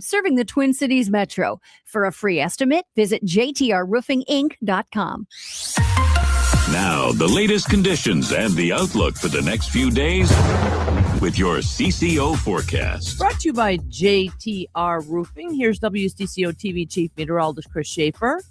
serving the Twin Cities Metro. For a free estimate, visit jtrroofinginc.com. Now, the latest conditions and the outlook for the next few days with your CCO forecast. Brought to you by JTR Roofing. Here's WCCO TV Chief Meteorologist Chris Schaefer.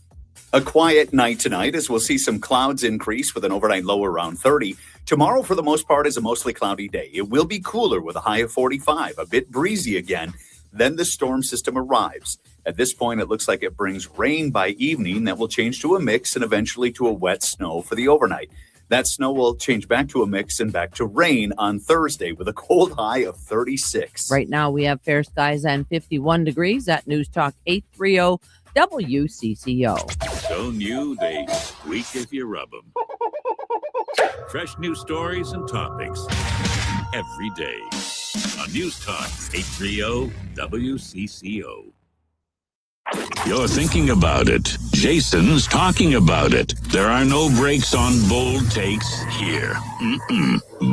A quiet night tonight as we'll see some clouds increase with an overnight low around 30. Tomorrow, for the most part, is a mostly cloudy day. It will be cooler with a high of 45, a bit breezy again. Then the storm system arrives. At this point, it looks like it brings rain by evening that will change to a mix and eventually to a wet snow for the overnight. That snow will change back to a mix and back to rain on Thursday with a cold high of 36. Right now, we have fair skies and 51 degrees at News Talk 830 WCCO. So new, they squeak if you rub them. Fresh news stories and topics every day on News Talk 830 WCCO. You're thinking about it. Jason's talking about it. There are no breaks on bold takes here.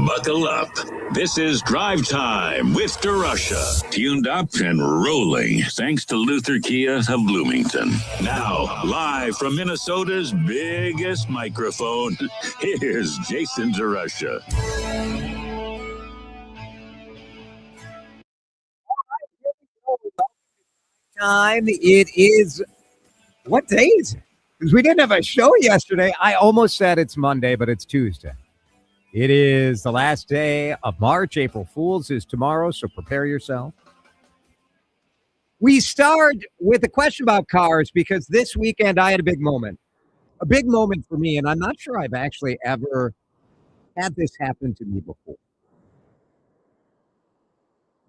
Buckle up. This is Drive Time with DeRUSH. Tuned up and rolling thanks to Luther Kia of Bloomington. Now, live from Minnesota's biggest microphone, here's Jason DeRUSH. Time. It is, what day is it? Because we didn't have a show yesterday. I almost said it's Monday, but it's Tuesday. It is the last day of March. April Fool's is tomorrow, so prepare yourself. We start with a question about cars because this weekend I had a big moment for me, and I'm not sure I've actually ever had this happen to me before.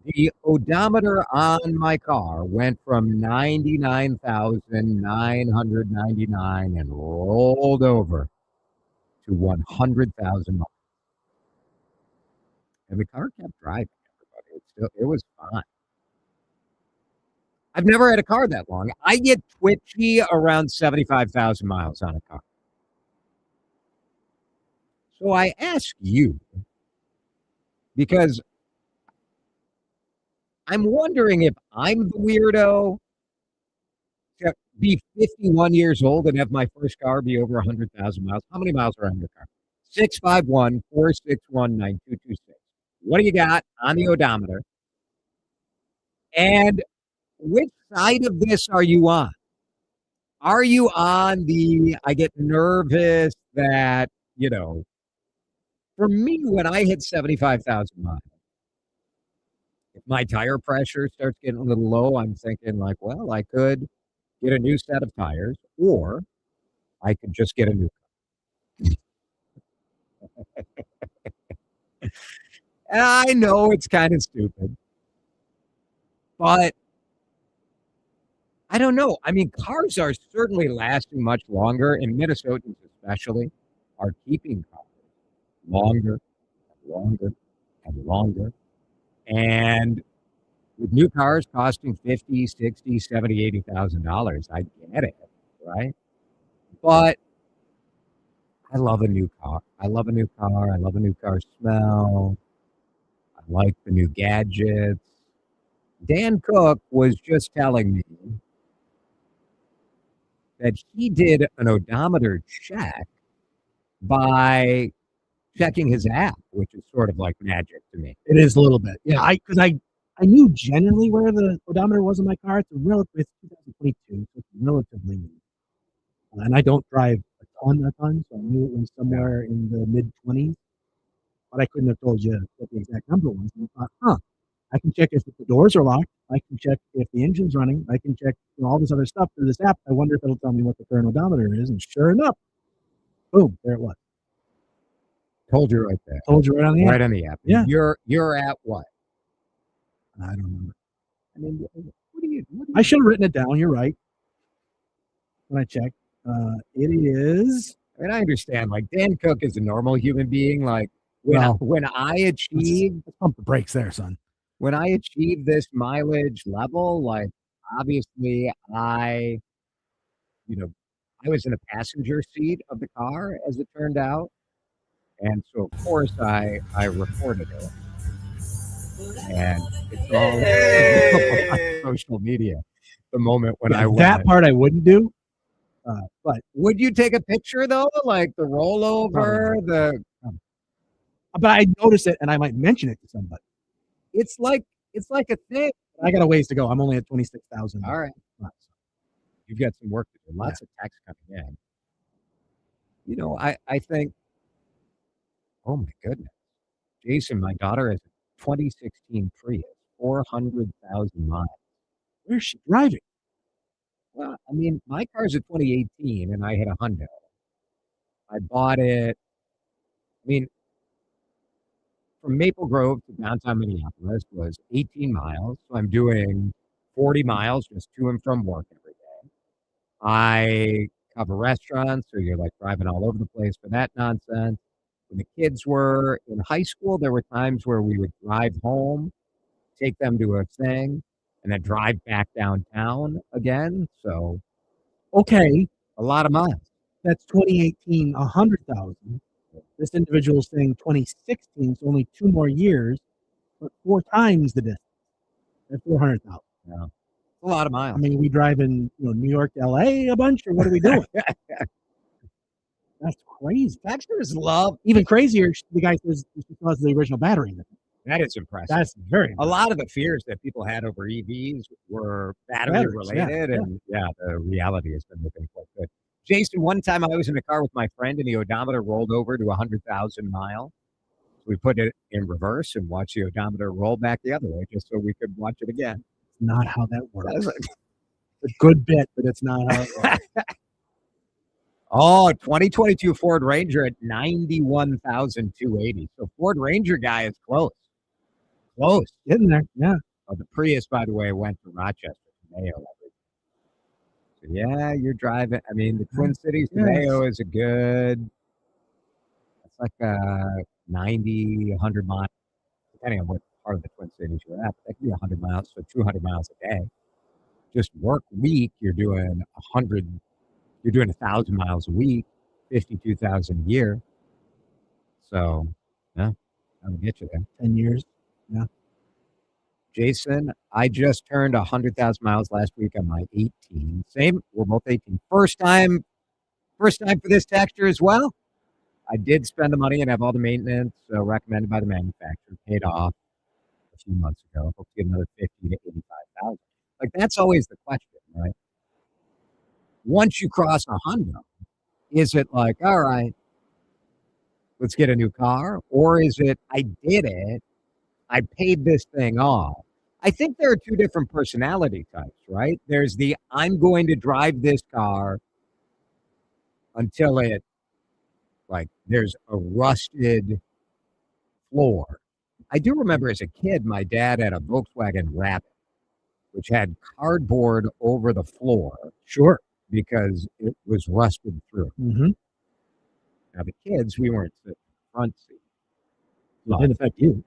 The odometer on my car went from 99,999 and rolled over to 100,000 miles. And the car kept driving, everybody. It was fine. I've never had a car that long. I get twitchy around 75,000 miles on a car. So I ask you, because I'm wondering if I'm the weirdo to be 51 years old and have my first car be over 100,000 miles. How many miles are on your car? 651-461-9226. What do you got on the odometer? And which side of this are you on? Are you on the, I get nervous that, for me, when I hit 75,000 miles, if my tire pressure starts getting a little low, I'm thinking like, well, I could get a new set of tires or I could just get a new car. I know it's kind of stupid, but I don't know. I mean, cars are certainly lasting much longer, and Minnesotans especially are keeping cars longer and longer and longer. And with new cars costing $50,000, $60,000, $70,000, $80,000, I get it, right? But I love a new car. I love a new car. I love a new car smell. I like the new gadgets. Dan Cook was just telling me that he did an odometer check by checking his app, which is sort of like magic to me. It is a little bit. Yeah, because I knew generally where the odometer was in my car. It's 2022, so it's relatively new. And I don't drive a ton, so I knew it was somewhere in the mid-20s. But I couldn't have told you what the exact number was. And I thought, I can check if the doors are locked. I can check if the engine's running. I can check all this other stuff through this app. I wonder if it'll tell me what the current odometer is. And sure enough, boom, there it was. Told you right there. Told you right on the app. Right on the app. Yeah. You're at what? I don't remember. I mean, what do you I should have written it down. You're right. When I checked, it is. I mean, I understand. Like Dan Cook is a normal human being. Like when I achieve, let's pump the brakes there, son. When I achieve this mileage level, like obviously I was in a passenger seat of the car, as it turned out. And so, of course, I reported it. and it's all available on social media. The moment when Yeah, I that went. part I wouldn't do. But Would you take a picture though, like the Probably rollover? but I notice it and I might mention it to somebody. It's like a thing. I got a ways to go. I'm only at 26,000. All right, you've got some work to do. Lots of texts coming in. You know, I think. Oh my goodness, Jason, my daughter has a 2016 Prius, 400,000 miles. Where's she driving? Well, I mean, my car's a 2018, and I had a Hyundai. I bought it. I mean, from Maple Grove to downtown Minneapolis was 18 miles. So I'm doing 40 miles just to and from work every day. I cover restaurants, so you're like driving all over the place for that nonsense. When the kids were in high school, there were times where we would drive home, take them to a thing, and then drive back downtown again. So Okay, a lot of miles. that's 2018, 100,000. This individual's saying 2016, so only 2 more years, but 4 times the distance. That's 400,000. Yeah. It's a lot of miles. I mean, we driving, New York to LA a bunch, or what are we doing? That's crazy. Texters love. Even crazier, the guy says it's because of the original battery in it. That is impressive. That's very A impressive. lot of the fears that people had over EVs were battery Batteries, related, yeah. and the reality has been looking quite good. Jason, one time I was in a car with my friend, and the odometer rolled over to 100,000 miles. So we put it in reverse and watched the odometer roll back the other way, just so we could watch it again. It's not how that works. It's a good bit, but it's not how it works. Oh, 2022 Ford Ranger at 91,280. So Ford Ranger guy is close. Close. Getting there, yeah. Oh, the Prius, by the way, went to Rochester to Mayo. So yeah, you're driving. I mean, the Twin Cities to Mayo is a good. It's like 90, 100 miles, depending on what part of the Twin Cities you're at. That could be 100 miles, so 200 miles a day. Just work week, you're doing 100. You're doing 1,000 miles a week, 52,000 a year. So, yeah, that'll get you there. 10 years. Yeah. Jason, I just turned 100,000 miles last week on my 18. Same, we're both 18. First time for this texture as well. I did spend the money and have all the maintenance recommended by the manufacturer, paid off a few months ago. Hope to get another 50 to 85,000. Like, that's always the question, right? Once you cross 100, is it like, all right, let's get a new car? Or is it, I did it, I paid this thing off? I think there are two different personality types, right? There's the, I'm going to drive this car until it, like, there's a rusted floor. I do remember as a kid, my dad had a Volkswagen Rabbit, which had cardboard over the floor. Sure. Because it was rusted through. Mm-hmm. Now, the kids, we weren't sitting in the front seat. It didn't affect you.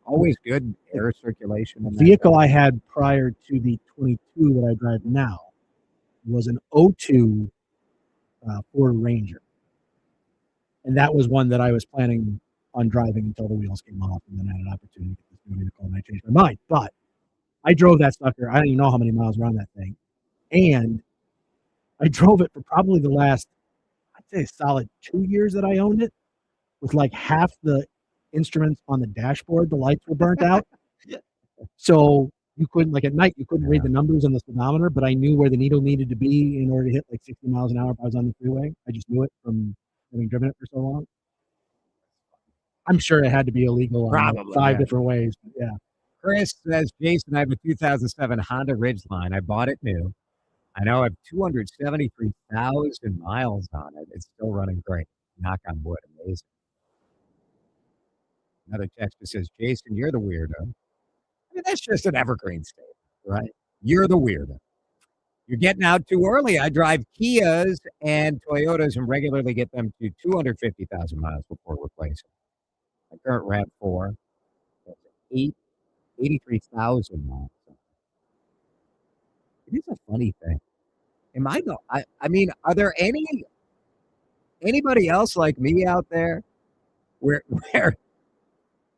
Always good air circulation. The vehicle I had prior to the 22 that I drive now was an 02 Ford Ranger. And that was one that I was planning on driving until the wheels came off, and then I had an opportunity to get this new vehicle, and I changed my mind. But I drove that sucker. I don't even know how many miles were on that thing. And I drove it for probably the last, I'd say, a solid 2 years that I owned it, with like half the instruments on the dashboard. The lights were burnt out. So you couldn't, like at night, you couldn't read the numbers on the speedometer, but I knew where the needle needed to be in order to hit like 60 miles an hour if I was on the freeway. I just knew it from having driven it for so long. I'm sure it had to be illegal Probably, 5 different ways. But yeah. Chris says, Jason, I have a 2007 Honda Ridgeline. I bought it new. I know I have 273,000 miles on it. It's still running great. Knock on wood. Amazing. Another text that says, Jason, you're the weirdo. I mean, that's just an evergreen statement, right? You're the weirdo. You're getting out too early. I drive Kias and Toyotas and regularly get them to 250,000 miles before replacing. My current RAV4 has 83,000 miles. It is a funny thing. Am I the? I mean, are there anybody else like me out there where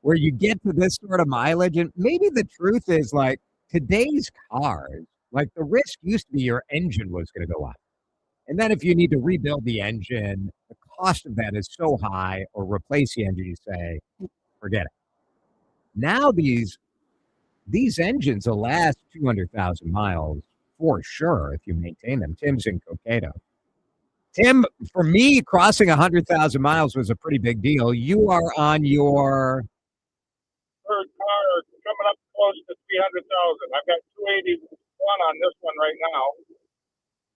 where you get to this sort of mileage. And maybe the truth is like today's cars, like the risk used to be your engine was going to go up. And then if you need to rebuild the engine, the cost of that is so high, or replace the engine, you say, forget it. Now these engines will last 200,000 miles for sure if you maintain them. Tim's in Cokato. Tim, for me, crossing 100,000 miles was a pretty big deal. You are on your third car coming up close to 300,000. I've got 281 on this one right now.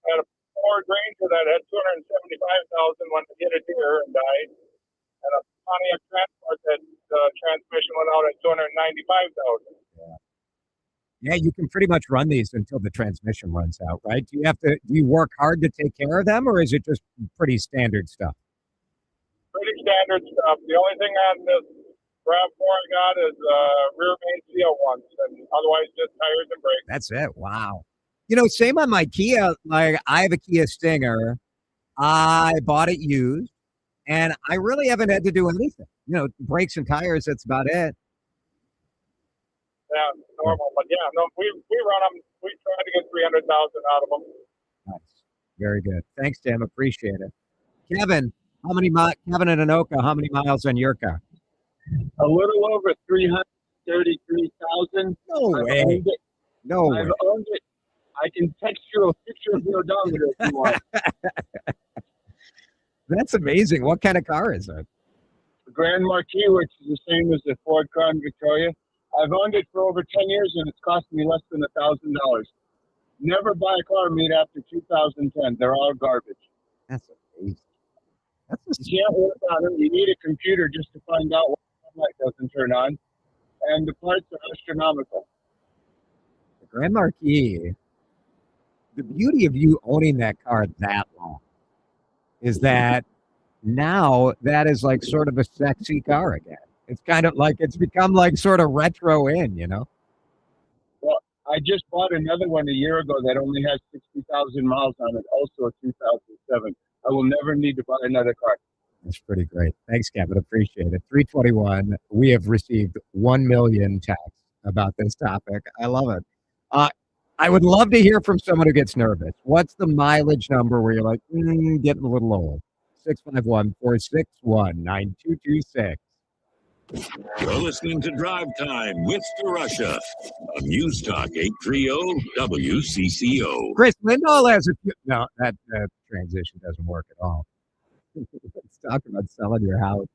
I had a Ford Ranger that had 275,000 when it hit a deer and died, and a Pontiac Transport that transmission went out at 295,000. Yeah, you can pretty much run these until the transmission runs out, right? Do you work hard to take care of them, or is it just pretty standard stuff? Pretty standard stuff. The only thing on this RAV4 I got is rear main seal once, and otherwise just tires and brakes. That's it. Wow. Same on my Kia. Like, I have a Kia Stinger. I bought it used, and I really haven't had to do anything. Brakes and tires, that's about it. Yeah, normal. But yeah, no, we run them. We try to get 300,000 out of them. Nice. Very good. Thanks, Tim. Appreciate it. Kevin, Kevin and Anoka, how many miles on your car? A little over 333,000. No way. No way. I've owned it. I can text you a picture of the odometer if you want. That's amazing. What kind of car is it? The Grand Marquis, which is the same as the Ford Crown Victoria. I've owned it for over 10 years, and it's cost me less than $1,000. Never buy a car made after 2010. They're all garbage. That's amazing. You can't work on them. You need a computer just to find out what the light doesn't turn on. And the parts are astronomical. The Grand Marquis, the beauty of you owning that car that long is that now that is like sort of a sexy car again. It's kind of like it's become like sort of retro Well, I just bought another one a year ago that only has 60,000 miles on it, also a 2007. I will never need to buy another car. That's pretty great. Thanks, Kevin. Appreciate it. 321. We have received 1 million texts about this topic. I love it. I would love to hear from someone who gets nervous. What's the mileage number where you're like, getting a little old? 651-461-9226. You're listening to Drive Time with DeRUSH on News Talk 830 WCCO. Chris Lindahl has a few. No, that transition doesn't work at all. Let's talk about selling your house.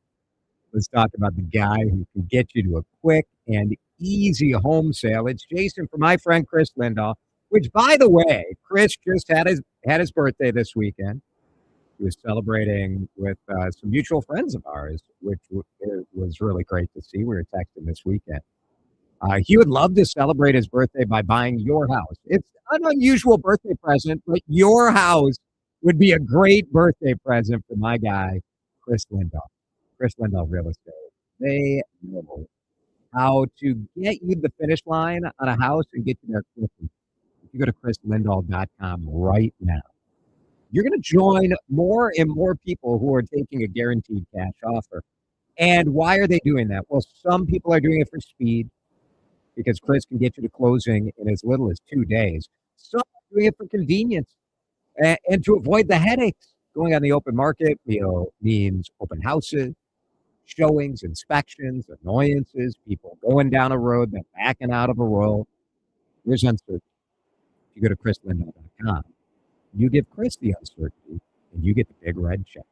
Let's talk about the guy who can get you to a quick and easy home sale. It's Jason from my friend Chris Lindahl, which, by the way, Chris just had his birthday this weekend. He was celebrating with some mutual friends of ours, which was really great to see. We were texting this weekend. He would love to celebrate his birthday by buying your house. It's an unusual birthday present, but your house would be a great birthday present for my guy, Chris Lindahl. Chris Lindahl Real Estate. They know how to get you to the finish line on a house and get you there quickly. If you go to chrislindahl.com right now, you're going to join more and more people who are taking a guaranteed cash offer. And why are they doing that? Well, some people are doing it for speed because Chris can get you to closing in as little as 2 days. Some are doing it for convenience and to avoid the headaches. Going on the open market means open houses, showings, inspections, annoyances, people going down a road, then backing out of a road. There's uncertainty. If you go to chrislindahl.com, you give Chris the uncertainty, and you get the big red check.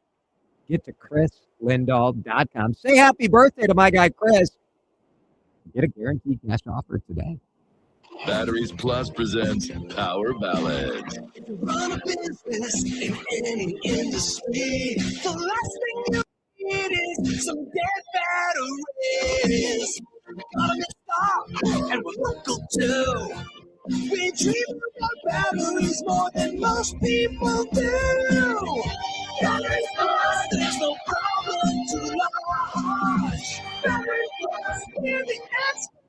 Get to chrislindahl.com. Say happy birthday to my guy, Chris. Get a guaranteed cash offer today. Batteries Plus presents Power Ballads. If you run a business in any industry, the last thing you need is some dead batteries. Economy stop, and we're local too. We dream about batteries more than most people do. Batteries Plus, there's no problem too large. Batteries Plus, we're the expert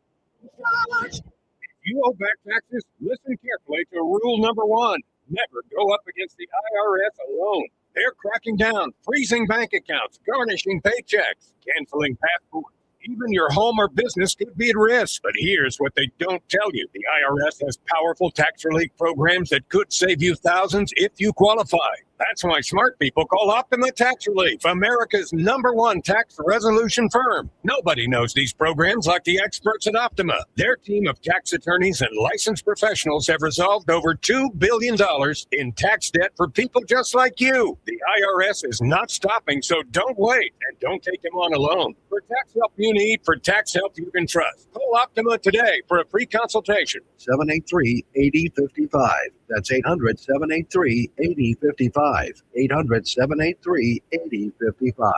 charge. If you owe back taxes, listen carefully to rule number 1. Never go up against the IRS alone. They're cracking down, freezing bank accounts, garnishing paychecks, canceling passports, Even your home or business could be at risk. But here's what they don't tell you. The IRS has powerful tax relief programs that could save you thousands if you qualify. That's why smart people call Optima Tax Relief, America's #1 tax resolution firm. Nobody knows these programs like the experts at Optima. Their team of tax attorneys and licensed professionals have resolved over $2 billion in tax debt for people just like you. The IRS is not stopping, so don't wait and don't take them on alone. For tax help you need, for tax help you can trust, call Optima today for a free consultation. 783-8055. That's 800-783-8055. 800-783-8055.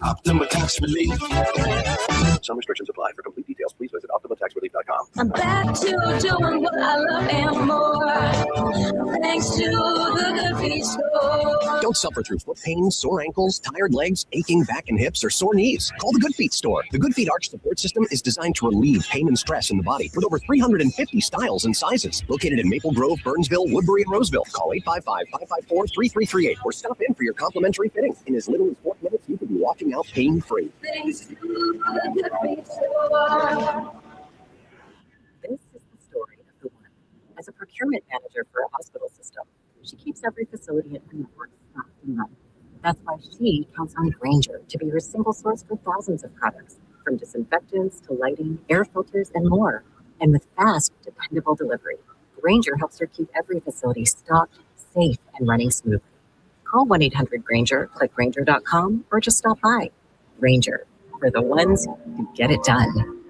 Optima Tax Relief. Some restrictions apply. For complete details, please visit OptimaTaxRelief.com. I'm back to doing what I love and more. Thanks to the Good Feet Store. Don't suffer through foot pain, sore ankles, tired legs, aching back and hips, or sore knees. Call the Good Feet Store. The Good Feet Arch Support System is designed to relieve pain and stress in the body with over 350 styles and sizes. Located in Maple Grove, Burnsville, Woodbury, and Roseville. Call 855-554-3338 or stop in for your complimentary fitting. In as little as 4 minutes, you could be walking out pain-free. Thanks to the Good Feet Store. This is the story of the one. As a procurement manager for a hospital system, she keeps every facility in her network stocked and running. That's why she counts on Grainger to be her single source for thousands of products, from disinfectants to lighting, air filters, and more. And with fast, dependable delivery, Grainger helps her keep every facility stocked, safe, and running smoothly. Call 1-800-GRAINGER, click Grainger.com, or just stop by. Grainger, for the ones who get it done.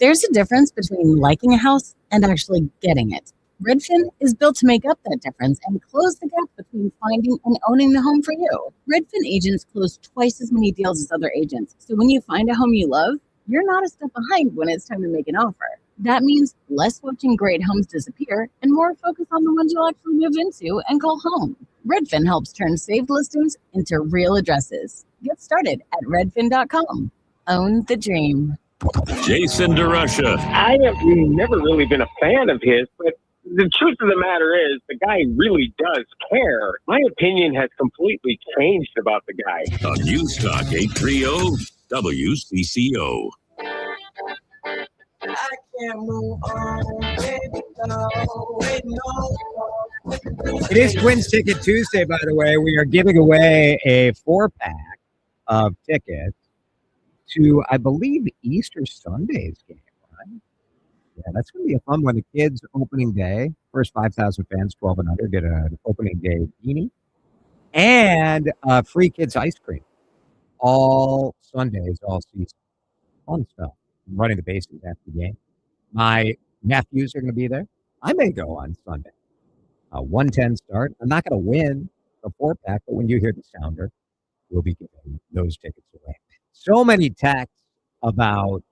There's a difference between liking a house and actually getting it. Redfin is built to make up that difference and close the gap between finding and owning the home for you. Redfin agents close twice as many deals as other agents, so when you find a home you love, you're not a step behind when it's time to make an offer. That means less watching great homes disappear and more focus on the ones you'll actually move into and call home. Redfin helps turn saved listings into real addresses. Get started at redfin.com. Own the dream. Jason DeRUSH. I have never really been a fan of his, but the truth of the matter is the guy really does care. My opinion has completely changed about the guy. On News Talk 830 WCCO. I can't move on, baby, no, wait, no. It is Twins Ticket Tuesday, by the way. We are giving away a 4-pack of tickets to, I believe, Easter Sunday's game, right? Yeah, that's going to be a fun one. The kids' opening day. First 5,000 fans, 12 and under, get an opening day beanie. And free kids ice cream. All Sundays, all season. Fun stuff. I'm running the bases after the game. My nephews are going to be there. I may go on Sunday. 1:10 start. I'm not going to win the 4-pack, but when you hear the sounder, we'll be giving those tickets away. So many texts about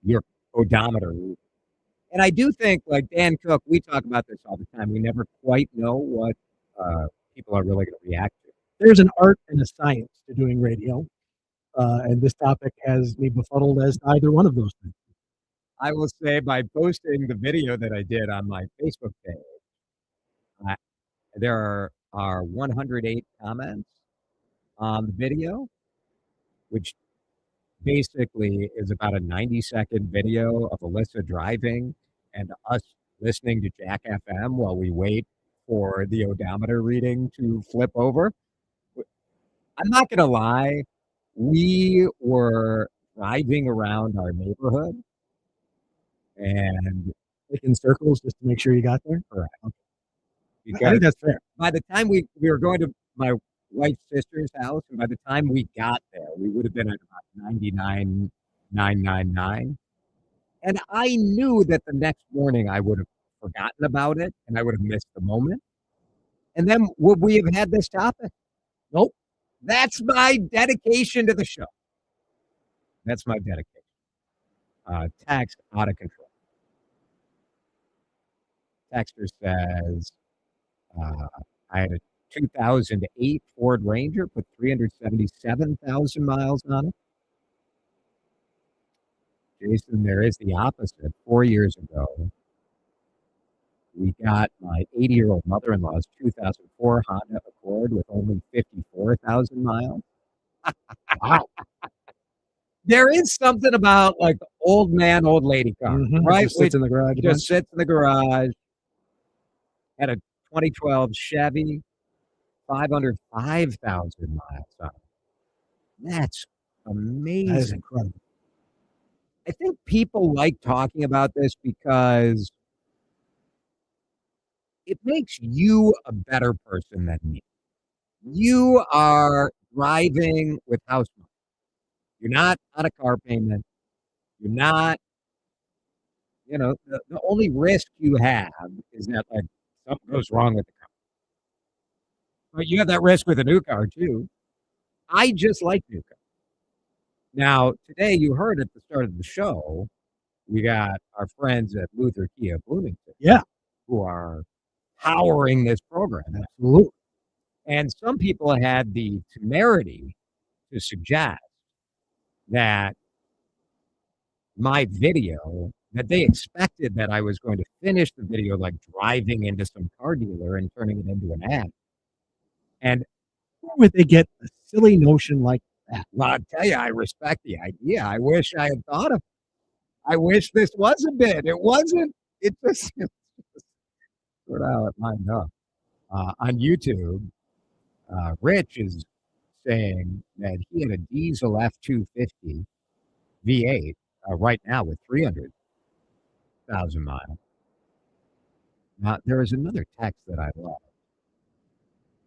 your odometer. And I do think, like Dan Cook, we talk about this all the time. We never quite know what people are really going to react to. There's an art and a science to doing radio, and this topic has me befuddled as to either one of those things. I will say, by posting the video that I did on my Facebook page, there are 108 comments on the video, which basically is about a 90-second video of Alyssa driving and us listening to Jack FM while we wait for the odometer reading to flip over. I'm not going to lie. We were driving around our neighborhood and in circles just to make sure you got there. Correct. Okay. Because I think that's fair. by the time we were going to my wife's sister's house, and by the time we got there, we would have been at about 99,999. And I knew that the next morning I would have forgotten about it and I would have missed the moment. And then would we have had this topic? Nope. That's my dedication to the show. That's my dedication. Tax out of control. Texter says, I had a 2008 Ford Ranger, put 377,000 miles on it. Jason, there is the opposite. 4 years ago, we got my 80-year-old mother-in-law's 2004 Honda Accord with only 54,000 miles. Wow. There is something about like the old man, old lady car, right? Just sits in the garage. a bunch. Just sits in the garage. Had a 2012 Chevy, 505,000 miles on it. That's amazing. That is incredible. I think people like talking about this because it makes you a better person than me. You are driving with house money. You're not on a car payment. You're not, the only risk you have is that like something goes wrong with the car. But you have that risk with a new car too. I just like new cars. Now, today you heard at the start of the show, we got our friends at Luther Kia Bloomington. Yeah. Who are powering this program. Absolutely. And some people had the temerity to suggest that my video, that they expected that I was going to finish the video like driving into some car dealer and turning it into an ad. And where would they get a silly notion like that? Well, I'll tell you, I respect the idea. I wish I had thought of it. I wish this was a bit. It wasn't. It just sort of how it lined up. On YouTube, Rich is saying that he had a diesel F-250 V8 right now with 300,000 miles. Now, there is another text that I love.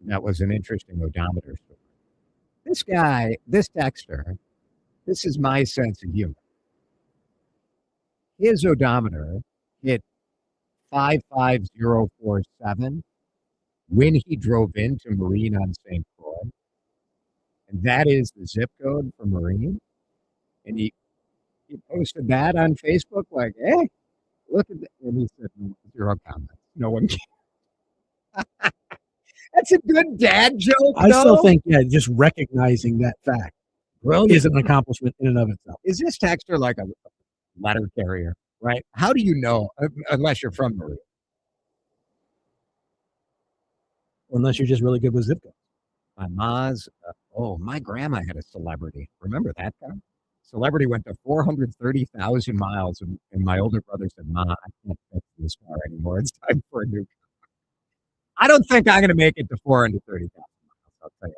That was an interesting odometer story. This guy, this texter, this is my sense of humor. His odometer hit 55047 when he drove into Marine on St. Croix. And that is the zip code for Marine. And he posted that on Facebook like, hey, look at that. And he said, 0 comments. No one cares. That's a good dad joke, I still think, just recognizing that fact is an accomplishment in and of itself. Is this texter like a letter carrier, right? How do you know, unless you're from Marine? Or unless you're just really good with zip codes. My Ma's, my grandma had a Celebrity. Remember that guy? Celebrity went to 430,000 miles, and my older brother said, Ma, I can't fix this car anymore. It's time for a new car. I don't think I'm going to make it to 430,000 miles, I'll tell you.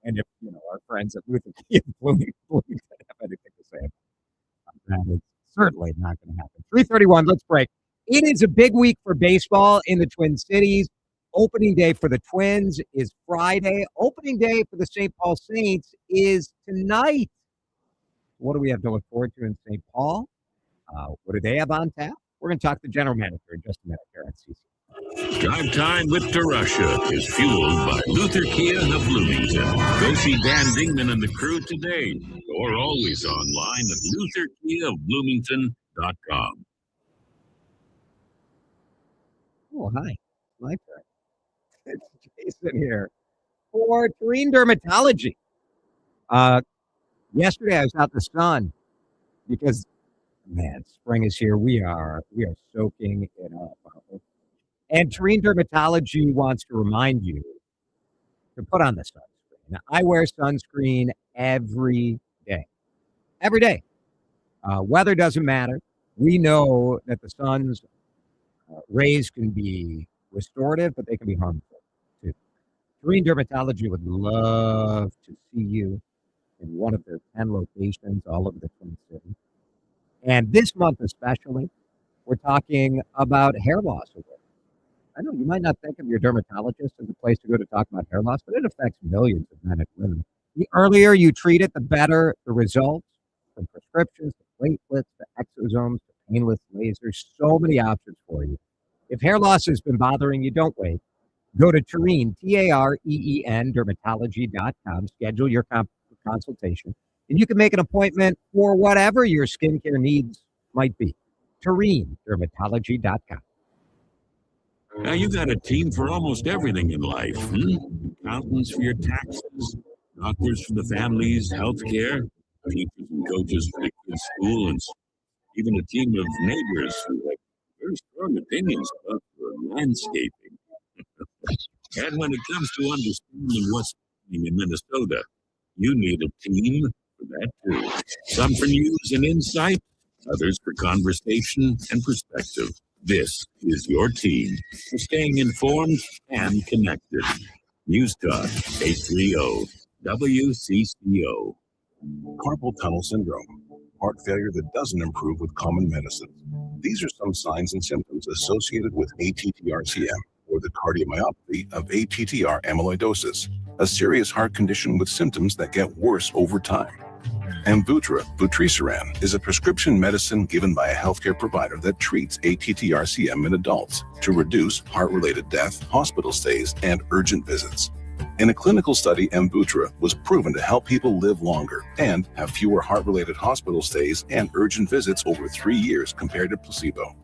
And if, our friends at Luther Kia Bloomington have anything to say about that, it's certainly not going to happen. 3:31, let's break. It is a big week for baseball in the Twin Cities. Opening day for the Twins is Friday. Opening day for the St. Paul Saints is tonight. What do we have to look forward to in St. Paul? What do they have on tap? We're going to talk to the general manager in just a minute here at CC. Drive Time with DeRUSH is fueled by Luther Kia of Bloomington. Go see Dan Dingman and the crew today, or always online at lutherkiaofbloomington.com. Oh, hi. My turn. It's Jason here for Terrene Dermatology. Yesterday I was out in the sun because, man, spring is here. We are soaking it up. And Terrene Dermatology wants to remind you to put on the sunscreen. Now, I wear sunscreen every day. Every day. Weather doesn't matter. We know that the sun's rays can be restorative, but they can be harmful too. Terrene Dermatology would love to see you in one of their 10 locations all over the Twin Cities. And this month especially, we're talking about hair loss awareness. I know you might not think of your dermatologist as a place to go to talk about hair loss, but it affects millions of men and women. The earlier you treat it, the better the results. From prescriptions to platelets to exosomes to painless lasers, so many options for you. If hair loss has been bothering you, don't wait. Go to Terrene, T-A-R-E-E-N, dermatology.com. Schedule your consultation, and you can make an appointment for whatever your skincare needs might be. Terrene, dermatology.com. Now, you got a team for almost everything in life. Accountants for your taxes, doctors for the families, healthcare, teachers and coaches for the kids' school, and even a team of neighbors who have very strong opinions about your landscaping. And when it comes to understanding what's happening in Minnesota, you need a team from That too. Some for news and insight, others for conversation and perspective. This is your team for staying informed and connected. News Talk 830 WCCO. Carpal tunnel syndrome, heart failure that doesn't improve with common medicines. These are some signs and symptoms associated with ATTR-CM, or the cardiomyopathy of ATTR amyloidosis, a serious heart condition with symptoms that get worse over time. Amvuttra, vutrisiran, is a prescription medicine given by a healthcare provider that treats ATTR-CM in adults to reduce heart-related death, hospital stays, and urgent visits. In a clinical study, Amvuttra was proven to help people live longer and have fewer heart-related hospital stays and urgent visits over 3 years compared to placebo.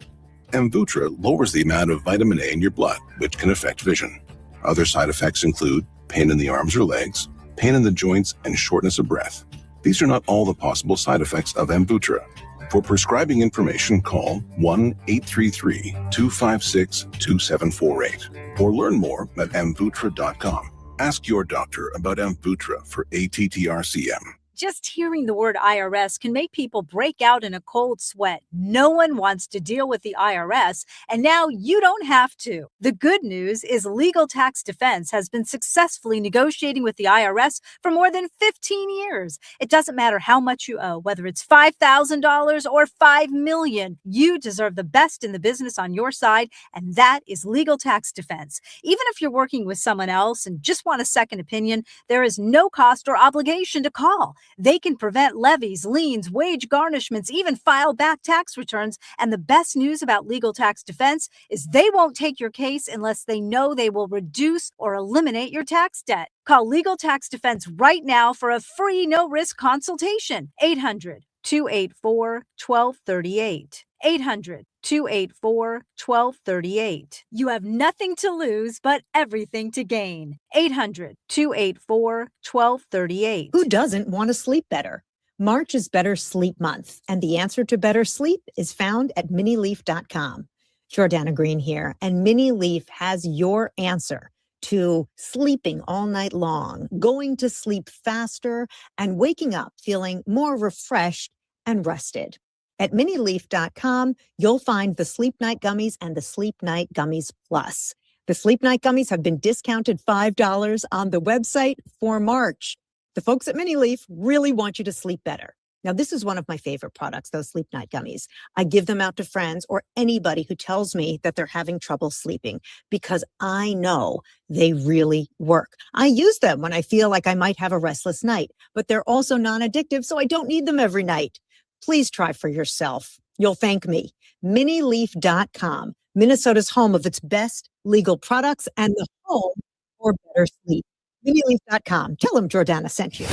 Amvuttra lowers the amount of vitamin A in your blood, which can affect vision. Other side effects include pain in the arms or legs, pain in the joints, and shortness of breath. These are not all the possible side effects of Amvuttra. For prescribing information, call 1-833-256-2748 or learn more at amvuttra.com. Ask your doctor about Amvuttra for ATTR-CM. Just hearing the word IRS can make people break out in a cold sweat. No one wants to deal with the IRS, and now you don't have to. The good news is Legal Tax Defense has been successfully negotiating with the IRS for more than 15 years. It doesn't matter how much you owe, whether it's $5,000 or $5 million. You deserve the best in the business on your side, and that is Legal Tax Defense. Even if you're working with someone else and just want a second opinion, there is no cost or obligation to call. They can prevent levies, liens, wage garnishments, even file back tax returns. And the best news about Legal Tax Defense is they won't take your case unless they know they will reduce or eliminate your tax debt. Call Legal Tax Defense right now for a free no-risk consultation. 800-284-1238. 800-284-1238. You have nothing to lose, but everything to gain. 800-284-1238. Who doesn't want to sleep better? March is Better Sleep Month, and the answer to better sleep is found at minileaf.com. Jordana Green here, and Mini-Leaf has your answer to sleeping all night long, going to sleep faster, and waking up feeling more refreshed and rested. At minileaf.com, you'll find the Sleep Night Gummies and the Sleep Night Gummies Plus. The Sleep Night Gummies have been discounted $5 on the website for March. The folks at Mini-Leaf really want you to sleep better. Now, this is one of my favorite products, those Sleep Night Gummies. I give them out to friends or anybody who tells me that they're having trouble sleeping because I know they really work. I use them when I feel like I might have a restless night, but they're also non-addictive, so I don't need them every night. Please try for yourself. You'll thank me. Minileaf.com, Minnesota's home of its best legal products and the home for better sleep. Minileaf.com. Tell them Jordana sent you.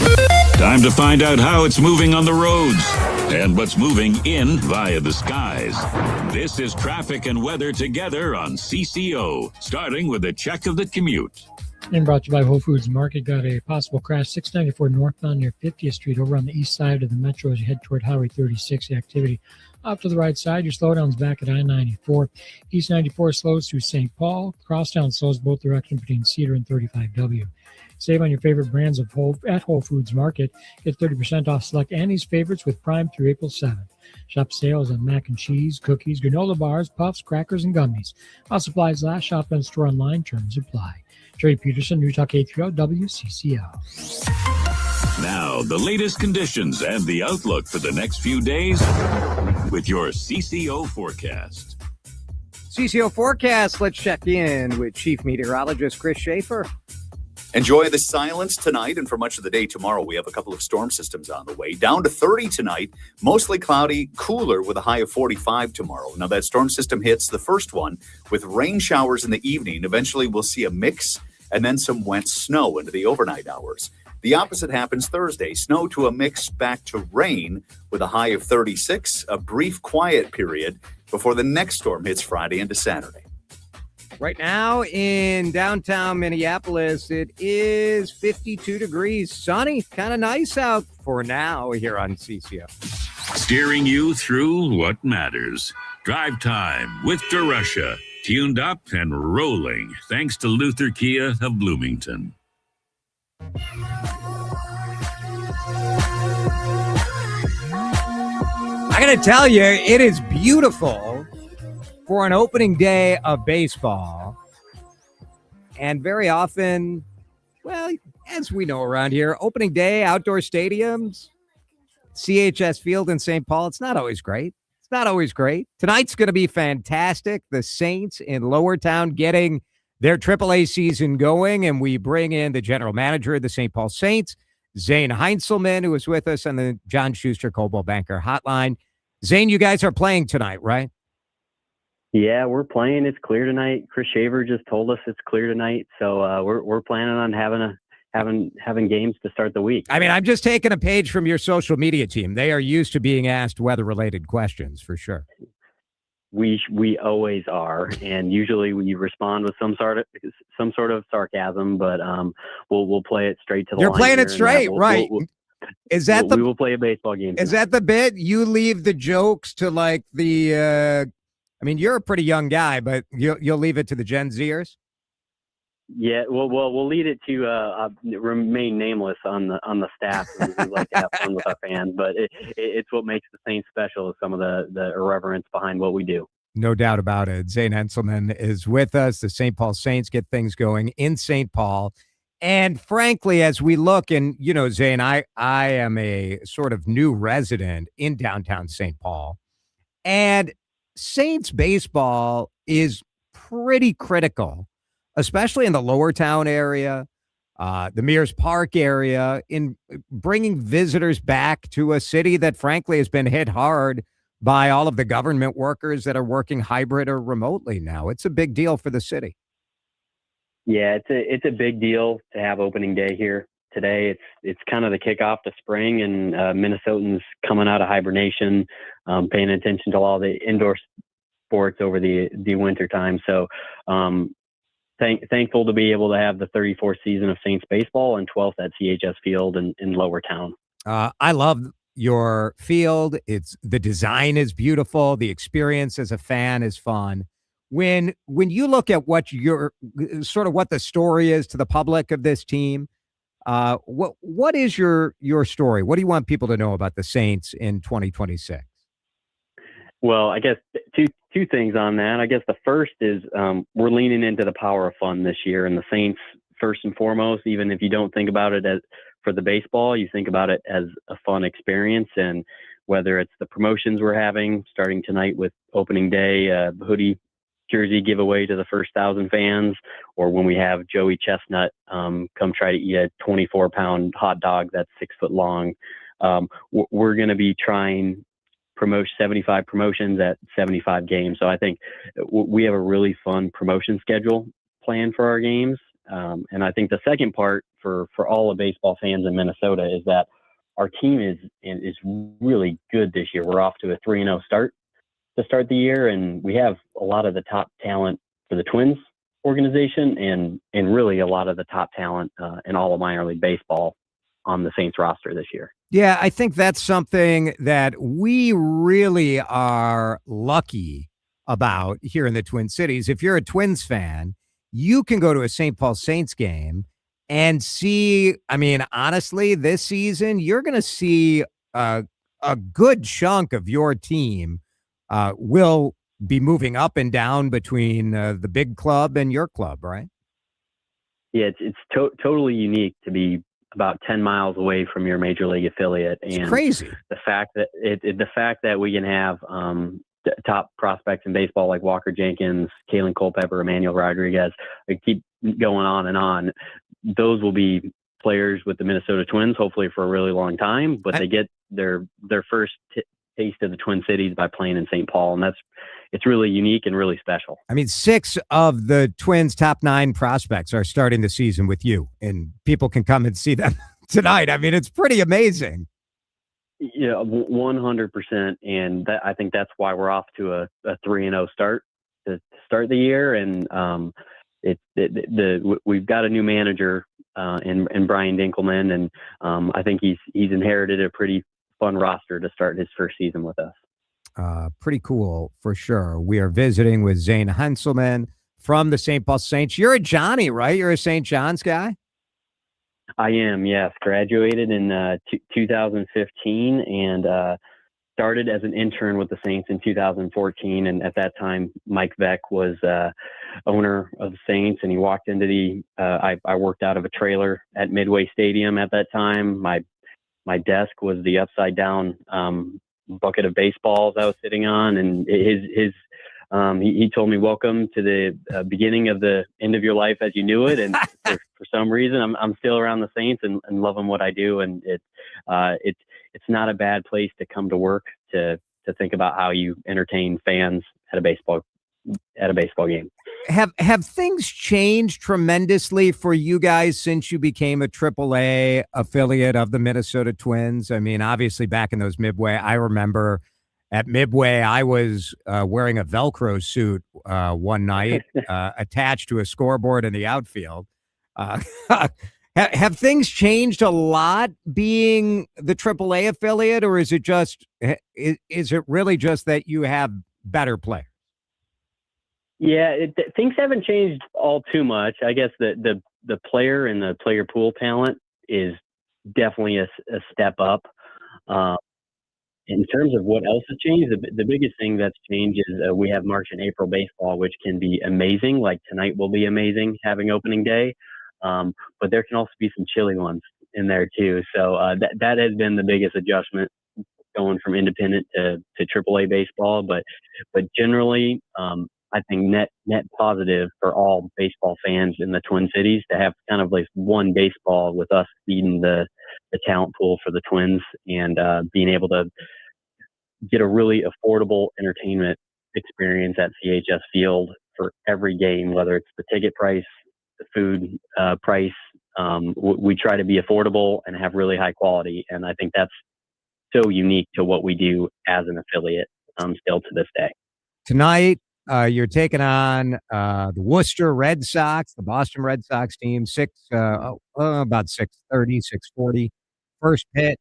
Time to find out how it's moving on the roads and what's moving in via the skies. This is traffic and weather together on CCO, starting with a check of the commute. And brought to you by Whole Foods Market. Got a possible crash 694 northbound near 50th Street over on the east side of the metro as you head toward Highway 36. The activity off to the right side. Your slowdown's back at I-94. East 94 slows through St. Paul. Crosstown slows both directions between Cedar and 35W. Save on your favorite brands at Whole Foods Market. Get 30% off select Annie's favorites with Prime through April 7th. Shop sales on mac and cheese, cookies, granola bars, puffs, crackers, and gummies. While supplies last, shop and store online. Terms apply. Jerry Peterson, News Talk 830 WCCO. Now, the latest conditions and the outlook for the next few days with your CCO forecast. CCO forecast, let's check in with Chief Meteorologist Chris Schaefer. Enjoy the silence tonight, and for much of the day tomorrow, we have a couple of storm systems on the way. Down to 30 tonight, mostly cloudy, cooler with a high of 45 tomorrow. Now, that storm system hits the first one with rain showers in the evening. Eventually, we'll see a mix and then some wet snow into the overnight hours. The opposite happens Thursday. Snow to a mix back to rain with a high of 36, a brief quiet period before the next storm hits Friday into Saturday. Right now in downtown Minneapolis, it is 52 degrees, sunny, kind of nice out for now here on CCO. Steering you through what matters. Drive time with DeRUSH. Tuned up and rolling thanks to Luther Kia of Bloomington. I got to tell you, it is beautiful for an opening day of baseball. And very often, well, as we know around here, opening day, outdoor stadiums, CHS Field in St. Paul, it's not always great. It's not always great. Tonight's going to be fantastic. The Saints in Lower Town getting their AAA season going, and we bring in the general manager of the St. Paul Saints, Zane Heinzelman, who is with us on the John Schuster Coldwell Banker hotline. Zane, you guys are playing tonight, right? Yeah, we're playing. It's clear tonight. Chris Shaver just told us it's clear tonight, so we're planning on having games to start the week. I mean, I'm just taking a page from your social media team. They are used to being asked weather-related questions, for sure. We always are, and usually we respond with some sort of sarcasm, but we'll play it straight to the line. You're playing it straight, right? We will play a baseball game tonight. Is that the bit? You leave the jokes to like the I mean, you're a pretty young guy, but you'll leave it to the Gen Zers? Yeah, we'll lead it to remain nameless on the staff. We like to have fun with our fans, but it's what makes the Saints special is some of the irreverence behind what we do. No doubt about it. Zane Heinzelman is with us. The St. Paul Saints get things going in St. Paul. And frankly, as we look, and, you know, Zane, I am a sort of new resident in downtown St. Paul. And Saints baseball is pretty critical, especially in the Lower Town area, the Mears Park area, in bringing visitors back to a city that, frankly, has been hit hard by all of the government workers that are working hybrid or remotely now. It's a big deal for the city. Yeah, it's a big deal to have opening day here today. It's kind of the kickoff to spring, and Minnesotans coming out of hibernation, paying attention to all the indoor sports over the winter time. So thankful to be able to have the 34th season of Saints baseball and 12th at CHS Field in Lower Town. I love your field. The design is beautiful. The experience as a fan is fun. When you look at what what the story is to the public of this team, what is your story? What do you want people to know about the Saints in 2026? Well, I guess two things on that. I guess the first is we're leaning into the power of fun this year, and the Saints, first and foremost, even if you don't think about it as for the baseball, you think about it as a fun experience. And whether it's the promotions we're having starting tonight with opening day, hoodie jersey giveaway to the first 1,000 fans, or when we have Joey Chestnut come try to eat a 24-pound hot dog that's 6 foot long, we're going to be trying 75 promotions at 75 games. So I think we have a really fun promotion schedule planned for our games. And I think the second part for all of baseball fans in Minnesota is that our team is really good this year. We're off to a 3-0 start to start the year, and we have a lot of the top talent for the Twins organization and really a lot of the top talent in all of minor league baseball on the Saints roster this year. Yeah, I think that's something that we really are lucky about here in the Twin Cities. If you're a Twins fan, you can go to a St. Paul Saints game and see, I mean, honestly, this season, you're going to see a good chunk of your team will be moving up and down between the big club and your club, right? Yeah, it's totally unique to be about 10 miles away from your major league affiliate. And it's crazy. The fact that we can have top prospects in baseball like Walker Jenkins, Kalen Culpepper, Emmanuel Rodriguez, I keep going on and on. Those will be players with the Minnesota Twins, hopefully for a really long time, but they get their first taste of the Twin Cities by playing in St. Paul. And it's really unique and really special. I mean, 6 of the Twins' top 9 prospects are starting the season with you, and people can come and see them tonight. I mean, it's pretty amazing. Yeah, 100%. And I think that's why we're off to a 3-0 start to start the year. And we've got a new manager in Brian Dinkelman, and I think he's inherited a pretty fun roster to start his first season with us. Pretty cool for sure. We are visiting with Zane Heinzelman from the St. Paul Saints. You're a Johnny, right? You're a St. John's guy? I am, yes. Graduated in 2015, and started as an intern with the Saints in 2014, and at that time, Mike Veck was owner of the Saints, and he walked into the. I worked out of a trailer at Midway Stadium at that time. My desk was the upside down bucket of baseballs I was sitting on, and he told me, "Welcome to the beginning of the end of your life as you knew it." And for some reason, I'm still around the Saints and loving what I do, and it's not a bad place to come to work to think about how you entertain fans at a baseball game. Have things changed tremendously for you guys since you became a AAA affiliate of the Minnesota Twins? I mean, obviously back in those Midway, I remember at Midway, I was wearing a Velcro suit one night attached to a scoreboard in the outfield. Have things changed a lot being the AAA affiliate, or is it really just that you have better players? Yeah, things haven't changed all too much. I guess the player and the player pool talent is definitely a step up. In terms of what else has changed, the biggest thing that's changed is we have March and April baseball, which can be amazing. Like tonight will be amazing having opening day, but there can also be some chilly ones in there too. So that has been the biggest adjustment going from independent to AAA baseball. But generally, I think net positive for all baseball fans in the Twin Cities to have kind of like one baseball with us feeding the talent pool for the Twins and being able to get a really affordable entertainment experience at CHS Field for every game, whether it's the ticket price, the food price. We try to be affordable and have really high quality. And I think that's so unique to what we do as an affiliate still to this day. Tonight, you're taking on the Worcester Red Sox, the Boston Red Sox team, about 6:30, 6:40. First pitch.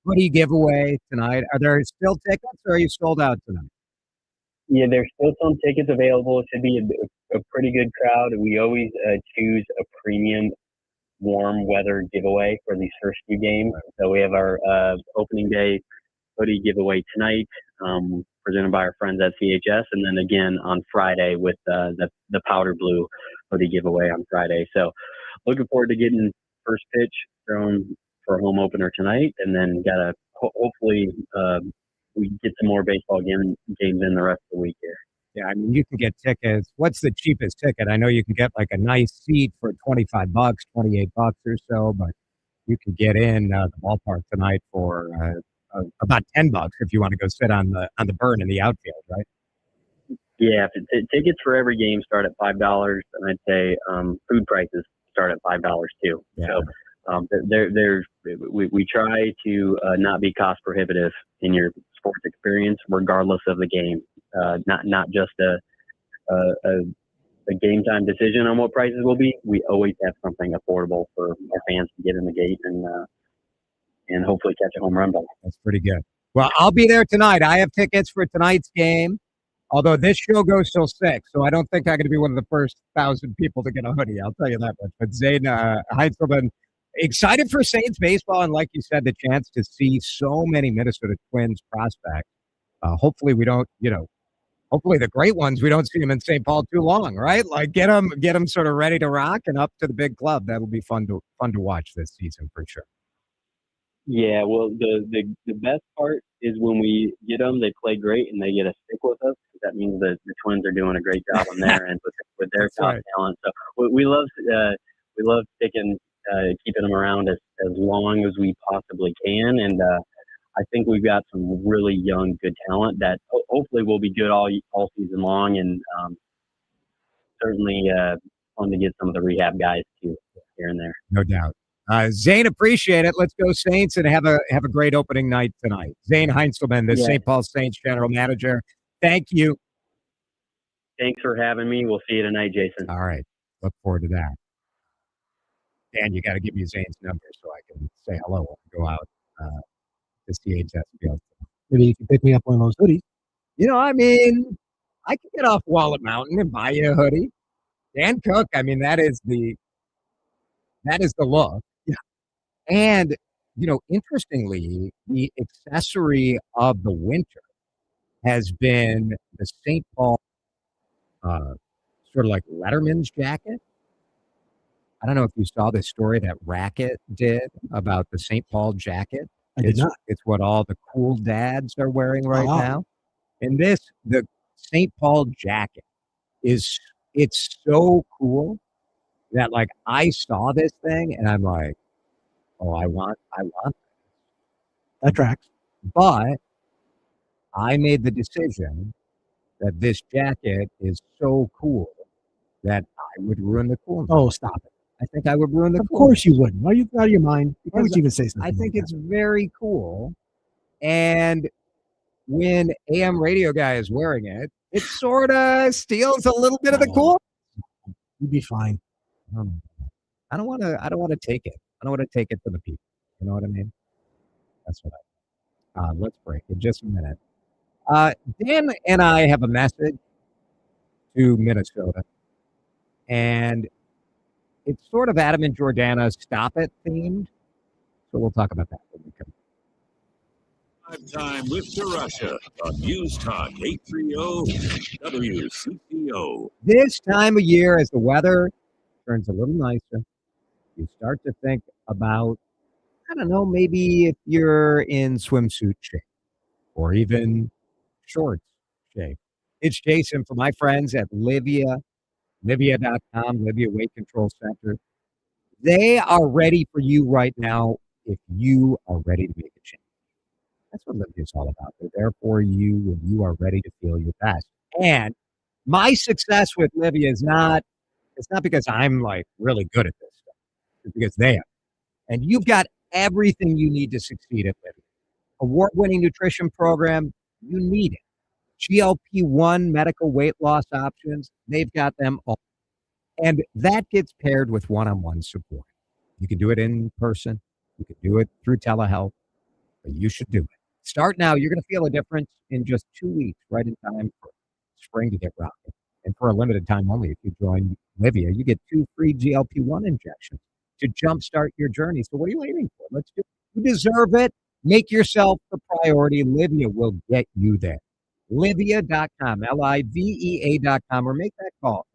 Hoodie giveaway tonight. Are there still tickets, or are you sold out tonight? Yeah, there's still some tickets available. It should be a pretty good crowd. We always choose a premium warm weather giveaway for these first few games. So we have our opening day hoodie giveaway tonight, presented by our friends at CHS, and then again on Friday with the powder blue hoodie giveaway on Friday. So looking forward to getting first pitch thrown for a home opener tonight, and then hopefully we get some more baseball games in the rest of the week here. Yeah, I mean, you can get tickets. What's the cheapest ticket? I know you can get like a nice seat for $25, $28 or so, but you can get in the ballpark tonight for about $10 if you want to go sit on the burn in the outfield, right? Yeah, tickets for every game start at $5, and I'd say food prices start at $5 too. Yeah. So we try to not be cost prohibitive in your sports experience, regardless of the game. Not just a game time decision on what prices will be. We always have something affordable for our fans to get in the gate and hopefully catch a home run ball. That's pretty good. Well, I'll be there tonight. I have tickets for tonight's game, although this show goes till 6, so I don't think I'm going to be one of the first 1,000 people to get a hoodie. I'll tell you that much. But Zane Heintzelman, excited for Saints baseball, and like you said, the chance to see so many Minnesota Twins prospects. Hopefully we don't, hopefully the great ones, we don't see them in St. Paul too long, right? Like get them sort of ready to rock and up to the big club. That'll be fun to watch this season for sure. Yeah, well, the best part is when we get them, they play great and they get to stick with us. That means that the Twins are doing a great job on their end with their top talent. So we love keeping them around as long as we possibly can. And I think we've got some really young, good talent that hopefully will be good all season long, and certainly fun to get some of the rehab guys too here and there. No doubt. Zane, appreciate it. Let's go Saints and have a great opening night tonight. Zane Heintzelman, the St. Paul Saints general manager. Thank you. Thanks for having me. We'll see you tonight, Jason. All right. Look forward to that. Dan, you got to give me Zane's number so I can say hello when I go out to CHS Field. Maybe you can pick me up one of those hoodies. I mean, I can get off Wallet Mountain and buy you a hoodie. Dan Cook, I mean, that is the look. Yeah. And interestingly, the accessory of the winter has been the St. Paul, sort of like Letterman's jacket. I don't know if you saw this story that Racket did about the St. Paul jacket. I did not. It's what all the cool dads are wearing right Uh-huh. now. And the St. Paul jacket it's so cool that like I saw this thing and I'm like, oh, I want that tracks. But I made the decision that this jacket is so cool that I would ruin the coolness. Oh, stop it. I think I would ruin the Of coolness. course you wouldn't. Why are you out of your mind? Why would you even say something? I think like it's very cool. And when AM radio guy is wearing it, it sort of steals a little bit of the cool. You'd be fine. I don't want to take it. I don't want to take it for the people. You know what I mean? That's what let's break in just a minute. Dan and I have a message to Minnesota, and it's sort of Adam and Jordana Stop It themed. So we'll talk about that when we come. Time with DeRUSH on News Talk 830 WCCO. This time of year, as the weather turns a little nicer, you start to think about, I don't know, maybe if you're in swimsuit shape or even shorts shape. It's Jason from my friends at Livia, Livia.com, Livia Weight Control Center. They are ready for you right now if you are ready to make a change. That's what Livia is all about. They're there for you when you are ready to feel your best. And my success with Livia it's not because I'm like really good at this stuff. It's because they are. And you've got everything you need to succeed at Livia. Award-winning nutrition program, you need it. GLP-1 medical weight loss options, they've got them all. And that gets paired with one-on-one support. You can do it in person. You can do it through telehealth, but you should do it. Start now. You're going to feel a difference in just 2 weeks, right in time for spring to get rocking. And for a limited time only, if you join Livia, you get 2 free GLP-1 injections to jumpstart your journey. So what are you waiting for? Let's do it. You deserve it. Make yourself the priority. Livia will get you there. Livia.com, Livea.com, or make that call,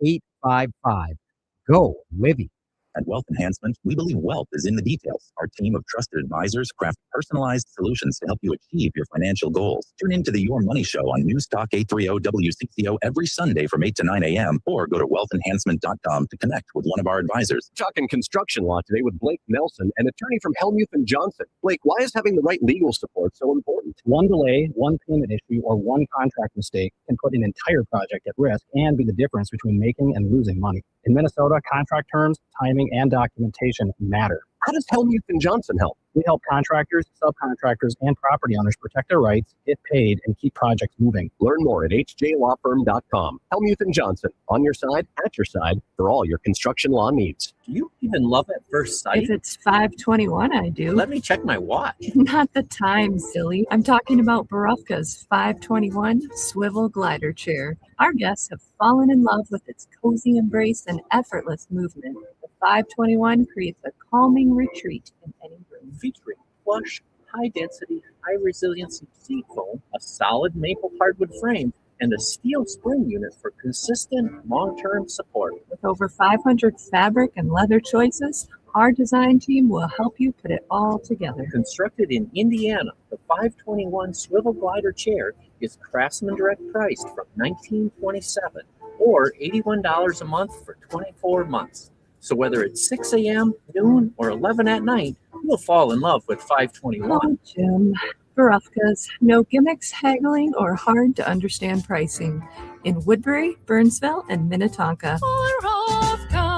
855-GO, Livia. At Wealth Enhancement, we believe wealth is in the details. Our team of trusted advisors craft personalized solutions to help you achieve your financial goals. Tune into the Your Money Show on News Talk 830 WCCO every Sunday from 8 to 9 a.m. or go to wealthenhancement.com to connect with one of our advisors. Talking construction law today with Blake Nelson, an attorney from Helmuth & Johnson. Blake, why is having the right legal support so important? One delay, one payment issue, or one contract mistake can put an entire project at risk and be the difference between making and losing money. In Minnesota, contract terms, timing, and documentation matter. How does Helmuth & Johnson help? We help contractors, subcontractors, and property owners protect their rights, get paid, and keep projects moving. Learn more at hjlawfirm.com. Helmuth & Johnson, on your side, at your side, for all your construction law needs. Do you even love at first sight? If it's 5:21, I do. Let me check my watch. Not the time, silly. I'm talking about Barufka's 521 swivel glider chair. Our guests have fallen in love with its cozy embrace and effortless movement. The 521 creates a calming retreat in any room. Featuring plush, high-density, high-resiliency seat foam, a solid maple hardwood frame, and a steel spring unit for consistent, long-term support. With over 500 fabric and leather choices, our design team will help you put it all together. Constructed in Indiana, the 521 swivel glider chair is Craftsman Direct priced from $1927 or $81 a month for 24 months. So whether it's 6 a.m., noon, or 11 at night, you'll fall in love with 521. Oh, Jim. Barufka's, no gimmicks, haggling, or hard to understand pricing. In Woodbury, Burnsville, and Minnetonka.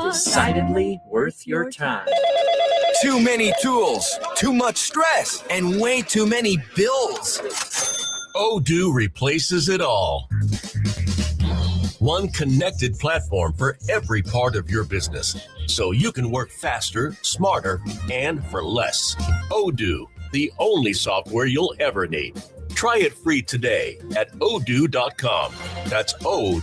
Decidedly worth your time. Too many tools, too much stress, and way too many bills. Odoo replaces it all. One connected platform for every part of your business, so you can work faster, smarter, and for less. Odoo, the only software you'll ever need. Try it free today at odoo.com. That's ODOO.com.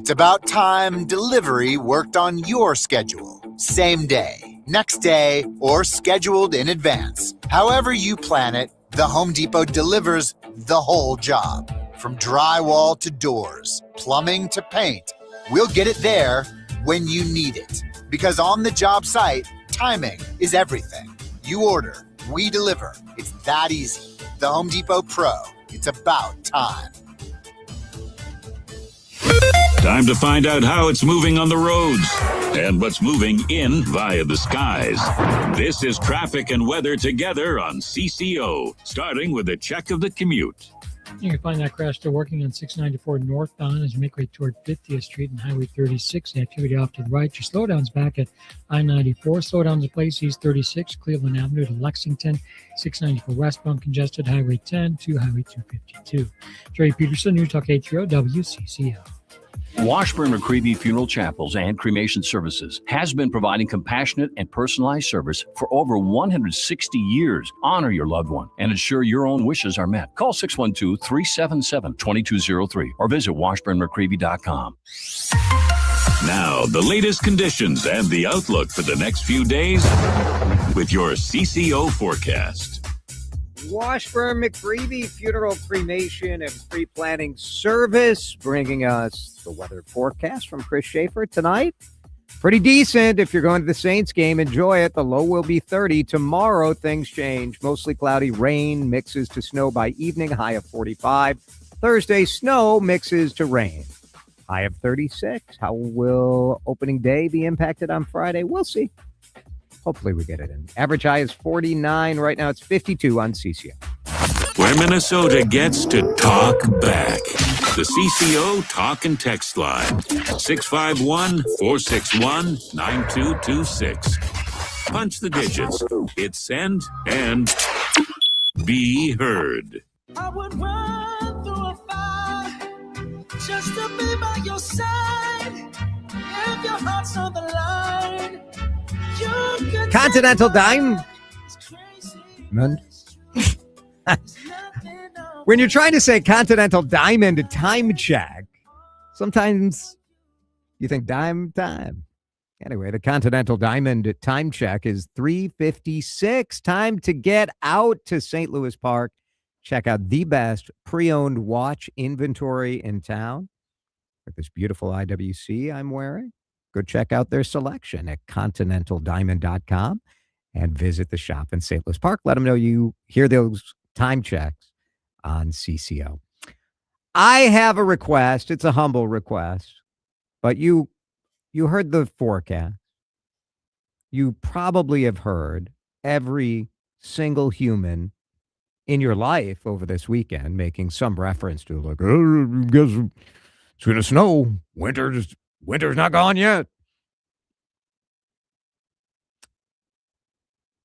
It's about time delivery worked on your schedule. Same day, next day, or scheduled in advance. However you plan it, the Home Depot delivers the whole job. From drywall to doors, plumbing to paint, we'll get it there when you need it. Because on the job site, timing is everything. You order, we deliver. It's that easy. The Home Depot Pro. It's about time. Time to find out how it's moving on the roads and what's moving in via the skies. This is traffic and weather together on CCO, starting with a check of the commute. You can find that crash still working on 694 northbound as you make way toward 50th Street and Highway 36. The activity off to the right. Your slowdowns back at I-94. Slowdowns in place East 36, Cleveland Avenue to Lexington. 694 westbound congested Highway 10 to Highway 252. Jerry Peterson, News Talk 830 WCCO. Washburn McCreevy Funeral Chapels and Cremation Services has been providing compassionate and personalized service for over 160 years. Honor your loved one and ensure your own wishes are met. Call 612-377-2203 or visit washburnmccreevy.com. Now, the latest conditions and the outlook for the next few days with your CCO forecast. Washburn McCreevy Funeral Cremation and Pre-Planning Service bringing us the weather forecast from Chris Schaefer tonight. Pretty decent. If you're going to the Saints game, enjoy it. The low will be 30. Tomorrow, things change. Mostly cloudy, rain mixes to snow by evening, high of 45. Thursday, snow mixes to rain, high of 36. How will opening day be impacted on Friday? We'll see. Hopefully we get it in. Average high is 49. Right now it's 52 on CCO. Where Minnesota gets to talk back. The CCO talk and text line. 651-461-9226. Punch the digits. Hit send and be heard. I would run through a fire just to be by your side. If your heart's on the line, Continental Diamond. When you're trying to say Continental Diamond time check, sometimes you think time. Anyway, the Continental Diamond time check is 3:56. Time to get out to St. Louis Park. Check out the best pre-owned watch inventory in town. Like this beautiful IWC I'm wearing. Go check out their selection at continentaldiamond.com and visit the shop in St. Louis Park. Let them know you hear those time checks on CCO. I have a request. It's a humble request, but you heard the forecast. You probably have heard every single human in your life over this weekend making some reference to like, oh, I guess it's going to snow. Winter's not gone yet.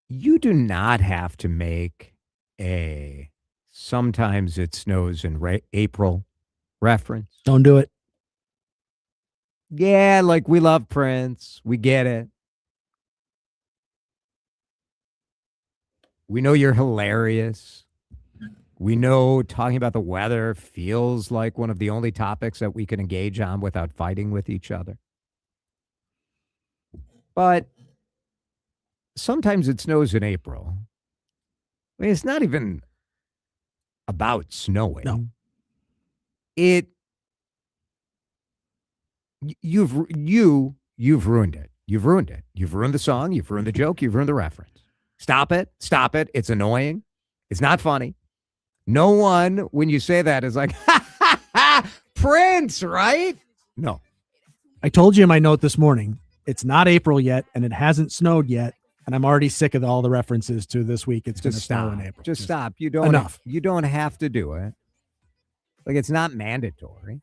You do not have to make a sometimes it snows in April reference. Don't do it. Yeah, like we love Prince. We get it. We know you're hilarious. We know talking about the weather feels like one of the only topics that we can engage on without fighting with each other. But sometimes it snows in April. I mean, it's not even about snowing. No. You've ruined it. You've ruined it. You've ruined the song. You've ruined the joke. You've ruined the reference. Stop it. Stop it. It's annoying. It's not funny. No one, when you say that, is like, Prince, right? No. I told you in my note this morning, it's not April yet, and it hasn't snowed yet, and I'm already sick of all the references to this week. It's going to snow in April. Just stop. You don't have to do it. Like, it's not mandatory.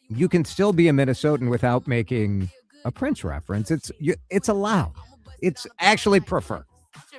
You can still be a Minnesotan without making a Prince reference. It's allowed. It's actually preferred.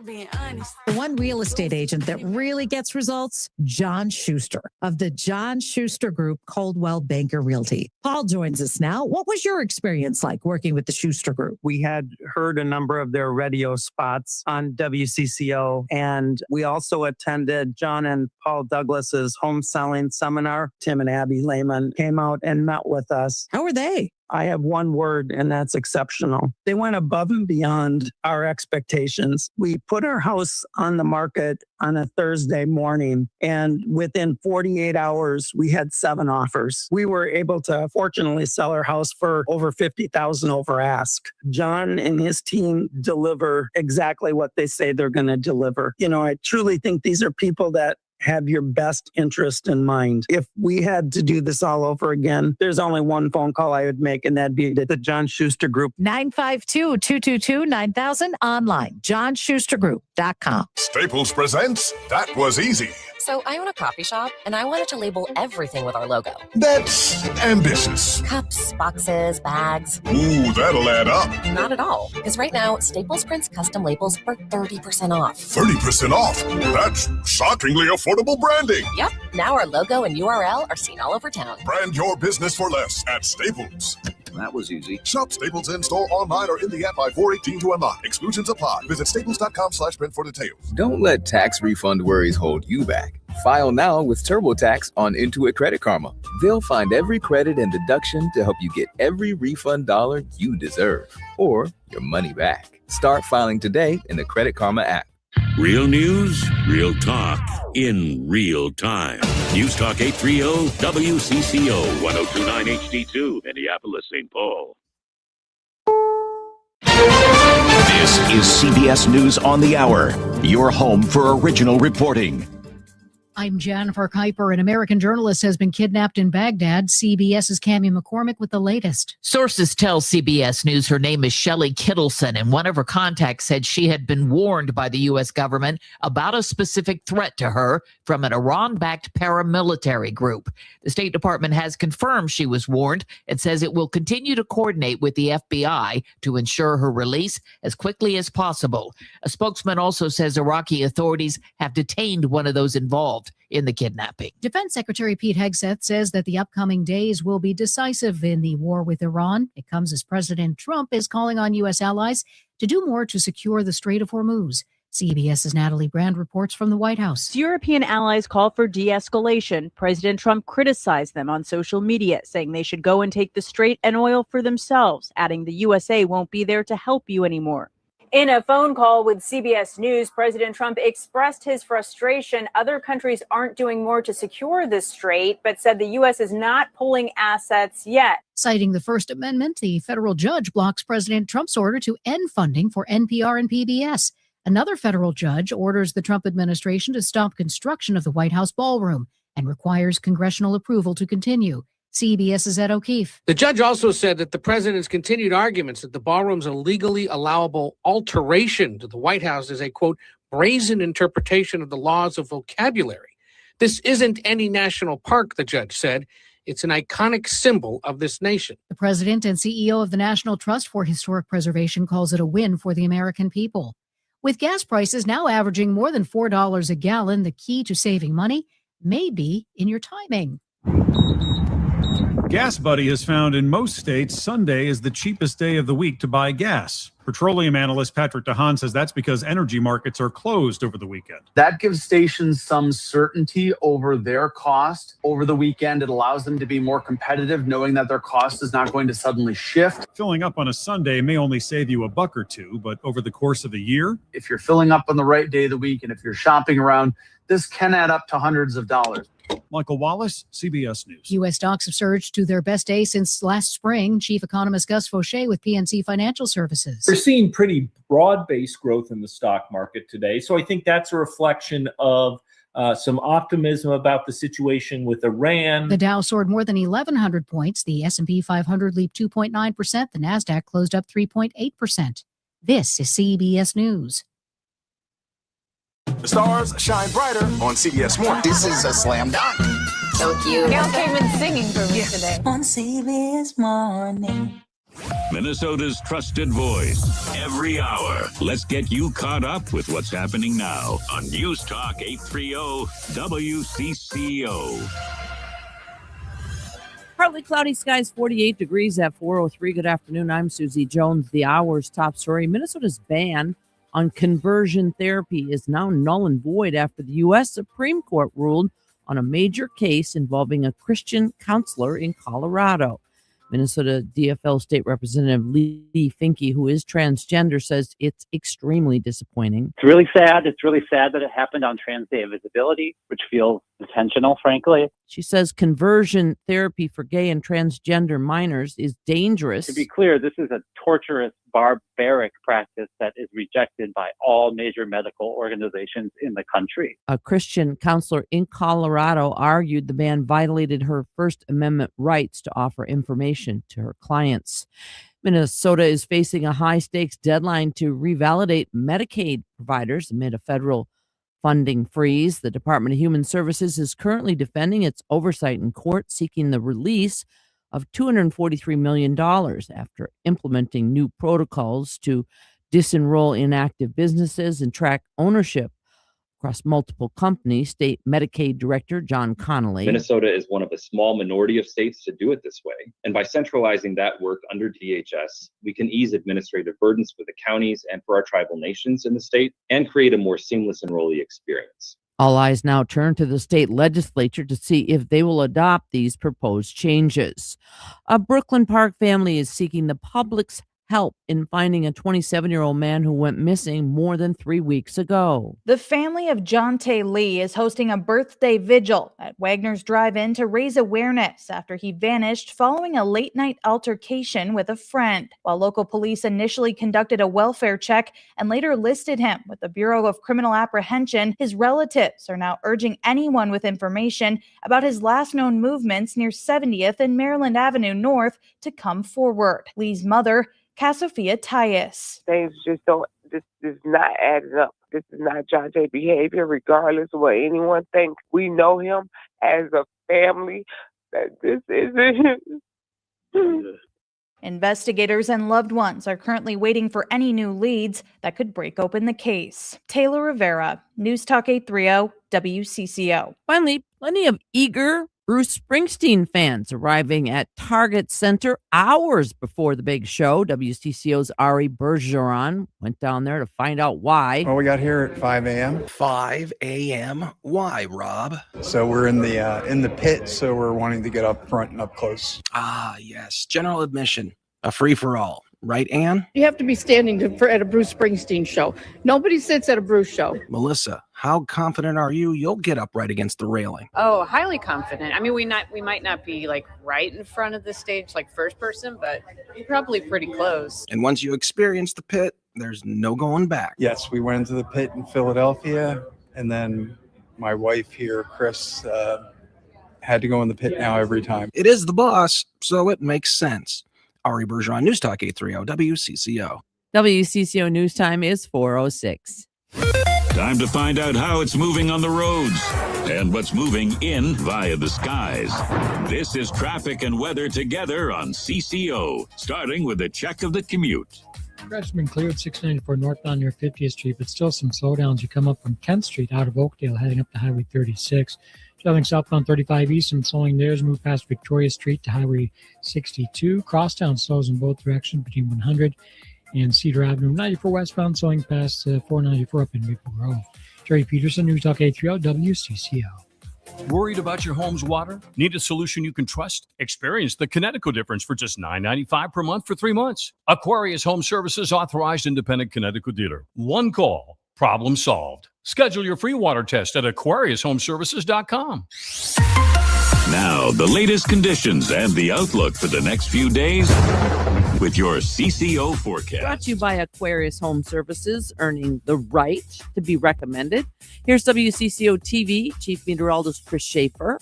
Being honest. The one real estate agent that really gets results, John Schuster of the John Schuster Group, Coldwell Banker Realty. Paul joins us now. What was your experience like working with the Schuster Group? We had heard a number of their radio spots on WCCO, and we also attended John and Paul Douglas's home selling seminar. Tim and Abby Lehman came out and met with us. How were they? I have one word, and that's exceptional. They went above and beyond our expectations. We put our house on the market on a Thursday morning, and within 48 hours, we had 7 offers. We were able to fortunately sell our house for over $50,000 over ask. John and his team deliver exactly what they say they're going to deliver. You know, I truly think these are people that have your best interest in mind. If we had to do this all over again, there's only one phone call I would make, and that'd be the John Schuster Group. 952-222-9000 online, johnschustergroup.com. Staples presents That Was Easy. So I own a coffee shop, and I wanted to label everything with our logo. That's ambitious. Cups, boxes, bags. Ooh, that'll add up. Not at all, because right now, Staples prints custom labels for 30% off. 30% off? That's shockingly affordable branding. Yep, now our logo and URL are seen all over town. Brand your business for less at Staples. That was easy. Shop Staples in-store, online, or in the app by 4/18 to unlock. Exclusions apply. Visit staples.com/print for details. Don't let tax refund worries hold you back. File now with TurboTax on Intuit Credit Karma. They'll find every credit and deduction to help you get every refund dollar you deserve, or your money back. Start filing today in the Credit Karma app. Real news, real talk, in real time. News Talk 830 WCCO 1029 HD2, Minneapolis, St. Paul. This is CBS News on the Hour, your home for original reporting. I'm Jennifer Kuiper. An American journalist has been kidnapped in Baghdad. CBS's Cammie McCormick with the latest. Sources tell CBS News her name is Shelley Kittleson, and one of her contacts said she had been warned by the U.S. government about a specific threat to her from an Iran-backed paramilitary group. The State Department has confirmed she was warned and says it will continue to coordinate with the FBI to ensure her release as quickly as possible. A spokesman also says Iraqi authorities have detained one of those involved in the kidnapping. Defense Secretary Pete Hegseth says that the upcoming days will be decisive in the war with Iran. It comes as President Trump is calling on U.S. allies to do more to secure the Strait of Hormuz. CBS's Natalie Brand reports from the White House. European allies call for de-escalation. President Trump criticized them on social media, saying they should go and take the strait and oil for themselves, adding the USA won't be there to help you anymore. In a phone call with CBS News, President Trump expressed his frustration other countries aren't doing more to secure this strait, but said the U.S. is not pulling assets yet. Citing the First Amendment, the federal judge blocks President Trump's order to end funding for NPR and PBS. Another federal judge orders the Trump administration to stop construction of the White House ballroom and requires congressional approval to continue. CBS's Ed O'Keefe. The judge also said that the president's continued arguments that the ballroom's a legally allowable alteration to the White House is a, quote, brazen interpretation of the laws of vocabulary. This isn't any national park, the judge said. It's an iconic symbol of this nation. The president and CEO of the National Trust for Historic Preservation calls it a win for the American people. With gas prices now averaging more than $4 a gallon, the key to saving money may be in your timing. Gas Buddy has found in most states Sunday is the cheapest day of the week to buy gas. Petroleum analyst Patrick DeHaan says that's because energy markets are closed over the weekend. That gives stations some certainty over their cost. Over the weekend, it allows them to be more competitive, knowing that their cost is not going to suddenly shift. Filling up on a Sunday may only save you $1 or $2, but over the course of a year, if you're filling up on the right day of the week and if you're shopping around, this can add up to hundreds of dollars. Michael Wallace, CBS News. U.S. stocks have surged to their best day since last spring. Chief economist Gus Fauché with PNC Financial Services. We're seeing pretty broad-based growth in the stock market today. So I think that's a reflection of some optimism about the situation with Iran. The Dow soared more than 1,100 points. The S&P 500 leaped 2.9%. The NASDAQ closed up 3.8%. This is CBS News. The stars shine brighter on CBS Morning. This is a slam dunk. So cute. Gail came in singing for me today. On CBS Morning. Minnesota's trusted voice. Every hour. Let's get you caught up with what's happening now on News Talk 830 WCCO. Partly cloudy skies, 48 degrees at 4:03. Good afternoon. I'm Susie Jones. The hour's top story. Minnesota's ban on conversion therapy is now null and void after the U.S. Supreme Court ruled on a major case involving a Christian counselor in Colorado. Minnesota DFL State Representative Lee Finke, who is transgender, says it's extremely disappointing. It's really sad. It's really sad that it happened on Trans Day of Visibility, which feels intentional, frankly. She says conversion therapy for gay and transgender minors is dangerous. To be clear, this is a torturous, barbaric practice that is rejected by all major medical organizations in the country. A Christian counselor in Colorado argued the ban violated her First Amendment rights to offer information to her clients. Minnesota is facing a high-stakes deadline to revalidate Medicaid providers amid a federal funding freeze. The Department of Human Services is currently defending its oversight in court, seeking the release of $243 million after implementing new protocols to disenroll inactive businesses and track ownership across multiple companies. State Medicaid Director John Connolly. Minnesota is one of a small minority of states to do it this way. And by centralizing that work under DHS, we can ease administrative burdens for the counties and for our tribal nations in the state and create a more seamless enrollee experience. All eyes now turn to the state legislature to see if they will adopt these proposed changes. A Brooklyn Park family is seeking the public's help in finding a 27-year-old man who went missing more than 3 weeks ago. The family of Jonte Lee is hosting a birthday vigil at Wagner's Drive-In to raise awareness after he vanished following a late-night altercation with a friend. While local police initially conducted a welfare check and later listed him with the Bureau of Criminal Apprehension, his relatives are now urging anyone with information about his last known movements near 70th and Maryland Avenue North to come forward. Lee's mother, Cassophia Tyus. Things just don't, this is not adding up. This is not Jonte behavior, regardless of what anyone thinks. We know him as a family. That this isn't. Investigators and loved ones are currently waiting for any new leads that could break open the case. Taylor Rivera, News Talk 830 WCCO. Finally, plenty of eager Bruce Springsteen fans arriving at Target Center hours before the big show. WCCO's Ari Bergeron went down there to find out why. Well, we got here at 5 a.m. 5 a.m. Why, Rob? So we're in the pit, so we're wanting to get up front and up close. Ah, yes. General admission. A free-for-all. Right, Ann? You have to be standing at a Bruce Springsteen show. Nobody sits at a Bruce show. Melissa, how confident are you you'll get up right against the railing? Oh, highly confident. I mean, we might not be like right in front of the stage, like first person, but probably pretty close. And once you experience the pit, there's no going back. Yes, we went into the pit in Philadelphia, and then my wife here, Chris, had to go in the pit now every time. It is the boss, so it makes sense. Ari Bergeron, News Talk 830 WCCO. WCCO News Time is 4:06. Time to find out how it's moving on the roads and what's moving in via the skies. This is traffic and weather together on CCO, starting with a check of the commute. Crash has been cleared 694 northbound near 50th Street, but still some slowdowns. You come up from 10th Street out of Oakdale, heading up to Highway 36. Traveling southbound 35 east, some slowing there as move past Victoria Street to Highway 62. Crosstown slows in both directions between 100 and Cedar Avenue. 94 westbound slowing past 494 up in Maple Grove. Jerry Peterson, News Talk 830 WCCO. Worried about your home's water? Need a solution you can trust? Experience the Connecticut difference for just $9.95 per month for 3 months. Aquarius Home Services, authorized independent Connecticut dealer. One call, problem solved. Schedule your free water test at AquariusHomeservices.com. Now, the latest conditions and the outlook for the next few days with your CCO forecast. Brought to you by Aquarius Home Services, earning the right to be recommended. Here's WCCO TV Chief Meteorologist Chris Schaefer.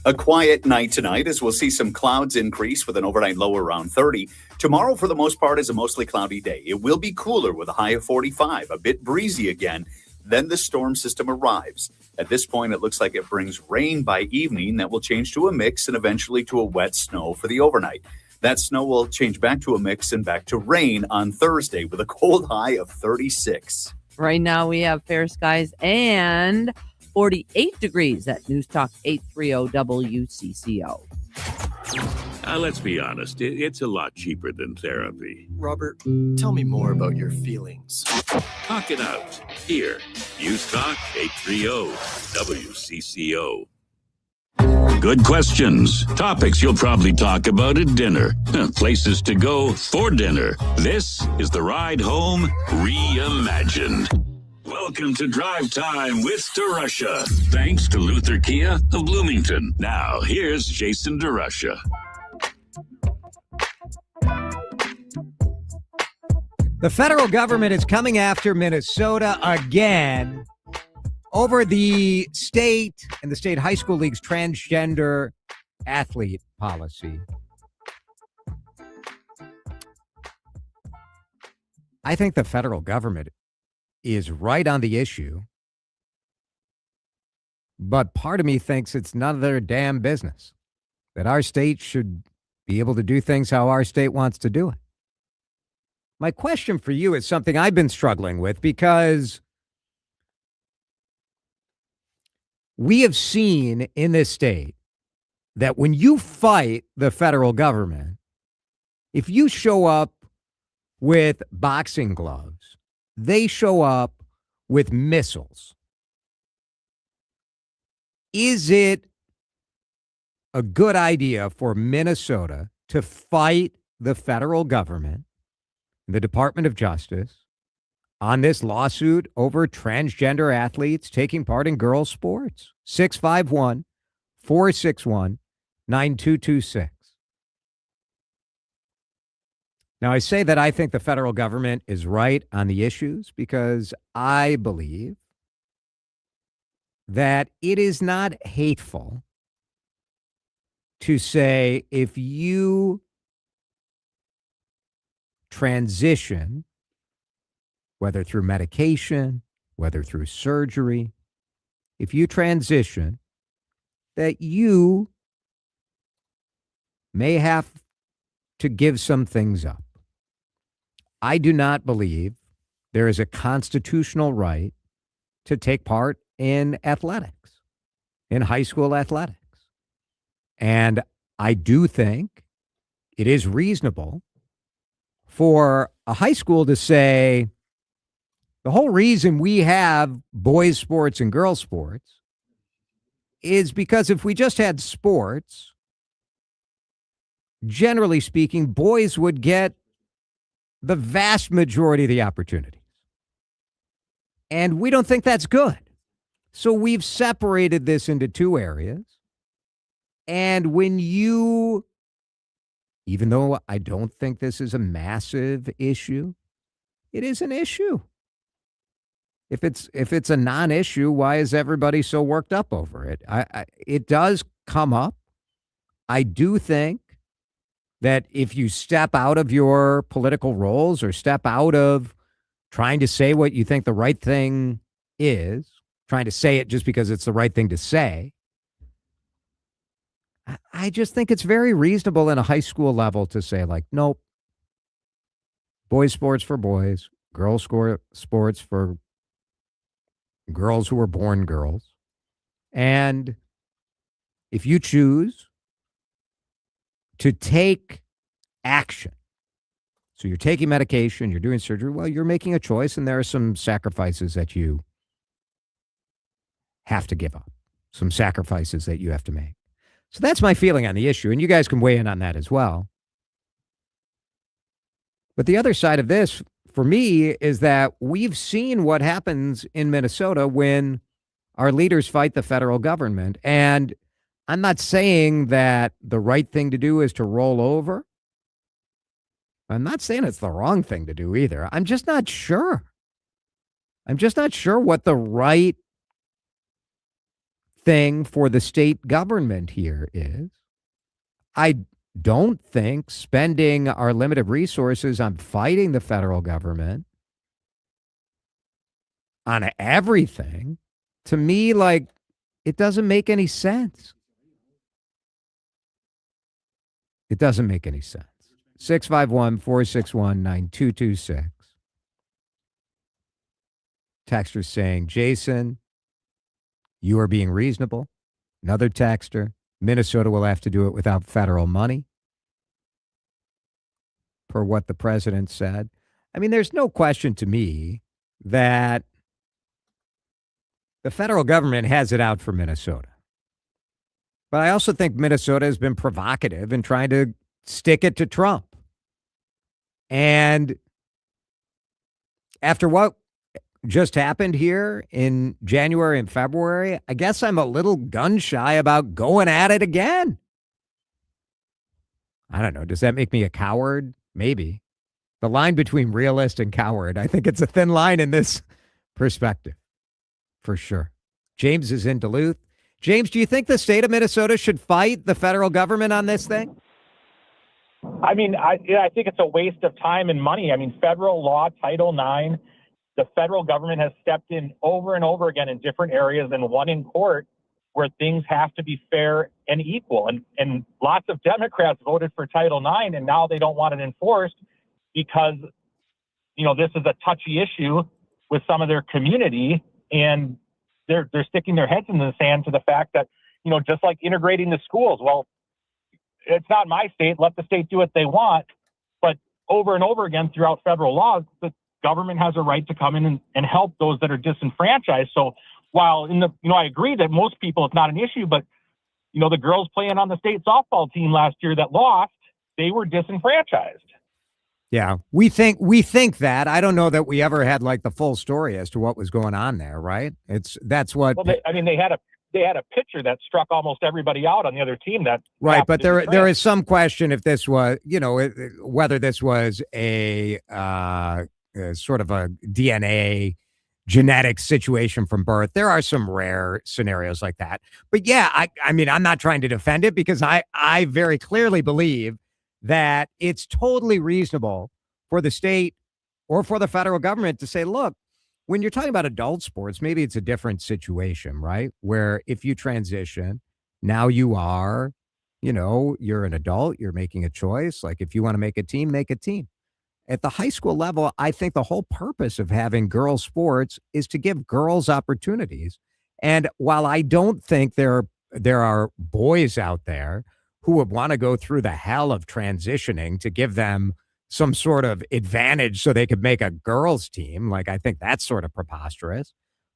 A quiet night tonight as we'll see some clouds increase with an overnight low around 30. Tomorrow, for the most part, is a mostly cloudy day. It will be cooler with a high of 45, a bit breezy again. Then the storm system arrives. At this point, it looks like it brings rain by evening that will change to a mix and eventually to a wet snow for the overnight. That snow will change back to a mix and back to rain on Thursday with a cold high of 36. Right now we have fair skies and 48 degrees at News Talk 830 WCCO. Let's be honest, it's a lot cheaper than therapy. Robert, tell me more about your feelings. Talk it out. Here, News Talk 830 WCCO. Good questions. Topics you'll probably talk about at dinner. Places to go for dinner. This is the Ride Home Reimagined. Welcome to Drive Time with DeRUSH. Thanks to Luther Kia of Bloomington. Now, here's Jason DeRUSH. The federal government is coming after Minnesota again over the state and the state high school league's transgender athlete policy. I think the federal government is right on the issue, but part of me thinks it's none of their damn business, that our state should be able to do things how our state wants to do it. My question for you is something I've been struggling with, because we have seen in this state that when you fight the federal government, if you show up with boxing gloves, they show up with missiles. Is it a good idea for Minnesota to fight the federal government, the Department of Justice, on this lawsuit over transgender athletes taking part in girls' sports? 651-461-9226. Now, I say that I think the federal government is right on the issues because I believe that it is not hateful to say if you transition, whether through medication, whether through surgery, if you transition, that you may have to give some things up. I do not believe there is a constitutional right to take part in athletics, in high school athletics. And I do think it is reasonable for a high school to say, the whole reason we have boys' sports and girls' sports is because if we just had sports, generally speaking, boys would get the vast majority of the opportunities. And we don't think that's good. So we've separated this into two areas. And when you, even though I don't think this is a massive issue, it is an issue. If it's a non-issue, why is everybody so worked up over it? It does come up. I do think that if you step out of your political roles or step out of trying to say what you think the right thing is, trying to say it just because it's the right thing to say, I just think it's very reasonable in a high school level to say, like, nope, boys' sports for boys, girls' sports for girls who were born girls. And if you choose to take action, so you're taking medication, you're doing surgery, well, you're making a choice, and there are some sacrifices that you have to give up, some sacrifices that you have to make. So that's my feeling on the issue, and you guys can weigh in on that as well. But the other side of this, for me, is that we've seen what happens in Minnesota when our leaders fight the federal government. And I'm not saying that the right thing to do is to roll over. I'm not saying it's the wrong thing to do either. I'm just not sure. I'm just not sure what the right thing for the state government here is. I don't think spending our limited resources on fighting the federal government on everything, to me, like, it doesn't make any sense. It doesn't make any sense. 651-461-9226. Texter saying, Jason, you are being reasonable. Another texter, Minnesota will have to do it without federal money, per what the president said. I mean, there's no question to me that the federal government has it out for Minnesota. But I also think Minnesota has been provocative in trying to stick it to Trump. And after what just happened here in January and February, I guess I'm a little gun shy about going at it again. I don't know. Does that make me a coward? Maybe. The line between realist and coward, I think it's a thin line in this perspective, for sure. James is in Duluth. James, do you think the state of Minnesota should fight the federal government on this thing? I mean, I think it's a waste of time and money. I mean, federal law, Title IX, the federal government has stepped in over and over again in different areas and won in court where things have to be fair and equal. And lots of Democrats voted for Title IX, and now they don't want it enforced because, you know, this is a touchy issue with some of their community, and they're sticking their heads in the sand to the fact that, you know, just like integrating the schools, well, it's not my state, let the state do what they want. But over and over again throughout federal laws, the government has a right to come in and help those that are disenfranchised. So while I agree that most people, it's not an issue, but, you know, the girls playing on the state softball team last year that lost, they were disenfranchised. Yeah, we think that. I don't know that we ever had like the full story as to what was going on there, right? That's what. Well, they had a pitcher that struck almost everybody out on the other team. That right, but there is some question if this was, you know, whether this was a sort of a DNA genetic situation from birth. There are some rare scenarios like that, but yeah, I mean, I'm not trying to defend it because I very clearly believe that it's totally reasonable for the state or for the federal government to say, look, when you're talking about adult sports, maybe it's a different situation, right? Where if you transition, now you are, you know, you're an adult, you're making a choice. Like if you want to make a team, make a team. At the high school level, I think the whole purpose of having girls sports is to give girls opportunities. And while I don't think there are boys out there who would want to go through the hell of transitioning to give them some sort of advantage so they could make a girls team. Like, I think that's sort of preposterous.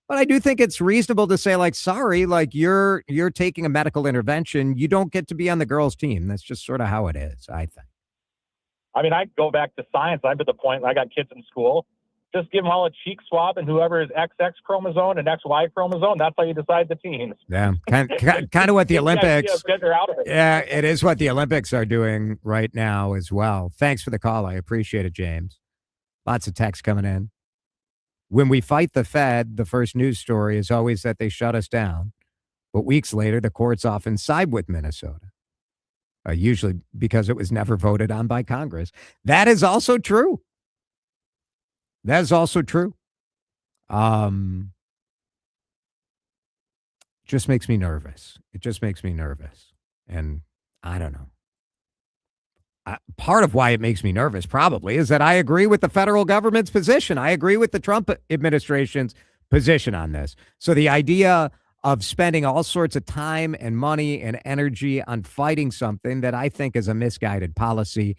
But I do think it's reasonable to say, like, sorry, like you're taking a medical intervention. You don't get to be on the girls team. That's just sort of how it is, I think. I mean, I go back to science. I'm at the point, I got kids in school. Just give them all a cheek swab, and whoever is XX chromosome and XY chromosome, that's how you decide the teams. Yeah, kind of what the Olympics. Out of it. Yeah, it is what the Olympics are doing right now as well. Thanks for the call. I appreciate it, James. Lots of texts coming in. When we fight the Fed, the first news story is always that they shut us down. But weeks later, the courts often side with Minnesota, usually because it was never voted on by Congress. That is also true. That is also true. Just makes me nervous. It just makes me nervous. And I don't know. Part of why it makes me nervous probably is that I agree with the federal government's position. I agree with the Trump administration's position on this. So the idea of spending all sorts of time and money and energy on fighting something that I think is a misguided policy,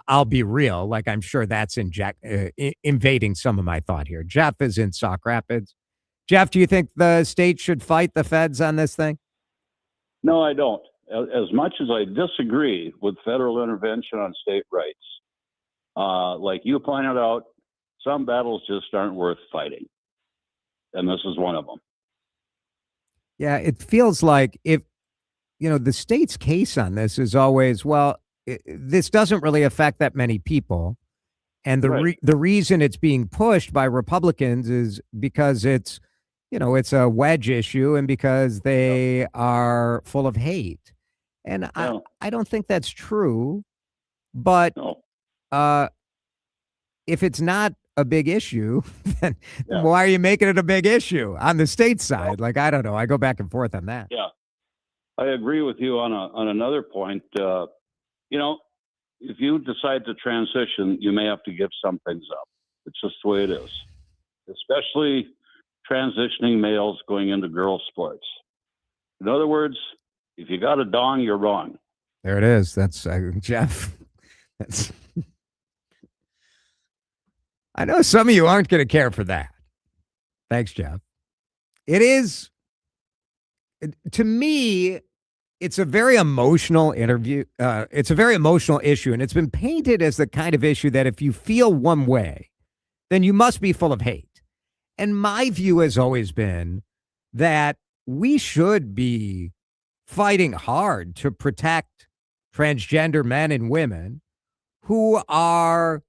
I'll be real. Like, I'm sure that's invading some of my thought here. Jeff is in Sauk Rapids. Jeff, do you think the state should fight the feds on this thing? No, I don't. As much as I disagree with federal intervention on state rights, like you pointed out, some battles just aren't worth fighting. And this is one of them. Yeah, it feels like if, you know, the state's case on this is always, well, this doesn't really affect that many people. And the reason it's being pushed by Republicans is because it's, you know, it's a wedge issue and because they are full of hate. And I don't think that's true. But if it's not a big issue, then why are you making it a big issue on the state side? Like, I don't know. I go back and forth on that. Yeah, I agree with you on another point. You know, if you decide to transition, you may have to give some things up. It's just the way it is, especially transitioning males going into girls' sports. In other words, if you got a dong, you're wrong. There it is. That's Jeff. That's. I know some of you aren't going to care for that. Thanks, Jeff. It is, to me, it's a very emotional interview. It's a very emotional issue, and it's been painted as the kind of issue that if you feel one way, then you must be full of hate. And my view has always been that we should be fighting hard to protect transgender men and women who are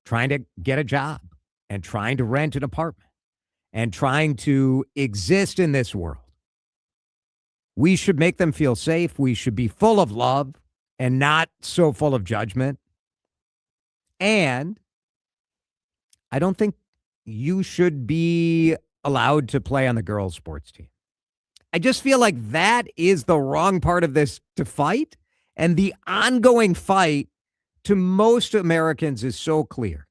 trying to get a job and trying to rent an apartment and trying to exist in this world. We should make them feel safe. We should be full of love and not so full of judgment. And I don't think you should be allowed to play on the girls' sports team. I just feel like that is the wrong part of this to fight. And the ongoing fight to most Americans is so clear,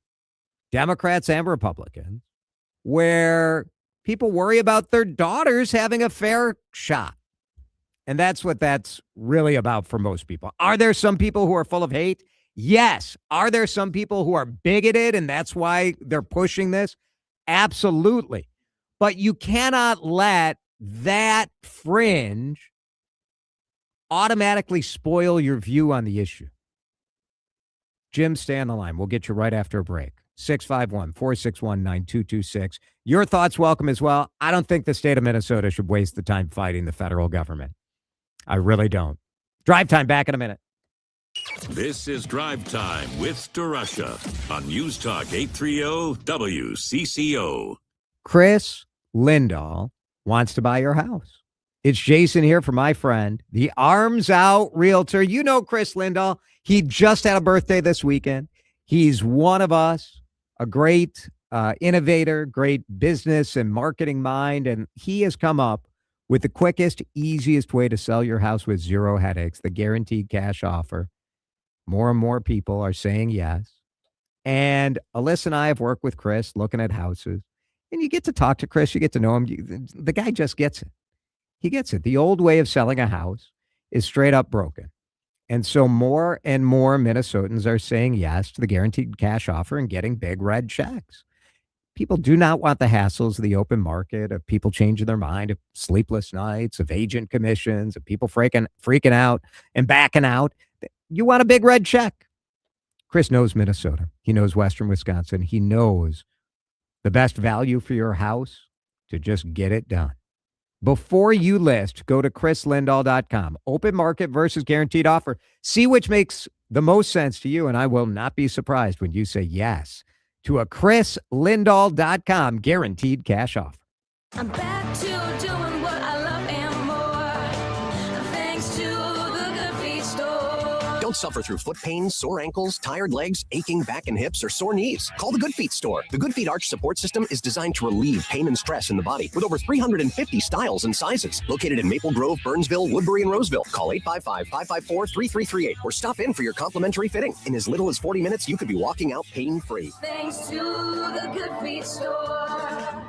Democrats and Republicans, where people worry about their daughters having a fair shot. And that's what that's really about for most people. Are there some people who are full of hate? Yes. Are there some people who are bigoted and that's why they're pushing this? Absolutely. But you cannot let that fringe automatically spoil your view on the issue. Jim, stay on the line. We'll get you right after a break. 651-461-9226. Your thoughts welcome as well. I don't think the state of Minnesota should waste the time fighting the federal government. I really don't. Drive Time, back in a minute. This is Drive Time with DeRUSH on News Talk 830 WCCO. Chris Lindahl wants to buy your house. It's Jason here for my friend, the Arms Out Realtor. You know Chris Lindahl. He just had a birthday this weekend. He's one of us, a great innovator, great business and marketing mind, and he has come up with the quickest, easiest way to sell your house with zero headaches, the guaranteed cash offer. More and more people are saying yes. And Alyssa and I have worked with Chris looking at houses. And you get to talk to Chris. You get to know him. The guy just gets it. He gets it. The old way of selling a house is straight up broken. And so more and more Minnesotans are saying yes to the guaranteed cash offer and getting big red checks. People do not want the hassles of the open market, of people changing their mind, of sleepless nights, of agent commissions, of people freaking out and backing out. You want a big red check. Chris knows Minnesota. He knows Western Wisconsin. He knows the best value for your house to just get it done. Before you list, go to chrislindahl.com. Open market versus guaranteed offer. See which makes the most sense to you, and I will not be surprised when you say yes to a chrislindahl.com guaranteed cash offer. I'm back to doing what I love and more, thanks to the Good Feet store. Don't suffer through foot pain, sore ankles, tired legs, aching back and hips, or sore knees. Call the Good Feet store. The Good Feet Arch Support System is designed to relieve pain and stress in the body with over 350 styles and sizes. Located in Maple Grove, Burnsville, Woodbury, and Roseville. Call 855-554-3338 or stop in for your complimentary fitting. In as little as 40 minutes, you could be walking out pain-free. Thanks to the Good Feet store.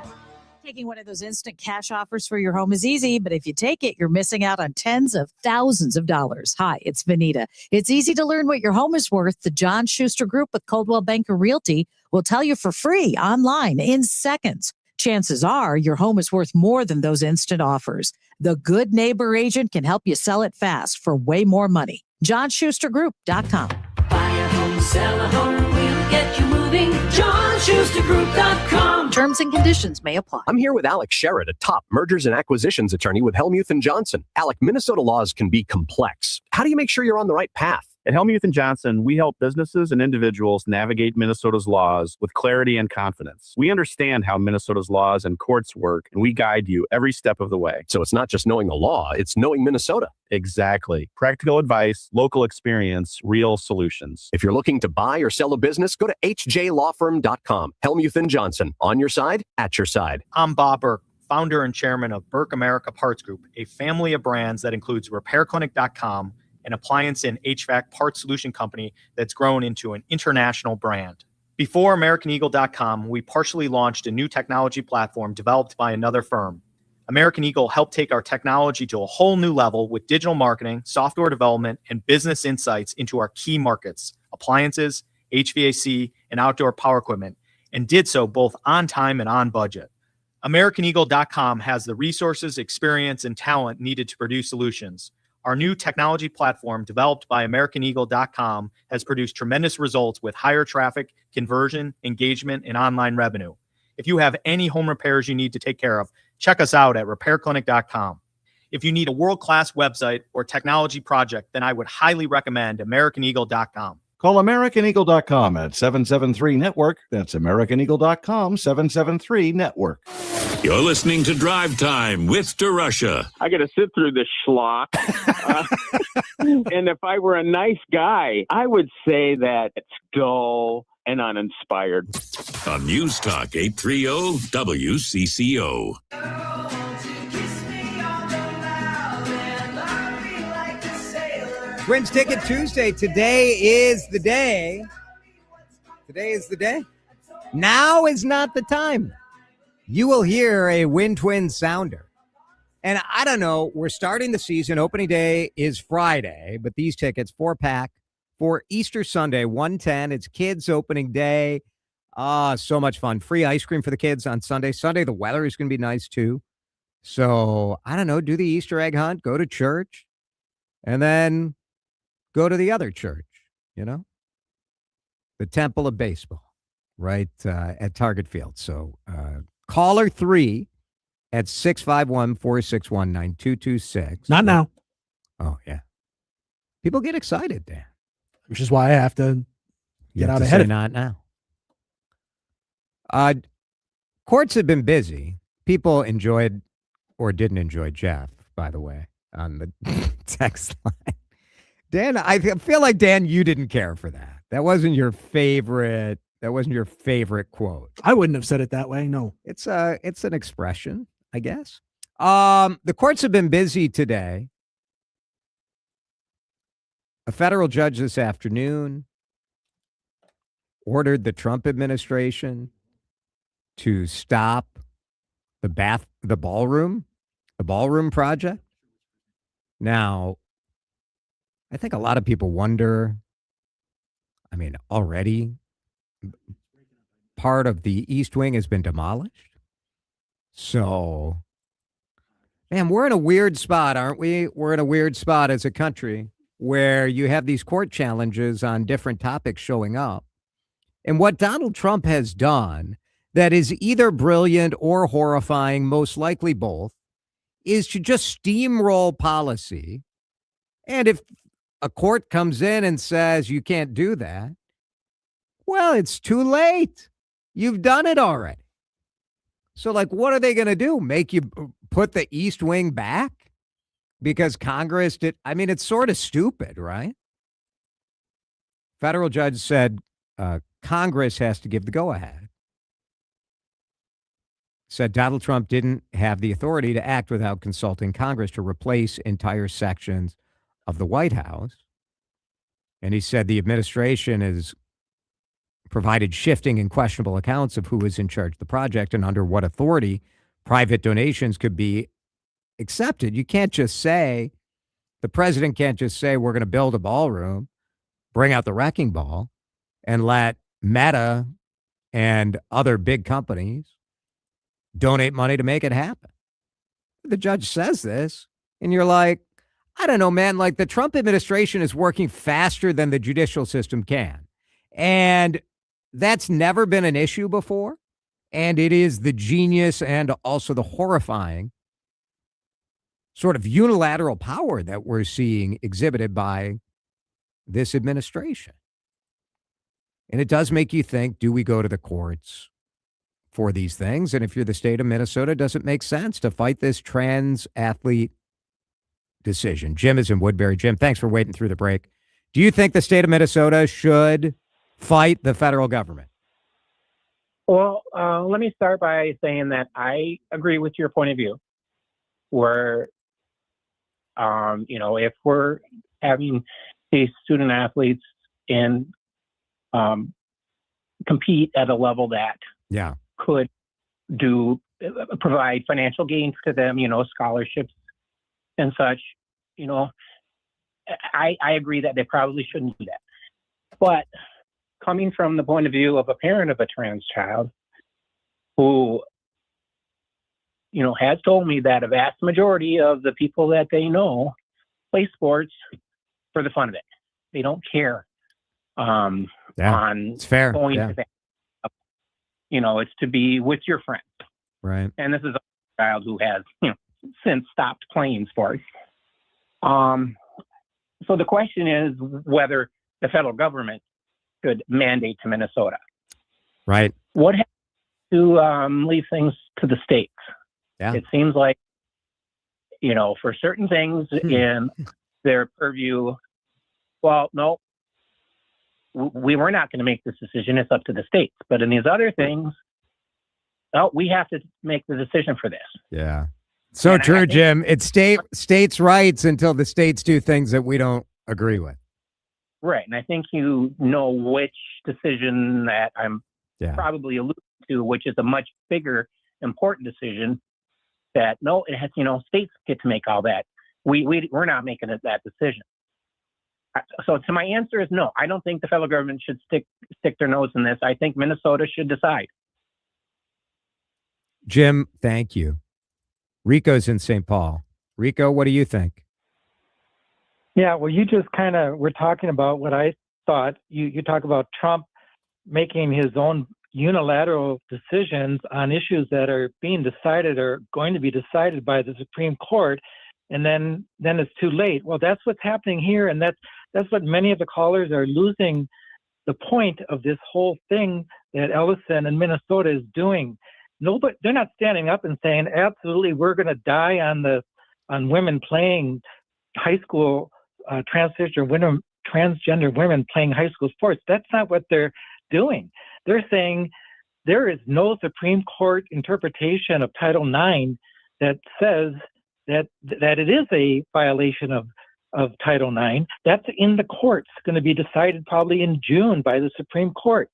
Taking one of those instant cash offers for your home is easy, but if you take it, you're missing out on tens of thousands of dollars. Hi, it's Vanita. It's easy to learn what your home is worth. The John Schuster Group with Coldwell Banker Realty will tell you for free online in seconds. Chances are your home is worth more than those instant offers. The Good Neighbor agent can help you sell it fast for way more money. JohnSchusterGroup.com. Buy a home, sell a home, we'll get you moving. JohnSchusterGroup.com. Terms and conditions may apply. I'm here with Alec Sherrod, a top mergers and acquisitions attorney with Helmuth & Johnson. Alec, Minnesota laws can be complex. How do you make sure you're on the right path? At Helmuth & Johnson, we help businesses and individuals navigate Minnesota's laws with clarity and confidence. We understand how Minnesota's laws and courts work, and we guide you every step of the way. So it's not just knowing the law, it's knowing Minnesota. Exactly. Practical advice, local experience, real solutions. If you're looking to buy or sell a business, go to hjlawfirm.com. Helmuth & Johnson, on your side, at your side. I'm Bob Burke, founder and chairman of Burke America Parts Group, a family of brands that includes RepairClinic.com, an appliance and HVAC parts solution company that's grown into an international brand. Before AmericanEagle.com, we partially launched a new technology platform developed by another firm. American Eagle helped take our technology to a whole new level with digital marketing, software development, and business insights into our key markets, appliances, HVAC, and outdoor power equipment, and did so both on time and on budget. AmericanEagle.com has the resources, experience, and talent needed to produce solutions. Our new technology platform, developed by AmericanEagle.com, has produced tremendous results with higher traffic, conversion, engagement, and online revenue. If you have any home repairs you need to take care of, check us out at repairclinic.com. If you need a world-class website or technology project, then I would highly recommend AmericanEagle.com. Call AmericanEagle.com at 773-NETWORK. That's AmericanEagle.com, 773-NETWORK. You're listening to Drive Time with DeRUSH. I got to sit through this schlock. And if I were a nice guy, I would say that it's dull and uninspired. On News Talk 830 WCCO. Twins Ticket Tuesday. Today is the day. Today is the day. Now is not the time. You will hear a Win Twins sounder. And I don't know, we're starting the season. Opening day is Friday, but these tickets, 4-pack for Easter Sunday, 110. It's kids opening day. So much fun. Free ice cream for the kids on Sunday. Sunday, the weather is going to be nice too. So, I don't know, do the Easter egg hunt, go to church, and then go to the other church, the Temple of Baseball, right at Target Field. So, caller 3 at 651-461-9226. Not now. Oh, yeah. People get excited, Dan. Which is why I have to get out ahead of it. Not now. Courts have been busy. People enjoyed or didn't enjoy Jeff, by the way, on the text line. Dan, I feel like, Dan, you didn't care for that. That wasn't your favorite. That wasn't your favorite quote. I wouldn't have said it that way. No. It's an expression, I guess. The courts have been busy today. A federal judge this afternoon ordered the Trump administration to stop the ballroom project. Now, I think a lot of people wonder, already part of the East Wing has been demolished. So, man, we're in a weird spot, aren't we? We're in a weird spot as a country where you have these court challenges on different topics showing up. And what Donald Trump has done that is either brilliant or horrifying, most likely both, is to just steamroll policy. And if a court comes in and says you can't do that, well, it's too late. You've done it already. So, what are they going to do? Make you put the East Wing back? Because Congress did. It's sort of stupid, right? Federal judge said Congress has to give the go-ahead. Said Donald Trump didn't have the authority to act without consulting Congress to replace entire sections of the White House. And he said the administration has provided shifting and questionable accounts of who was in charge of the project and under what authority private donations could be accepted. You can't just say, the president can't just say, we're going to build a ballroom, bring out the wrecking ball, and let Meta and other big companies donate money to make it happen. The judge says this, and you're like, I don't know, man, the Trump administration is working faster than the judicial system can. And that's never been an issue before. And it is the genius and also the horrifying sort of unilateral power that we're seeing exhibited by this administration. And it does make you think, do we go to the courts for these things? And if you're the state of Minnesota, does it make sense to fight this trans athlete decision? Jim is in Woodbury. Jim, thanks for waiting through the break. Do you think the state of Minnesota should fight the federal government? Well, let me start by saying that I agree with your point of view, where, if we're having these student athletes and compete at a level that could provide financial gains to them, scholarships and such. I agree that they probably shouldn't do that. But coming from the point of view of a parent of a trans child who, has told me that a vast majority of the people that they know play sports for the fun of it. They don't care on it's fair. going to that. It's to be with your friends. Right. And this is a child who has, since stopped playing sports. So the question is whether the federal government should mandate to Minnesota. Right. What happens to leave things to the states? Yeah. It seems like, for certain things in their purview, well, no, we were not going to make this decision. It's up to the states. But in these other things, we have to make the decision for this. Yeah. So true, Jim. It's states' rights until the states do things that we don't agree with. Right. And I think which decision that I'm probably alluding to, which is a much bigger, important decision that, it has, states get to make all that. We're not making that decision. So my answer is no. I don't think the federal government should stick their nose in this. I think Minnesota should decide. Jim, thank you. Rico's in St. Paul. Rico, what do you think? Yeah, well, you just we're talking about what I thought. You talk about Trump making his own unilateral decisions on issues that are being decided or going to be decided by the Supreme Court, and then it's too late. Well, that's what's happening here, and that's what many of the callers are losing the point of this whole thing that Ellison and Minnesota is doing. Nobody, they're not standing up and saying, absolutely, we're going to die on women playing high school, transgender women playing high school sports. That's not what they're doing. They're saying there is no Supreme Court interpretation of Title IX that says that it is a violation of Title IX. That's in the courts, going to be decided probably in June by the Supreme Court.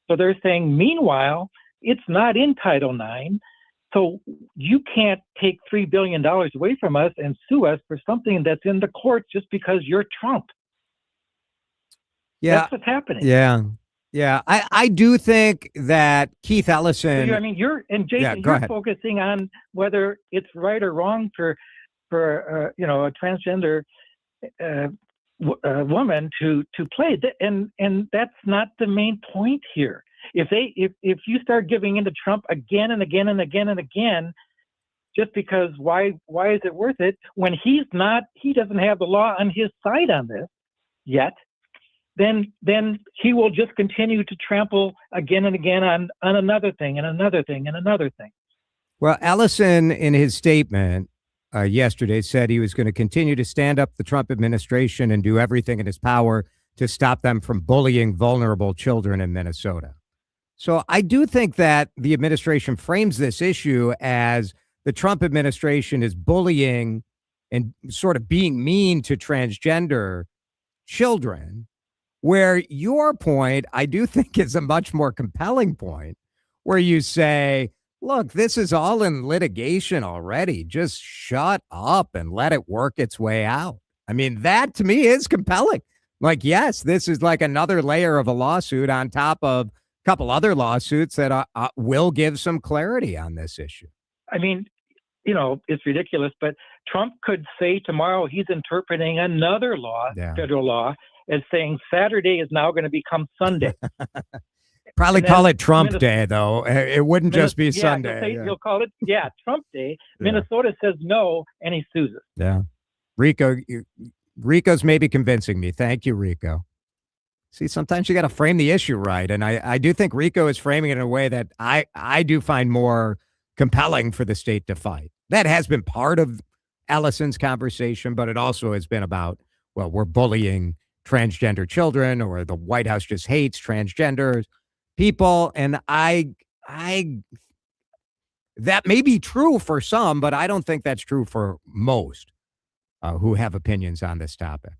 So they're saying, meanwhile, it's not in Title IX, so you can't take $3 billion away from us and sue us for something that's in the courts just because you're Trump. Yeah, that's what's happening. Yeah. I do think that Keith Ellison. So Jason, you're focusing on whether it's right or wrong for a transgender woman to play, and that's not the main point here. If you start giving in to Trump again and again and again and again, just because why is it worth it when he doesn't have the law on his side on this yet, then he will just continue to trample again and again on another thing and another thing and another thing. Well, Ellison in his statement yesterday said he was going to continue to stand up the Trump administration and do everything in his power to stop them from bullying vulnerable children in Minnesota. So I do think that the administration frames this issue as the Trump administration is bullying and sort of being mean to transgender children, where your point, I do think, is a much more compelling point, where you say, look, this is all in litigation already. Just shut up and let it work its way out. I mean, that to me is compelling. Like, yes, this is like another layer of a lawsuit on top of couple other lawsuits that will give some clarity on this issue. I mean, it's ridiculous, but Trump could say tomorrow he's interpreting another law, federal law, as saying Saturday is now going to become Sunday. Probably call it Trump Day, though. It wouldn't just be Sunday. He'll call it, Trump Day. Minnesota says no, and he sues it. Yeah. Rico's maybe convincing me. Thank you, Rico. See, sometimes you got to frame the issue right. And I do think Rico is framing it in a way that I do find more compelling for the state to fight. That has been part of Ellison's conversation, but it also has been about, well, we're bullying transgender children, or the White House just hates transgender people. And that may be true for some, but I don't think that's true for most who have opinions on this topic.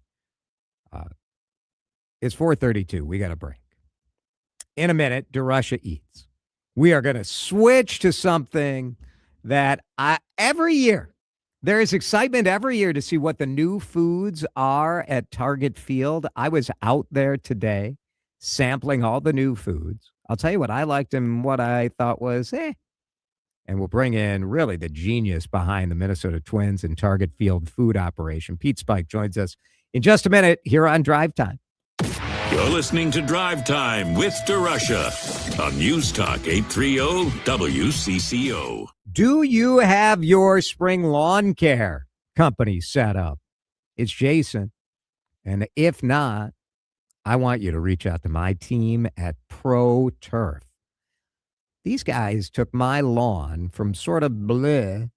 It's 4:32. We got a break. In a minute, DeRUSH Eats. We are going to switch to something that every year, there is excitement every year to see what the new foods are at Target Field. I was out there today sampling all the new foods. I'll tell you what I liked and what I thought was, And we'll bring in really the genius behind the Minnesota Twins and Target Field food operation. Pete Spike joins us in just a minute here on Drive Time. You're listening to Drive Time with DeRUSH on News Talk 830 WCCO. Do you have your spring lawn care company set up? It's Jason. And if not, I want you to reach out to my team at Pro Turf. These guys took my lawn from sort of bleh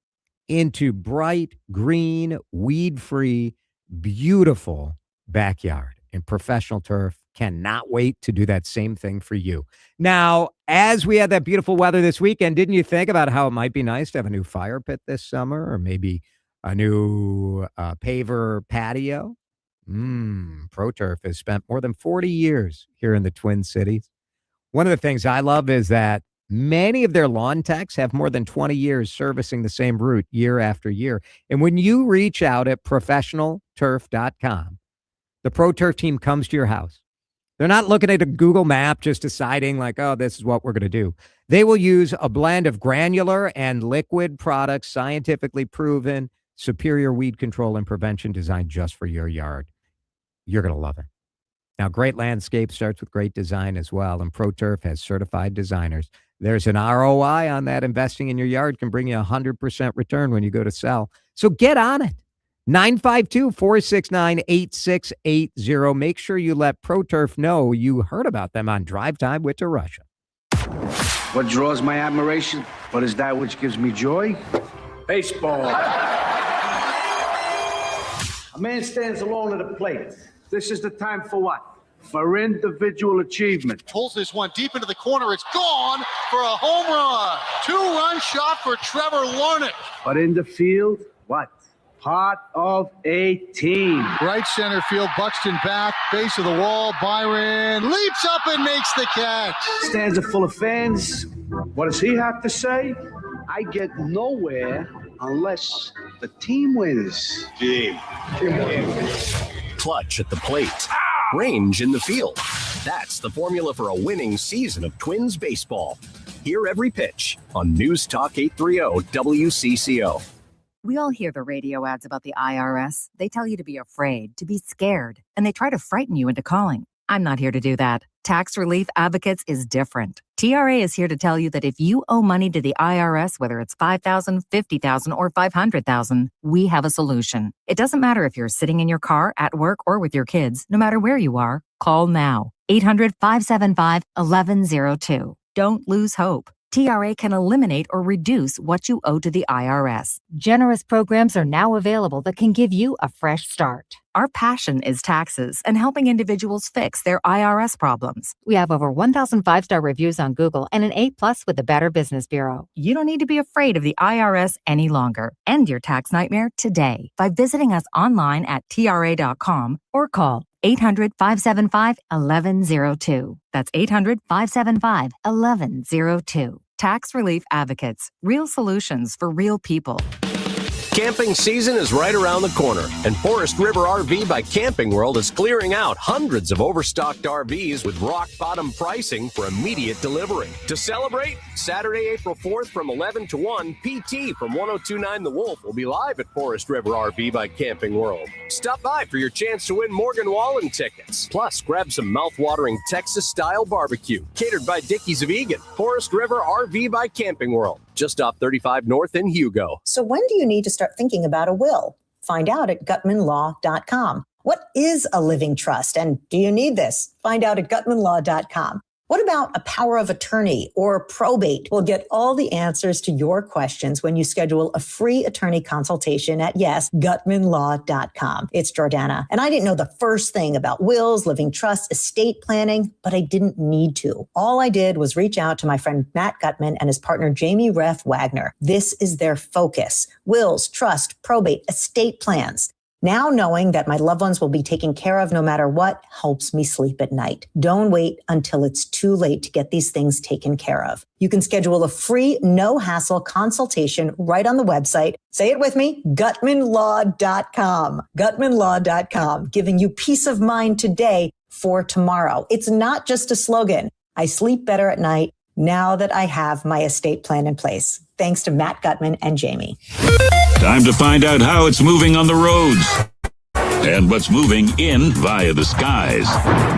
into bright, green, weed-free, beautiful backyard. And Professional Turf cannot wait to do that same thing for you. Now, as we had that beautiful weather this weekend, didn't you think about how it might be nice to have a new fire pit this summer or maybe a new paver patio? Pro Turf has spent more than 40 years here in the Twin Cities. One of the things I love is that many of their lawn techs have more than 20 years servicing the same route year after year. And when you reach out at professionalturf.com, the Pro Turf team comes to your house. They're not looking at a Google map just deciding like, oh, this is what we're going to do. They will use a blend of granular and liquid products, scientifically proven, superior weed control and prevention designed just for your yard. You're going to love it. Now, great landscape starts with great design as well, and Pro Turf has certified designers. There's an ROI on that. Investing in your yard can bring you 100% return when you go to sell. So get on it. 952-469-8680. Make sure you let Pro Turf know you heard about them on Drive Time with DeRUSH. What draws my admiration? What is that which gives me joy? Baseball. A man stands alone at a plate. This is the time for what? For individual achievement. Pulls this one deep into the corner. It's gone for a home run. 2-run shot for Trevor Larnach. But in the field, what? Part of a team. Right center field, Buxton back, base of the wall, Byron leaps up and makes the catch. Stands are full of fans. What does he have to say? I get nowhere unless the team wins. Team. Clutch at the plate. Range in the field. That's the formula for a winning season of Twins baseball. Hear every pitch on News Talk 830 WCCO. We all hear the radio ads about the IRS. They tell you to be afraid, to be scared, and they try to frighten you into calling. I'm not here to do that. Tax Relief Advocates is different. TRA is here to tell you that if you owe money to the IRS, whether it's $5,000, $50,000, or $500,000, we have a solution. It doesn't matter if you're sitting in your car, at work, or with your kids. No matter where you are, call now. 800-575-1102. Don't lose hope. TRA can eliminate or reduce what you owe to the IRS. Generous programs are now available that can give you a fresh start. Our passion is taxes and helping individuals fix their IRS problems. We have over 1,000 5-star reviews on Google and an A+ with the Better Business Bureau. You don't need to be afraid of the IRS any longer. End your tax nightmare today by visiting us online at TRA.com or call 800-575-1102. That's 800-575-1102. Tax Relief Advocates. Real solutions for real people. Camping season is right around the corner, and Forest River RV by Camping World is clearing out hundreds of overstocked RVs with rock-bottom pricing for immediate delivery. To celebrate, Saturday, April 4th from 11 to 1, PT from 1029 The Wolf will be live at Forest River RV by Camping World. Stop by for your chance to win Morgan Wallen tickets. Plus, grab some mouth-watering Texas-style barbecue, catered by Dickies of Egan. Forest River RV by Camping World, just off 35 North in Hugo. So when do you need to start thinking about a will? Find out at gutmanlaw.com. What is a living trust, and do you need this? Find out at gutmanlaw.com. What about a power of attorney or probate? We'll get all the answers to your questions when you schedule a free attorney consultation at, gutmanlaw.com. It's Jordana. And I didn't know the first thing about wills, living trusts, estate planning, but I didn't need to. All I did was reach out to my friend Matt Gutman and his partner Jamie Reff Wagner. This is their focus: wills, trust, probate, estate plans. Now knowing that my loved ones will be taken care of no matter what helps me sleep at night. Don't wait until it's too late to get these things taken care of. You can schedule a free, no-hassle consultation right on the website. Say it with me, GutmanLaw.com. GutmanLaw.com, giving you peace of mind today for tomorrow. It's not just a slogan. I sleep better at night now that I have my estate plan in place. Thanks to Matt Gutman and Jamie. Time to find out how it's moving on the roads and what's moving in via the skies.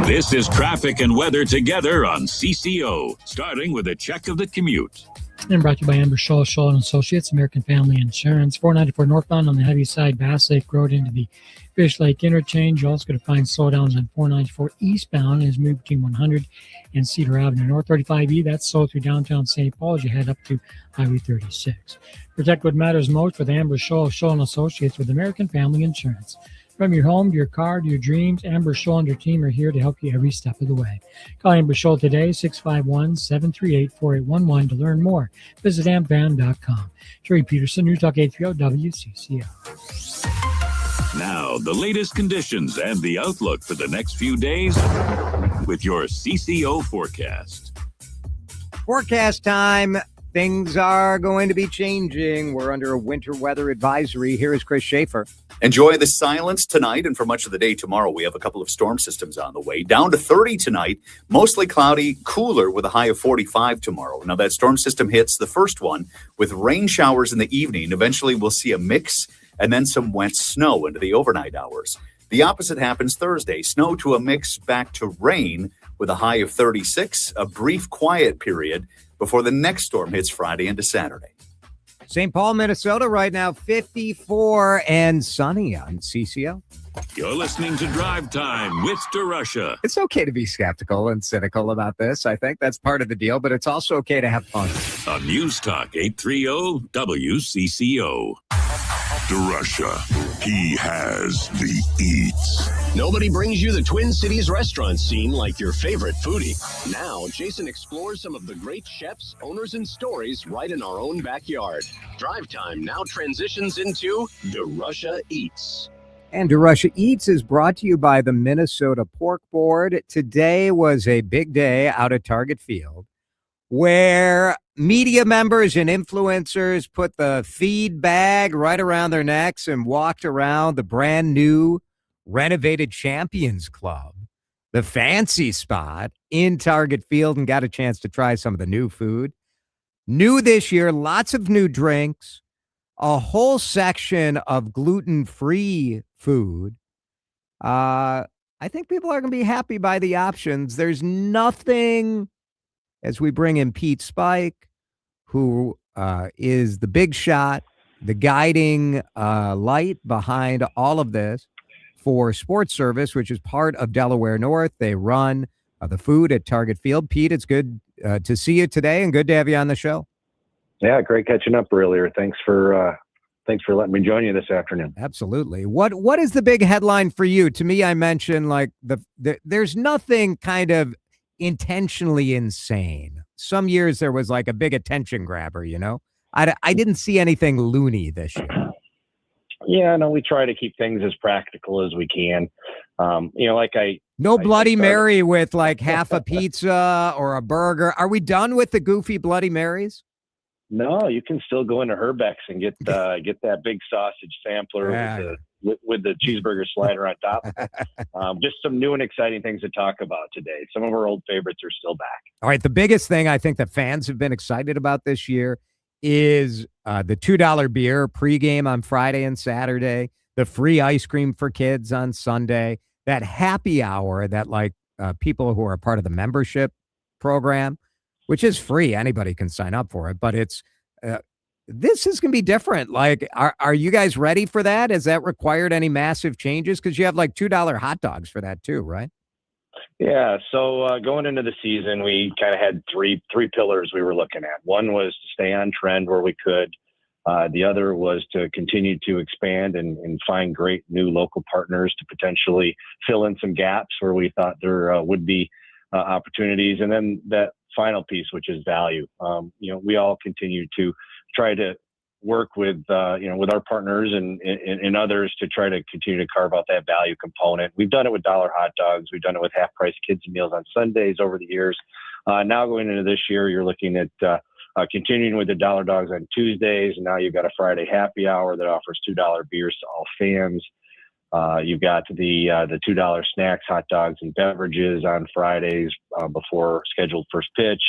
This is traffic and weather together on CCO, starting with a check of the commute. And brought to you by Amber Shaw and Associates, American Family Insurance. 494 northbound on the heavy side, Bass Lake Road into the Fish Lake Interchange. You're also going to find slowdowns on 494 eastbound as you move between 100 and Cedar Avenue. North 35E, that's slow through downtown St. Paul as you head up to Highway 36. Protect what matters most with Amber Shaw and Associates with American Family Insurance. From your home to your car to your dreams, Amber Shaw and her team are here to help you every step of the way. Call Amber Shaw today, 651-738-4811 to learn more. Visit amfam.com. Jerry Peterson, News Talk 830 WCCO. Now, the latest conditions and the outlook for the next few days with your CCO forecast. Forecast time. Things are going to be changing. We're under a winter weather advisory. Here is Chris Schaefer. Enjoy the silence tonight and for much of the day tomorrow. We have a couple of storm systems on the way. Down to 30 tonight, mostly cloudy, cooler with a high of 45 tomorrow. Now that storm system hits the first one with rain showers in the evening. Eventually we'll see a mix and then some wet snow into the overnight hours. The opposite happens Thursday. Snow to a mix back to rain with a high of 36, a brief quiet period before the next storm hits Friday into Saturday. St. Paul, Minnesota right now, 54 and sunny on CCO. You're listening to Drive Time with DeRUSH. It's okay to be skeptical and cynical about this. I think that's part of the deal, but it's also okay to have fun. On News Talk 830 WCCO. DeRUSH. He has the eats. Nobody brings you the Twin Cities restaurant scene like your favorite foodie. Now, Jason explores some of the great chefs, owners, and stories right in our own backyard. Drive Time now transitions into DeRUSH Eats. And DeRUSH Eats is brought to you by the Minnesota Pork Board. Today was a big day out at Target Field where media members and influencers put the feed bag right around their necks and walked around the brand new renovated Champions Club, the fancy spot in Target Field, and got a chance to try some of the new food. New this year, lots of new drinks, a whole section of gluten-free food. I think people are going to be happy by the options. There's nothing, as we bring in Pete Spike, who is the big shot, the guiding light behind all of this for Sports Service, which is part of Delaware North. They run the food at Target Field. Pete, it's good to see you today and good to have you on the show. Yeah, great catching up earlier. Thanks for letting me join you this afternoon. Absolutely. What is the big headline for you? To me, I mentioned like there's nothing kind of intentionally insane. Some years there was like a big attention grabber, you know. I didn't see anything loony this year. Yeah, no, we try to keep things as practical as we can. No Bloody Mary with like half a pizza or a burger. Are we done with the goofy Bloody Marys? No, you can still go into Herbeck's and get that big sausage sampler with the cheeseburger slider on top. Just some new and exciting things to talk about today. Some of our old favorites are still back. All right, the biggest thing I think that fans have been excited about this year is the $2 beer pregame on Friday and Saturday, the free ice cream for kids on Sunday, that happy hour that like people who are part of the membership program, which is free. Anybody can sign up for it, but it's this is going to be different. Like, are you guys ready for that? Has that required any massive changes? Because you have like $2 hot dogs for that too, right? Yeah. So going into the season, we kind of had three pillars we were looking at. One was to stay on trend where we could. The other was to continue to expand and find great new local partners to potentially fill in some gaps where we thought there would be opportunities. And then that final piece, which is value. We all continue to try to work with with our partners and others to try to continue to carve out that value component. We've done it with dollar hot dogs. We've done it with half price kids meals on Sundays over the years. Now going into this year, you're looking at continuing with the dollar dogs on Tuesdays, and now you've got a Friday happy hour that offers $2 beers to all fans. You've got the $2 snacks, hot dogs, and beverages on Fridays before scheduled first pitch.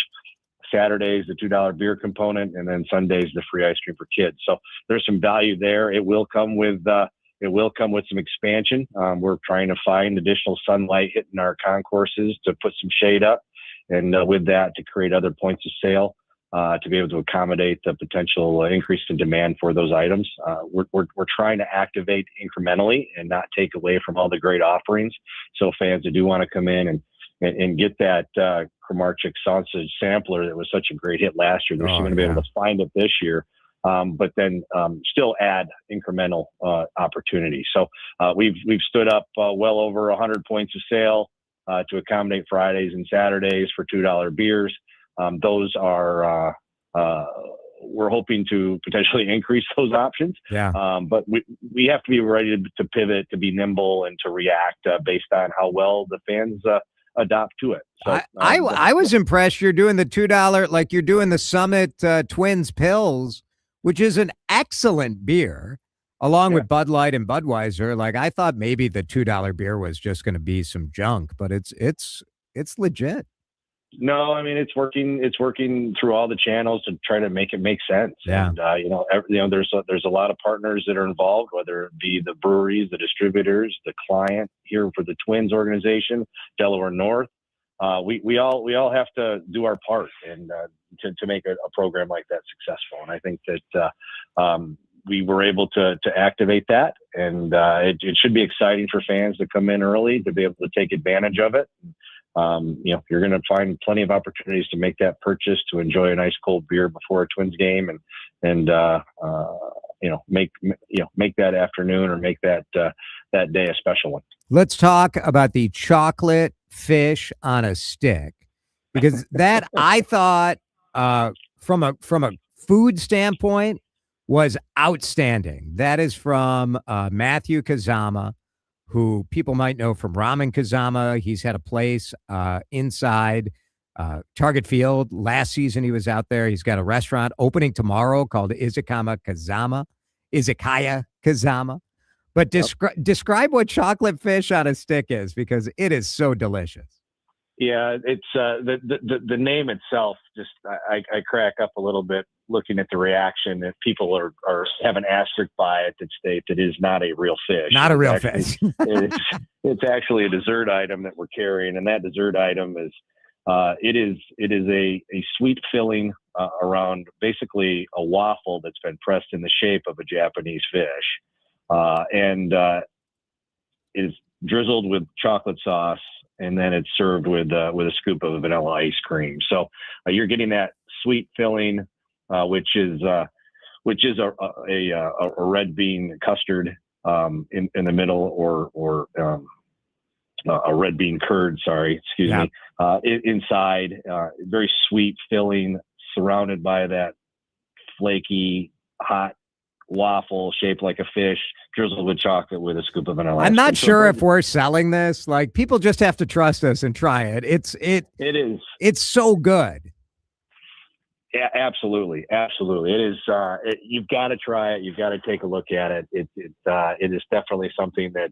Saturdays, the $2 beer component, and then Sundays, the free ice cream for kids. So there's some value there. It will come with some expansion. We're trying to find additional sunlight hitting our concourses to put some shade up, and with that to create other points of sale to be able to accommodate the potential increase in demand for ththose items. We're trying to activate incrementally and not take away from all the great offerings. So fans that do want to come in and get that Kramarczyk sausage sampler that was such a great hit last year, they're still going to be able to find it this year, but then still add incremental opportunity. So we've stood up well over 100 points of sale to accommodate Fridays and Saturdays for $2 beers. Those are we're hoping to potentially increase those options. But we have to be ready to pivot, to be nimble, and to react based on how well the fans adopt to it. So, I was impressed. You're doing the $2, like you're doing the Summit Twins Pills, which is an excellent beer, along with Bud Light and Budweiser. Like, I thought maybe the $2 beer was just going to be some junk, but it's legit. No, I mean, it's working through all the channels to try to make it make sense. And there's a lot of partners that are involved, whether it be the breweries, the distributors, the client here for the Twins organization, Delaware North. We all have to do our part and to make a program like that successful. And I think that we were able to activate that, and it should be exciting for fans to come in early to be able to take advantage of it. You're going to find plenty of opportunities to make that purchase, to enjoy a nice cold beer before a Twins game, and make that afternoon or make that day a special one. Let's talk about the chocolate fish on a stick, because that I thought from a food standpoint was outstanding. That is from Matthew Kazama, who people might know from Ramen Kazama. He's had a place inside Target Field. Last season he was out there. He's got a restaurant opening tomorrow called Izakaya Kazama. But describe what chocolate fish on a stick is, because it is so delicious. Yeah, it's the name itself. Just I crack up a little bit looking at the reaction that people are have an asterisk by it that states it is not a real fish. Not a real fish. It's actually a dessert item that we're carrying, and that dessert item is it is a sweet filling around basically a waffle that's been pressed in the shape of a Japanese fish, and is drizzled with chocolate sauce. And then it's served with a scoop of vanilla ice cream. So you're getting that sweet filling, which is a red bean custard in the middle, or a red bean curd. Sorry, excuse me. Inside, very sweet filling, surrounded by that flaky, hot waffle shaped like a fish, drizzled with chocolate with a scoop of vanilla. I'm not sure if we're selling this. Like, people just have to trust us and try it. It is. It's so good. Yeah, absolutely. It is. You've got to try it. You've got to take a look at it. It is definitely something that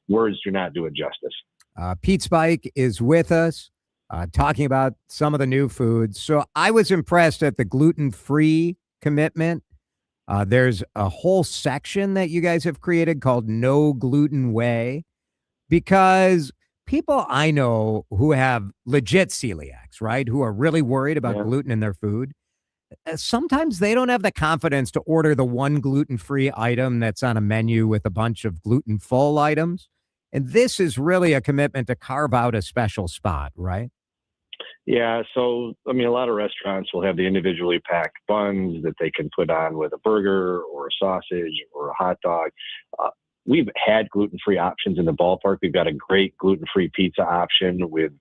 words do not do it justice. Pete Spike is with us, talking about some of the new foods. So I was impressed at the gluten-free commitment. There's a whole section that you guys have created called No Gluten Way, because people I know who have legit celiacs, right, who are really worried about gluten in their food, sometimes they don't have the confidence to order the one gluten-free item that's on a menu with a bunch of gluten-full items. And this is really a commitment to carve out a special spot, right? Yeah, so, I mean, a lot of restaurants will have the individually packed buns that they can put on with a burger or a sausage or a hot dog. We've had gluten-free options in the ballpark. We've got a great gluten-free pizza option with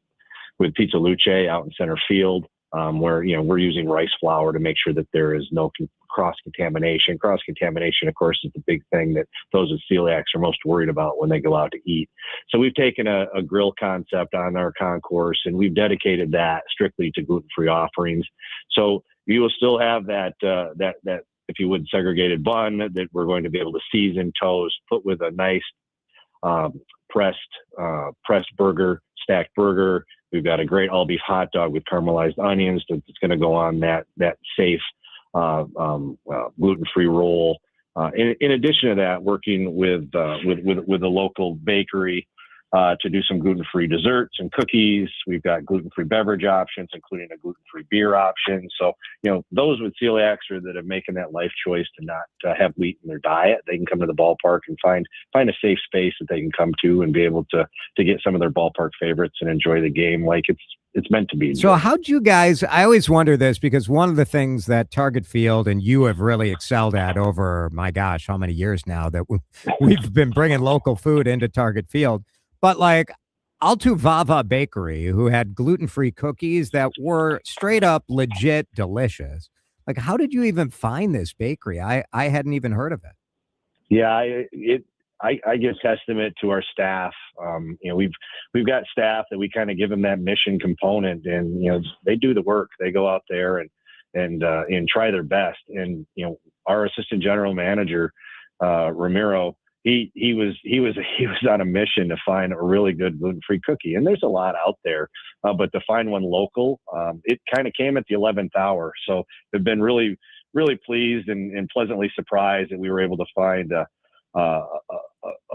Pizza Luce out in center field. where, we're using rice flour to make sure that there is no cross-contamination. Cross-contamination, of course, is the big thing that those with celiacs are most worried about when they go out to eat. So we've taken a grill concept on our concourse, and we've dedicated that strictly to gluten-free offerings. So you will still have that, if you would, segregated bun that we're going to be able to season, toast, put with a nice pressed burger, stacked burger. We've got a great all beef hot dog with caramelized onions that's going to go on that safe gluten-free roll. In addition to that, working with a local bakery to do some gluten-free desserts and cookies. We've got gluten-free beverage options, including a gluten-free beer option. So, those with celiacs or that are making that life choice to not have wheat in their diet, they can come to the ballpark and find a safe space that they can come to and be able to get some of their ballpark favorites and enjoy the game like it's meant to be. So how'd you guys, I always wonder this, because one of the things that Target Field and you have really excelled at over, my gosh, how many years now that we've been bringing local food into Target Field. But like Altu Vava Bakery, who had gluten-free cookies that were straight up legit delicious. Like, how did you even find this bakery? I hadn't even heard of it. Yeah, I give testament to our staff. We've got staff that we kind of give them that mission component, and they do the work. They go out there and try their best. And our assistant general manager, Ramiro, he was on a mission to find a really good gluten-free cookie, and there's a lot out there, but to find one local, it kind of came at the 11th hour. So we've been really, really pleased and pleasantly surprised that we were able to find a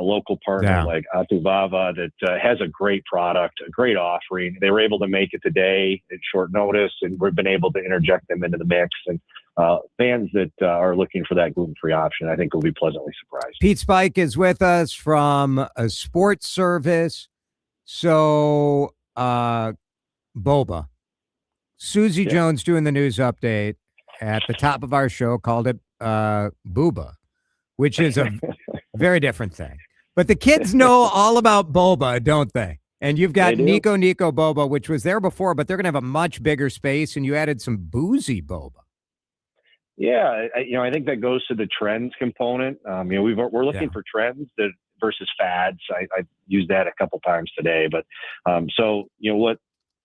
local partner like Altu Vava that has a great product, a great offering. They were able to make it today at short notice, and we've been able to interject them into the mix. And fans that are looking for that gluten-free option, I think, will be pleasantly surprised. Pete Spike is with us from a sports service. So, Boba. Susie Jones doing the news update at the top of our show called it Booba, which is a very different thing. But the kids know all about Boba, don't they? And you've got Nico Boba, which was there before, but they're going to have a much bigger space, and you added some boozy Boba. Yeah, I think that goes to the trends component. We're looking for trends versus fads. I used that a couple times today, but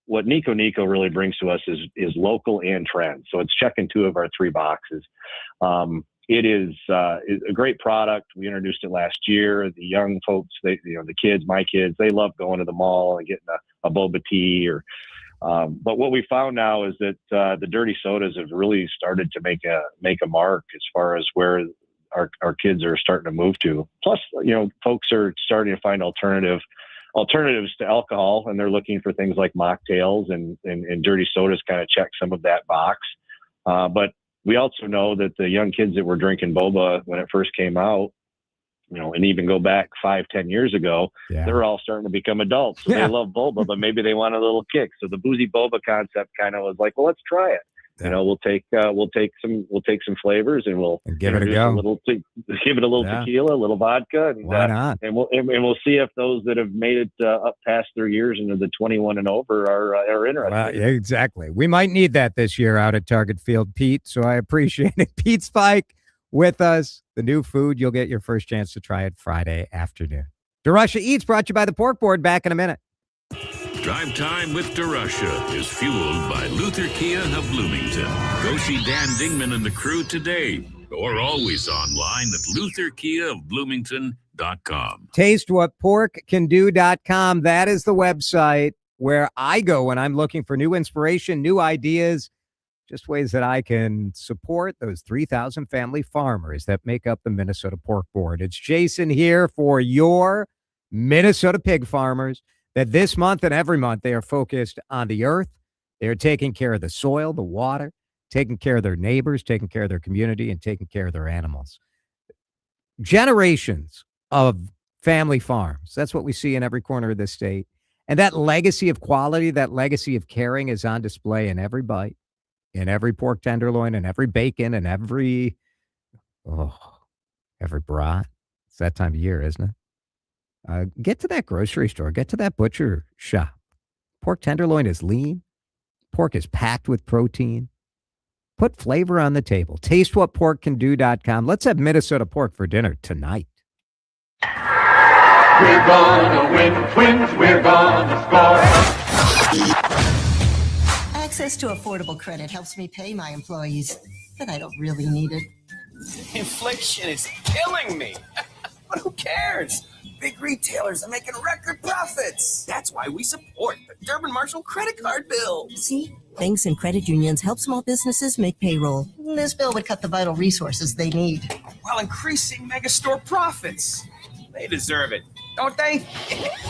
what Nico really brings to us is local and trends. So it's checking two of our three boxes. It is a great product. We introduced it last year. The young folks, the kids, my kids, they love going to the mall and getting a boba tea but what we found now is that the dirty sodas have really started to make a mark as far as where our kids are starting to move to. Plus, folks are starting to find alternatives to alcohol, and they're looking for things like mocktails and dirty sodas kind of check some of that box. But we also know that the young kids that were drinking boba when it first came out, and even go back 5-10 years ago, they're all starting to become adults. So they love boba, but maybe they want a little kick. So the boozy boba concept kind of was like, well, let's try it. We'll take some flavors and we'll give it a go. Give it a little tequila, a little vodka, and why not? And we'll see if those that have made it up past their years into the 21 and over are interested. Well, yeah, exactly. We might need that this year out at Target Field, Pete. So I appreciate it. Pete Spike with us. The new food, you'll get your first chance to try it Friday afternoon. DeRUSH Eats brought to you by the Pork Board. Back in a minute. Drive Time with DeRUSH is fueled by Luther Kia of Bloomington. Go see Dan Dingman and the crew today, or always online at lutherkiaofbloomington.com. TasteWhatPorkCanDo.com. That is the website where I go when I'm looking for new inspiration, new ideas, just ways that I can support those 3,000 family farmers that make up the Minnesota Pork Board. It's Jason here for your Minnesota pig farmers, that this month and every month they are focused on the earth. They are taking care of the soil, the water, taking care of their neighbors, taking care of their community, and taking care of their animals. Generations of family farms. That's what we see in every corner of this state. And that legacy of quality, that legacy of caring is on display in every bite, in every pork tenderloin, and every bacon, and every brat. It's that time of year, isn't it? Get to that grocery store. Get to that butcher shop. Pork tenderloin is lean, Pork is packed with protein. Put flavor on the table. TasteWhatPorkCanDo.com. Let's have Minnesota pork for dinner tonight. We're gonna win, Twins, we're gonna score. Access to affordable credit helps me pay my employees, but I don't really need it. Inflation is killing me. But who cares? Big retailers are making record profits. That's why we support the Durbin Marshall credit card bill. See? Banks and credit unions help small businesses make payroll. This bill would cut the vital resources they need. While increasing megastore profits. They deserve it, don't they?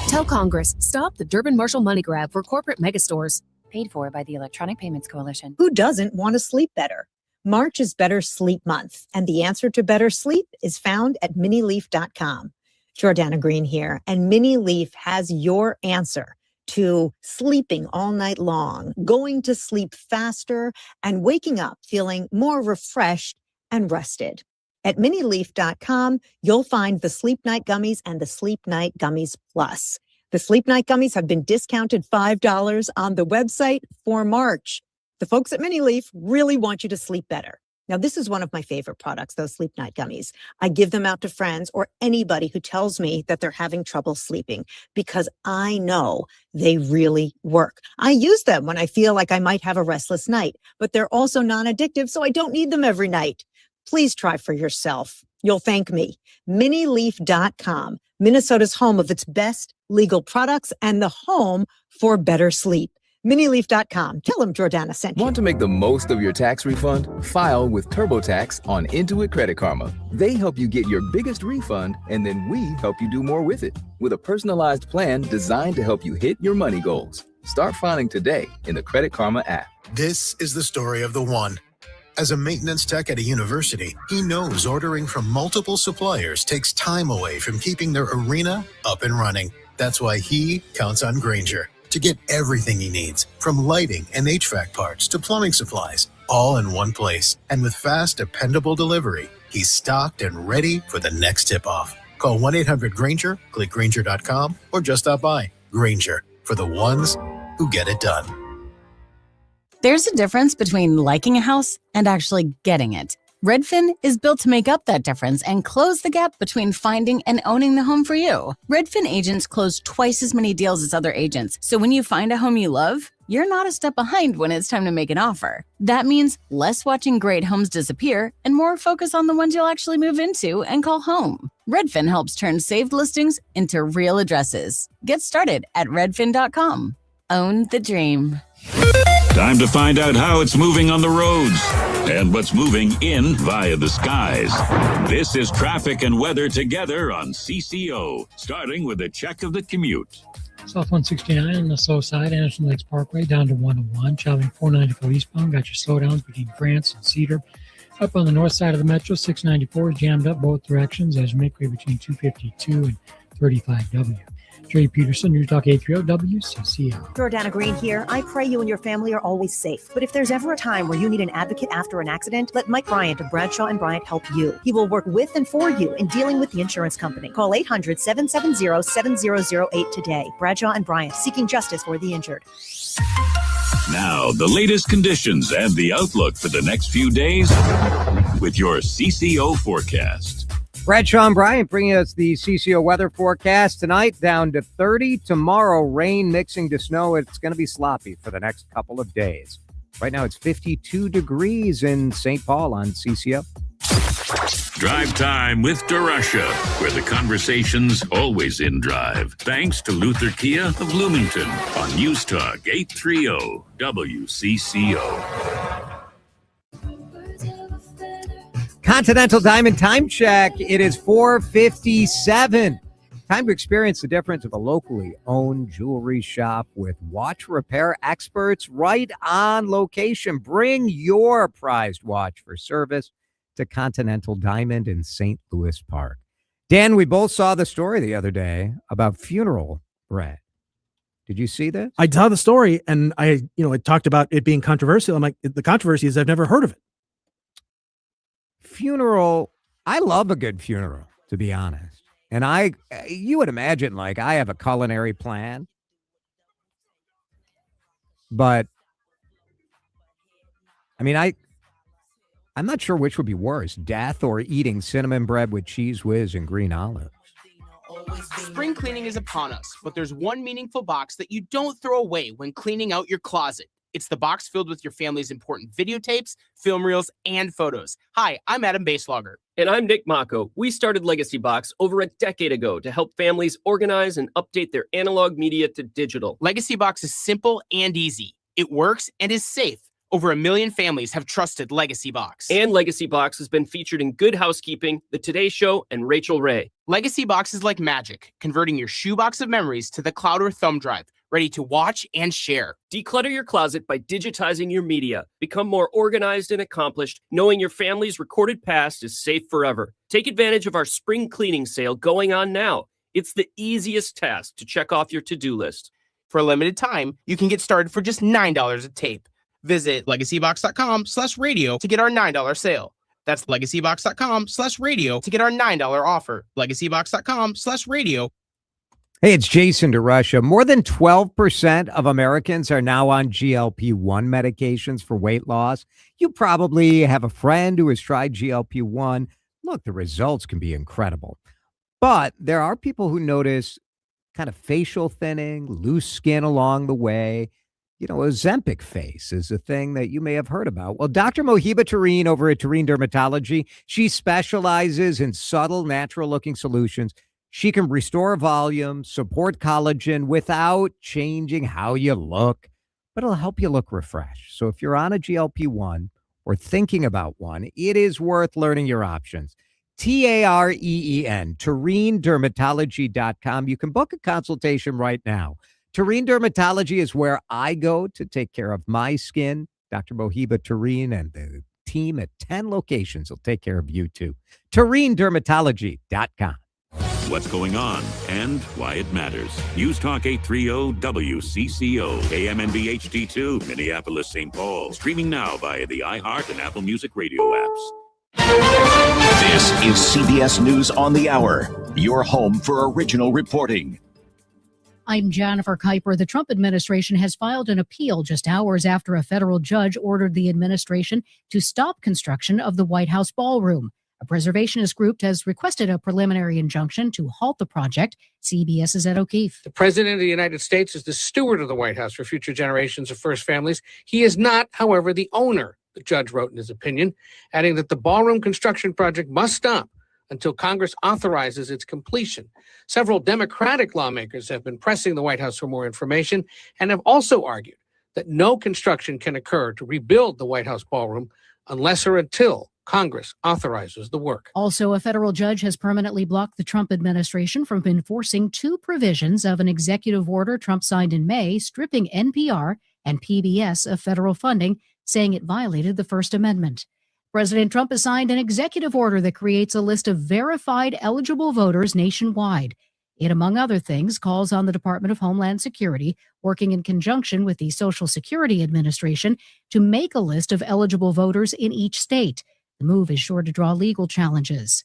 Tell Congress, stop the Durbin Marshall money grab for corporate megastores. Paid for by the Electronic Payments Coalition. Who doesn't want to sleep better? March is Better Sleep Month, and the answer to better sleep is found at minileaf.com. Jordana Green here, and Mini Leaf has your answer to sleeping all night long, going to sleep faster, and waking up feeling more refreshed and rested. At minileaf.com, you'll find the Sleep Night Gummies and the Sleep Night Gummies Plus. The Sleep Night Gummies have been discounted $5 on the website for March. The folks at Mini Leaf really want you to sleep better. Now, this is one of my favorite products, those Sleep Night Gummies. I give them out to friends or anybody who tells me that they're having trouble sleeping because I know they really work. I use them when I feel like I might have a restless night, but they're also non-addictive, so I don't need them every night. Please try for yourself. You'll thank me. Minileaf.com, Minnesota's home of its best legal products and the home for better sleep. Minileaf.com. Tell them Jordana sent you. Want to make the most of your tax refund? File with TurboTax on Intuit Credit Karma. They help you get your biggest refund, and then we help you do more with it. With a personalized plan designed to help you hit your money goals. Start filing today in the Credit Karma app. This is the story of the one. As a maintenance tech at a university, he knows ordering from multiple suppliers takes time away from keeping their arena up and running. That's why he counts on Grainger to get everything he needs, from lighting and HVAC parts to plumbing supplies, all in one place. And with fast, dependable delivery, he's stocked and ready for the next tip-off. Call 1-800-GRAINGER, click Grainger.com, or just stop by. Grainger, for the ones who get it done. There's a difference between liking a house and actually getting it. Redfin is built to make up that difference and close the gap between finding and owning the home for you. Redfin agents close twice as many deals as other agents, so when you find a home you love, you're not a step behind when it's time to make an offer. That means less watching great homes disappear and more focus on the ones you'll actually move into and call home. Redfin helps turn saved listings into real addresses. Get started at redfin.com. Own the dream. Time to find out how it's moving on the roads and what's moving in via the skies. This is traffic and weather together on CCO, starting with a check of the commute. South 169 on the slow side, Anderson Lakes Parkway down to 101, traveling 494 eastbound. Got your slowdowns between France and Cedar. Up on the north side of the metro, 694 is jammed up both directions as you make way between 252 and 35W. Trey Peterson, News Talk 830 WCCO. Jordana Green here. I pray you and your family are always safe. But if there's ever a time where you need an advocate after an accident, let Mike Bryant of Bradshaw and Bryant help you. He will work with and for you in dealing with the insurance company. Call 800-770-7008 today. Bradshaw and Bryant, seeking justice for the injured. Now, the latest conditions and the outlook for the next few days with your CCO forecast. Bradshaw and Bryant bringing us the CCO weather forecast tonight, down to 30. Tomorrow, rain mixing to snow. It's going to be sloppy for the next couple of days. Right now, it's 52 degrees in St. Paul on CCO. Drive time with DeRUSH, where the conversation's always in drive. Thanks to Luther Kia of Bloomington on News Talk 830 WCCO. Continental Diamond Time Check. It is 4:57. Time to experience the difference of a locally owned jewelry shop with watch repair experts right on location. Bring your prized watch for service to Continental Diamond in St. Louis Park. Dan, we both saw the story the other day about funeral bread. Did you see this? I saw the story, and I talked about it being controversial. I'm like, the controversy is I've never heard of it. Funeral, I love a good funeral, to be honest. And you would imagine, like, I have a culinary plan, but I mean, I'm not sure which would be worse, death or eating cinnamon bread with cheese whiz and green olives. Spring cleaning is upon us, but there's one meaningful box that you don't throw away when cleaning out your closet. It's the box filled with your family's important videotapes, film reels, and photos. Hi, I'm Adam Baselogger. And I'm Nick Mako. We started Legacy Box over a decade ago to help families organize and update their analog media to digital. Legacy Box is simple and easy. It works and is safe. Over 1 million families have trusted Legacy Box. And Legacy Box has been featured in Good Housekeeping, The Today Show, and Rachel Ray. Legacy Box is like magic, converting your shoebox of memories to the cloud or thumb drive, ready to watch and share. Declutter your closet by digitizing your media. Become more organized and accomplished, knowing your family's recorded past is safe forever. Take advantage of our spring cleaning sale going on now. It's the easiest task to check off your to-do list. For a limited time, you can get started for just $9 a tape. Visit legacybox.com/radio to get our $9 sale. That's legacybox.com/radio to get our $9 offer. Legacybox.com/radio. Hey, it's Jason DeRUSH. More than 12% of Americans are now on GLP-1 medications for weight loss. You probably have a friend who has tried GLP-1. Look, the results can be incredible. But there are people who notice kind of facial thinning, loose skin along the way. You know, Ozempic face is a thing that you may have heard about. Well, Dr. Mohiba Tareen over at Tareen Dermatology, she specializes in subtle, natural-looking solutions. She can restore volume, support collagen without changing how you look, but it'll help you look refreshed. So if you're on a GLP-1 or thinking about one, it is worth learning your options. Tareen, TareenDermatology.com. You can book a consultation right now. Tareen Dermatology is where I go to take care of my skin. Dr. Mohiba Tareen and the team at 10 locations will take care of you too. TareenDermatology.com. What's going on and why it matters. News Talk 830 WCCO, KMNB HD2, Minneapolis, St. Paul. Streaming now via the iHeart and Apple Music radio apps. This is CBS News on the Hour, your home for original reporting. I'm Jennifer Kuiper. The Trump administration has filed an appeal just hours after a federal judge ordered the administration to stop construction of the White House ballroom. A preservationist group has requested a preliminary injunction to halt the project. CBS's Ed O'Keefe. The President of the United States is the steward of the White House for future generations of first families. He is not, however, the owner, the judge wrote in his opinion, adding that the ballroom construction project must stop until Congress authorizes its completion. Several Democratic lawmakers have been pressing the White House for more information and have also argued that no construction can occur to rebuild the White House ballroom unless or until Congress authorizes the work. Also, a federal judge has permanently blocked the Trump administration from enforcing two provisions of an executive order Trump signed in May, stripping NPR and PBS of federal funding, saying it violated the First Amendment. President Trump has signed an executive order that creates a list of verified eligible voters nationwide. It, among other things, calls on the Department of Homeland Security, working in conjunction with the Social Security Administration, to make a list of eligible voters in each state. The move is sure to draw legal challenges.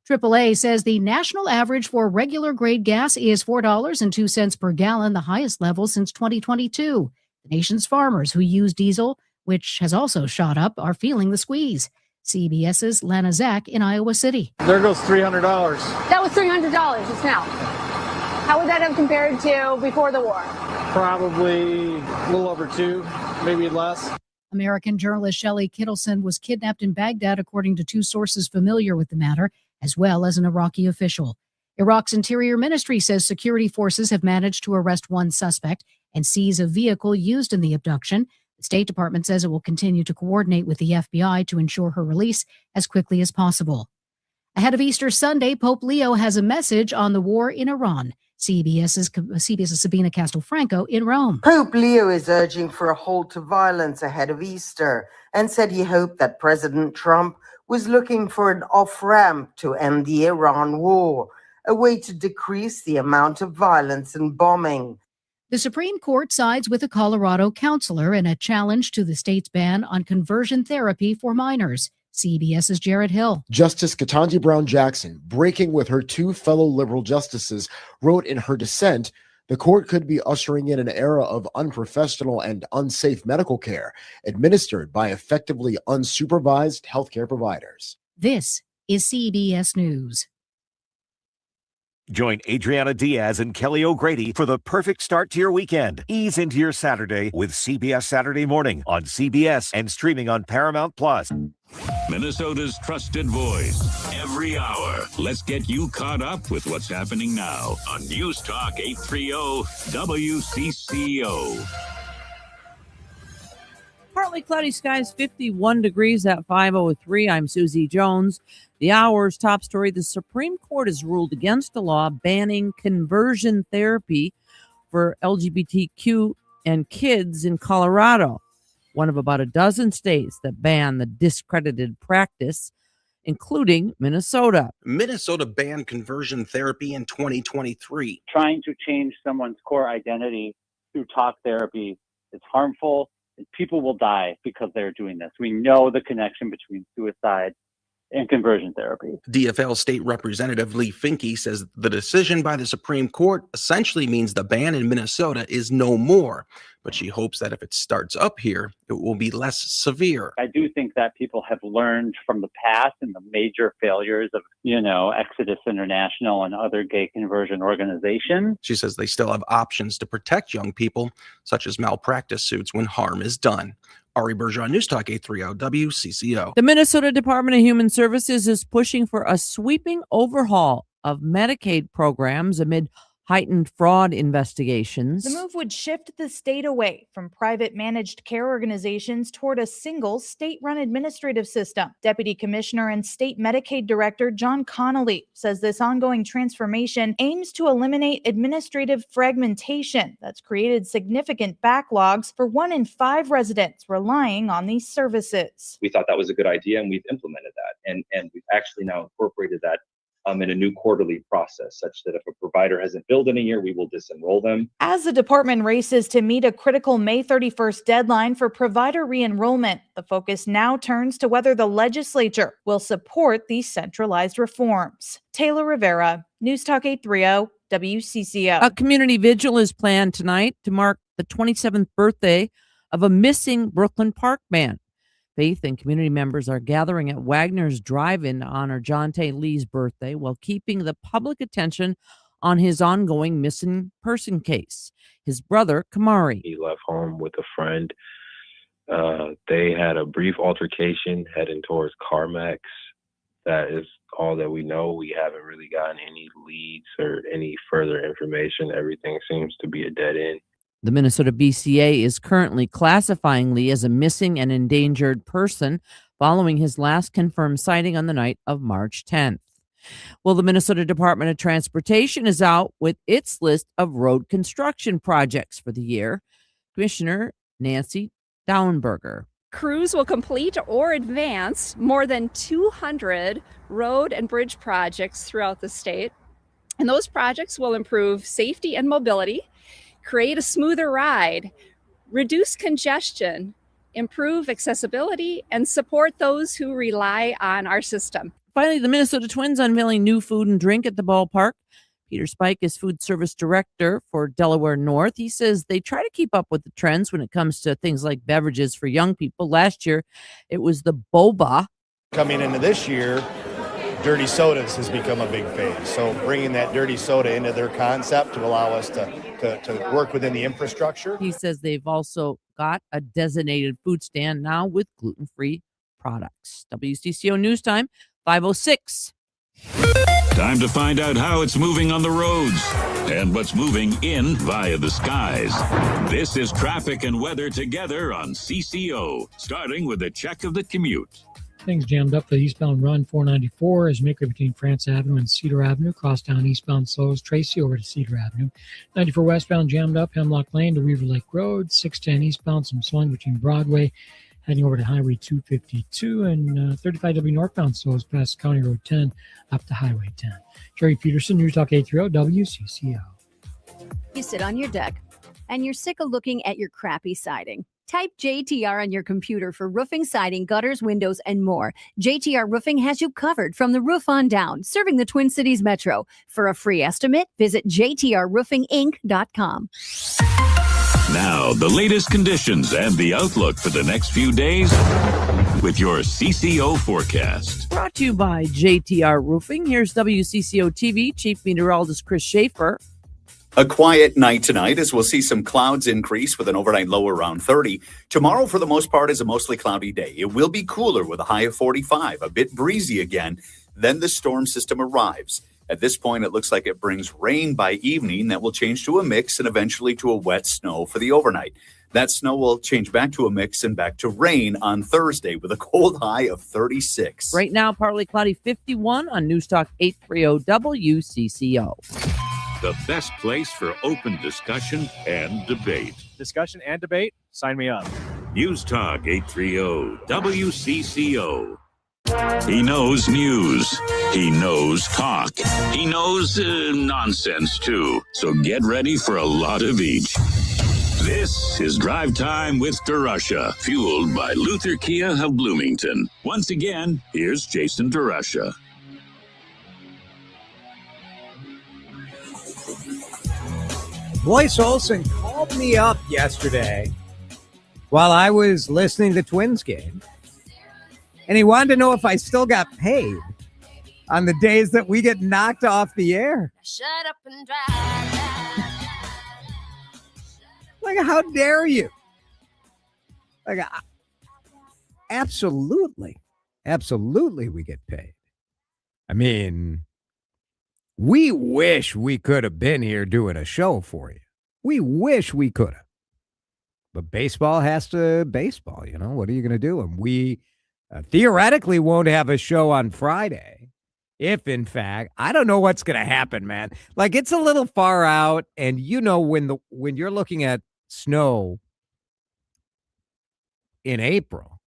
AAA says the national average for regular grade gas is $4.02 per gallon, the highest level since 2022. The nation's farmers who use diesel, which has also shot up, are feeling the squeeze. CBS's Lana Zach in Iowa City. There goes $300. That was $300 just now. How would that have compared to before the war? Probably a little over two, maybe less. American journalist Shelley Kittleson was kidnapped in Baghdad, according to two sources familiar with the matter, as well as an Iraqi official. Iraq's Interior Ministry says security forces have managed to arrest one suspect and seize a vehicle used in the abduction. The State Department says it will continue to coordinate with the FBI to ensure her release as quickly as possible. Ahead of Easter Sunday, Pope Leo has a message on the war in Iran. CBS's Sabina Castelfranco in Rome. Pope Leo is urging for a halt to violence ahead of Easter and said he hoped that President Trump was looking for an off-ramp to end the Iran war, a way to decrease the amount of violence and bombing. The Supreme Court sides with a Colorado counselor in a challenge to the state's ban on conversion therapy for minors. CBS's Jared Hill. Justice Ketanji Brown Jackson, breaking with her two fellow liberal justices, wrote in her dissent The court could be ushering in an era of unprofessional and unsafe medical care administered by effectively unsupervised healthcare providers. This is CBS News. Join Adriana Diaz and Kelly O'Grady for the perfect start to your weekend. Ease into your Saturday with CBS Saturday Morning on CBS and streaming on Paramount Plus. Minnesota's trusted voice. Every hour. Let's get you caught up with what's happening now on News Talk 830 WCCO. Partly cloudy skies, 51 degrees at 5:03. I'm Susie Jones. The hour's top story: the Supreme Court has ruled against a law banning conversion therapy for LGBTQ and kids in Colorado, one of about a dozen states that ban the discredited practice, including Minnesota. Minnesota banned conversion therapy in 2023. Trying to change someone's core identity through talk therapy is harmful. People will die because they're doing this. We know the connection between suicide and conversion therapy. DFL State Representative Lee Finke says the decision by the Supreme Court essentially means the ban in Minnesota is no more, but she hopes that if it starts up here, it will be less severe. I do think that people have learned from the past and the major failures of, Exodus International and other gay conversion organizations. She says they still have options to protect young people, such as malpractice suits when harm is done. Ari Bergeron, News Talk 830 WCCO. The Minnesota Department of Human Services is pushing for a sweeping overhaul of Medicaid programs amid heightened fraud investigations. The move would shift the state away from private managed care organizations toward a single state-run administrative system. Deputy Commissioner and State Medicaid Director John Connolly says this ongoing transformation aims to eliminate administrative fragmentation that's created significant backlogs for 1 in 5 residents relying on these services. We thought that was a good idea, and we've implemented that. And we've actually now incorporated that in a new quarterly process, such that if a provider hasn't billed in a year, we will disenroll them. As the department races to meet a critical May 31st deadline for provider re-enrollment, the focus now turns to whether the legislature will support these centralized reforms. Taylor Rivera, News Talk 830 WCCO. A community vigil is planned tonight to mark the 27th birthday of a missing Brooklyn Park man. Faith and community members are gathering at Wagner's Drive-In to honor John Tay Lee's birthday while keeping the public attention on his ongoing missing person case. His brother, Kamari. He left home with a friend. They had a brief altercation heading towards CarMax. That is all that we know. We haven't really gotten any leads or any further information. Everything seems to be a dead end. The Minnesota BCA is currently classifying Lee as a missing and endangered person following his last confirmed sighting on the night of March 10th. Well, the Minnesota Department of Transportation is out with its list of road construction projects for the year. Commissioner Nancy Dauenberger. Crews will complete or advance more than 200 road and bridge projects throughout the state. And those projects will improve safety and mobility, create a smoother ride, reduce congestion, improve accessibility, and support those who rely on our system. Finally, the Minnesota Twins unveiling new food and drink at the ballpark. Peter Spike is food service director for Delaware North. He says they try to keep up with the trends when it comes to things like beverages for young people. Last year, it was the boba. Coming into this year, dirty sodas has become a big phase. So bringing that dirty soda into their concept to allow us to work within the infrastructure. He says they've also got a designated food stand now with gluten-free products. WCCO News Time, 5:06. Time to find out how it's moving on the roads and what's moving in via the skies. This is traffic and weather together on CCO, starting with a check of the commute. Things jammed up for the eastbound run 494 as maker between France Avenue and Cedar Avenue. Crosstown eastbound slows Tracy over to Cedar Avenue. 94 westbound jammed up Hemlock Lane to Weaver Lake Road. 610 eastbound some slowing between Broadway heading over to Highway 252. And 35W northbound slows past County Road 10 up to Highway 10. Jerry Peterson, News Talk 830 WCCO. You sit on your deck and you're sick of looking at your crappy siding. Type JTR on your computer for roofing, siding, gutters, windows, and more. JTR Roofing has you covered from the roof on down, serving the Twin Cities Metro. For a free estimate, visit jtrroofinginc.com. Now, the latest conditions and the outlook for the next few days with your CCO forecast. Brought to you by JTR Roofing. Here's WCCO TV Chief Meteorologist Chris Schaefer. A quiet night tonight as we'll see some clouds increase with an overnight low around 30. Tomorrow, for the most part, is a mostly cloudy day. It will be cooler with a high of 45, a bit breezy again. Then the storm system arrives. At this point, it looks like it brings rain by evening that will change to a mix and eventually to a wet snow for the overnight. That snow will change back to a mix and back to rain on Thursday with a cold high of 36. Right now, partly cloudy 51 on Newstalk 830 WCCO. The best place for open discussion and debate. Discussion and debate? Sign me up. News Talk 830 WCCO. He knows news. He knows talk. He knows nonsense, too. So get ready for a lot of each. This is Drive Time with DeRUSH, fueled by Luther Kia of Bloomington. Once again, here's Jason DeRUSH. Boyce Olson called me up yesterday while I was listening to the Twins game, and he wanted to know if I still got paid on the days that we get knocked off the air. Shut up and drive. Like, how dare you? Like, absolutely we get paid. I mean, we wish we could have been here doing a show for you. We wish we could have. But baseball has to baseball, you know? What are you going to do? And we theoretically won't have a show on Friday. If, in fact, I don't know what's going to happen, man. Like, it's a little far out. And, you know, when you're looking at snow in April,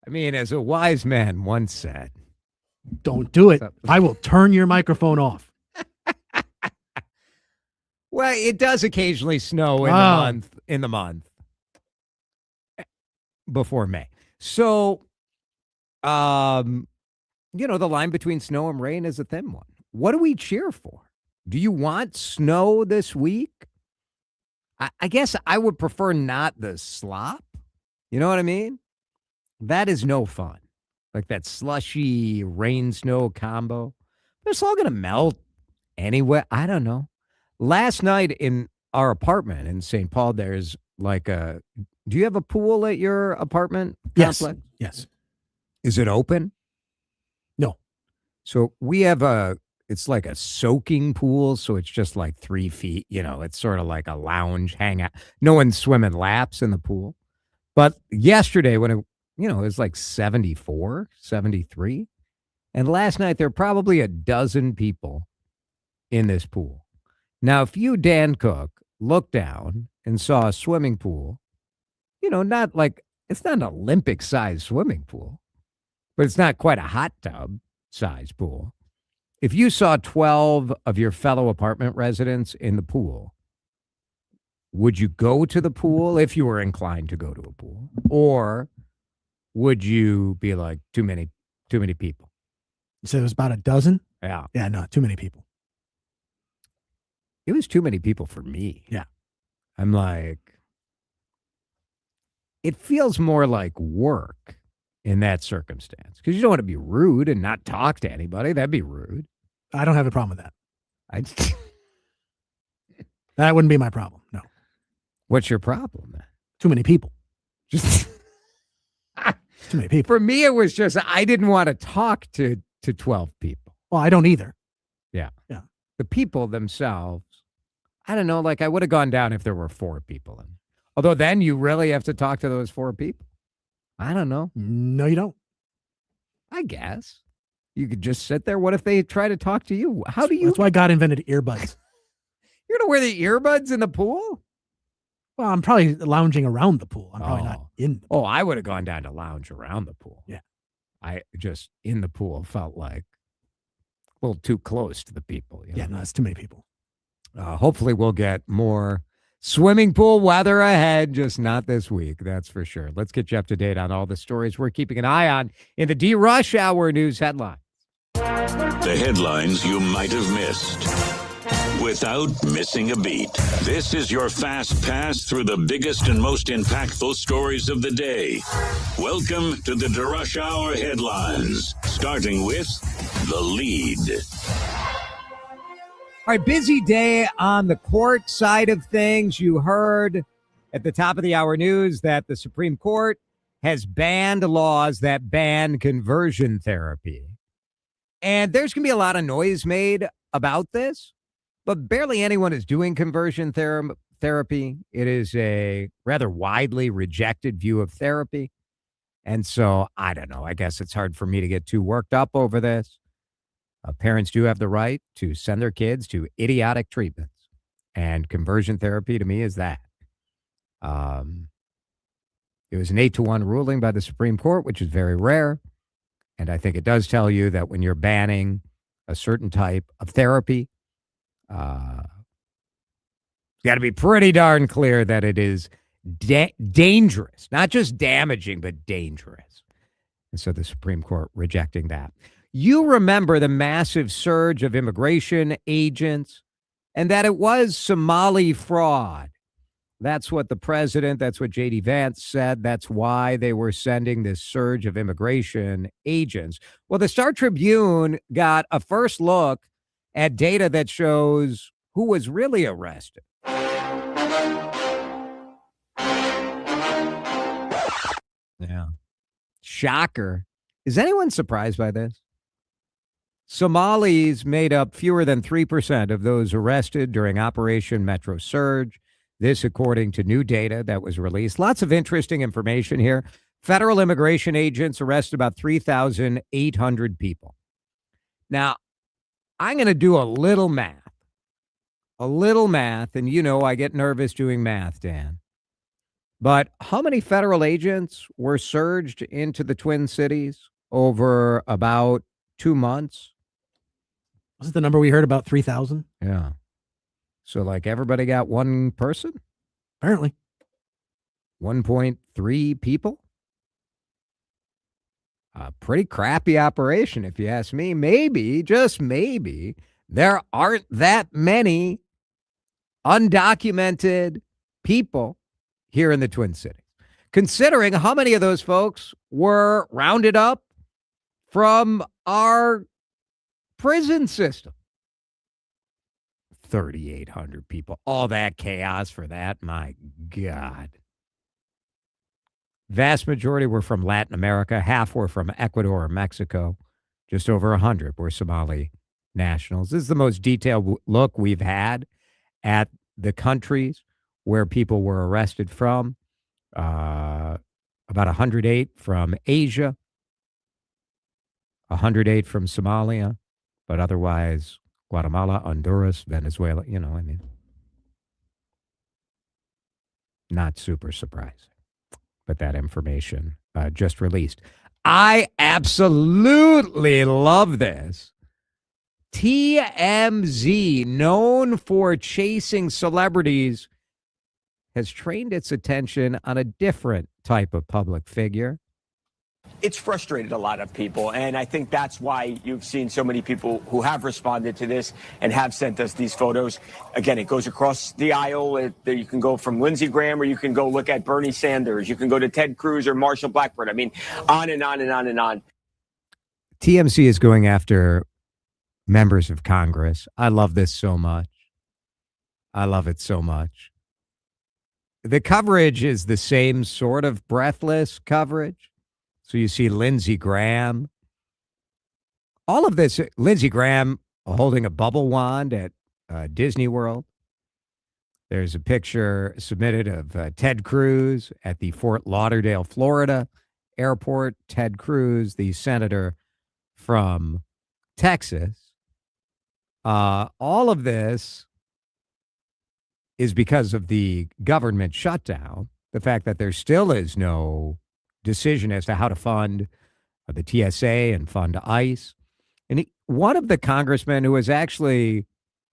I mean, as a wise man once said, don't do it. I will turn your microphone off. Well, it does occasionally snow in the month before May. So, you know, the line between snow and rain is a thin one. What do we cheer for? Do you want snow this week? I guess I would prefer not the slop. You know what I mean? That is no fun. Like that slushy rain-snow combo. It's all going to melt anyway. I don't know. Last night in our apartment in St. Paul, there's like do you have a pool at your apartment complex? Yes. Is it open? No. So we have it's like a soaking pool. So it's just like 3 feet, you know, it's sort of like a lounge hangout. No one's swimming laps in the pool. But yesterday when it was like 74, 73. And last night, there were probably a dozen people in this pool. Now, if you, Dan Cook, looked down and saw a swimming pool, you know, not like, it's not an Olympic-sized swimming pool, but it's not quite a hot tub-sized pool. If you saw 12 of your fellow apartment residents in the pool, would you go to the pool if you were inclined to go to a pool? Or would you be like, too many people? You said it was about a dozen? Yeah. Yeah, no, too many people. It was too many people for me. Yeah. I'm like, it feels more like work in that circumstance. Because you don't want to be rude and not talk to anybody. That'd be rude. I don't have a problem with that. That wouldn't be my problem, no. What's your problem, man? Too many people. Just too many people. For me, it was just, I didn't want to talk to 12 people. Well, I don't either. Yeah. Yeah. The people themselves, I don't know, like I would have gone down if there were 4 people in. Although then you really have to talk to those 4 people. I don't know. No, you don't. I guess. You could just sit there. What if they try to talk to you? How do you? That's why God invented earbuds. You're going to wear the earbuds in the pool? Well, I'm probably lounging around the pool. I'm probably not in the pool. Oh, I would have gone down to lounge around the pool. Yeah. I just, in the pool, felt like a little too close to the people. You know? Yeah, no, it's too many people. Hopefully we'll get more Swimming pool weather ahead, just not this week, that's for sure. Let's get you up to date on all the stories we're keeping an eye on in the DeRUSH Hour news headline. The headlines you might have missed without missing a beat. This is your fast pass through the biggest and most impactful stories of the day. Welcome to the DeRUSH Hour headlines, starting with the lead. All right, busy day on the court side of things. You heard at the top of the hour news that the Supreme Court has banned laws that ban conversion therapy. And there's going to be a lot of noise made about this, but barely anyone is doing conversion therapy. It is a rather widely rejected view of therapy. And so, I don't know, I guess it's hard for me to get too worked up over this. Parents do have the right to send their kids to idiotic treatments. And conversion therapy to me is that. It was an 8-1 ruling by the Supreme Court, which is very rare. And I think it does tell you that when you're banning a certain type of therapy, it's got to be pretty darn clear that it is dangerous, not just damaging, but dangerous. And so the Supreme Court rejecting that. You remember the massive surge of immigration agents and that it was Somali fraud. That's what the president, that's what J.D. Vance said. That's why they were sending this surge of immigration agents. Well, the Star Tribune got a first look at data that shows who was really arrested. Yeah. Shocker. Is anyone surprised by this? Somalis made up fewer than 3% of those arrested during Operation Metro Surge. This, according to new data that was released. Lots of interesting information here. Federal immigration agents arrested about 3,800 people. Now, I'm going to do a little math. And you know I get nervous doing math, Dan. But how many federal agents were surged into the Twin Cities over about 2 months? Was it the number we heard about 3,000? Yeah. So like everybody got one person? Apparently. 1.3 people? A pretty crappy operation, if you ask me. Maybe, just maybe, there aren't that many undocumented people here in the Twin Cities, considering how many of those folks were rounded up from our prison system. 3,800 people. All that chaos for that. My God. Vast majority were from Latin America. Half were from Ecuador or Mexico. Just over 100 were Somali nationals. This is the most detailed look we've had at the countries where people were arrested from. About 108 from Asia. 108 from Somalia. But otherwise, Guatemala, Honduras, Venezuela, not super surprising. But that information just released. I absolutely love this. TMZ, known for chasing celebrities, has trained its attention on a different type of public figure. It's frustrated a lot of people, and I think that's why you've seen so many people who have responded to this and have sent us these photos. Again, it goes across the aisle. You can go from Lindsey Graham, or you can go look at Bernie Sanders. You can go to Ted Cruz or Marshall Blackburn. I mean, on and on and on and on. TMZ is going after members of Congress. I love this so much. I love it so much. The coverage is the same sort of breathless coverage. So you see Lindsey Graham. All of this, Lindsey Graham holding a bubble wand at Disney World. There's a picture submitted of Ted Cruz at the Fort Lauderdale, Florida airport. Ted Cruz, the senator from Texas. All of this is because of the government shutdown. The fact that there still is no decision as to how to fund the TSA and fund ICE. And one of the congressmen who was actually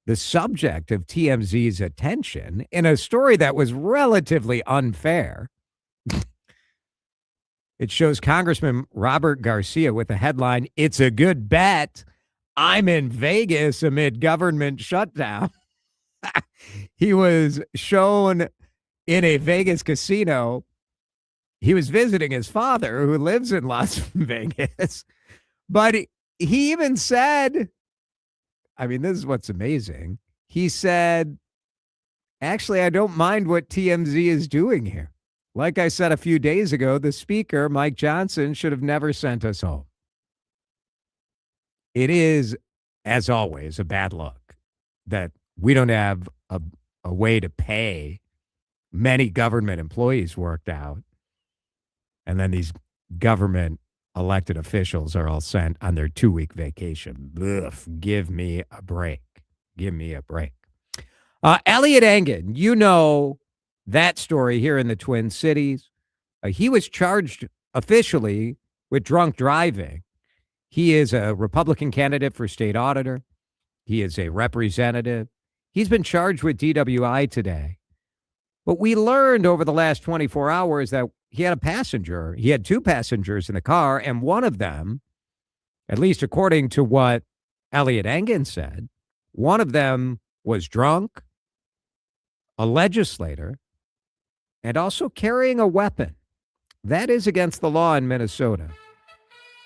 the subject of TMZ's attention in a story that was relatively unfair. It shows Congressman Robert Garcia with the headline, "It's a good bet. I'm in Vegas amid government shutdown." He was shown in a Vegas casino. He was visiting his father, who lives in Las Vegas. But he even said, I mean, this is what's amazing. He said, actually, I don't mind what TMZ is doing here. Like I said a few days ago, the speaker, Mike Johnson, should have never sent us home. It is, as always, a bad look that we don't have a way to pay many government employees worked out. And then these government elected officials are all sent on their 2-week vacation. Ugh, give me a break. Give me a break. Elliot Engen, you know that story here in the Twin Cities. He was charged officially with drunk driving. He is a Republican candidate for state auditor. He is a representative. He's been charged with DWI today. But we learned over the last 24 hours that he had a passenger. He had 2 passengers in the car, and one of them, at least according to what Elliot Engen said, one of them was drunk, a legislator, and also carrying a weapon. That is against the law in Minnesota.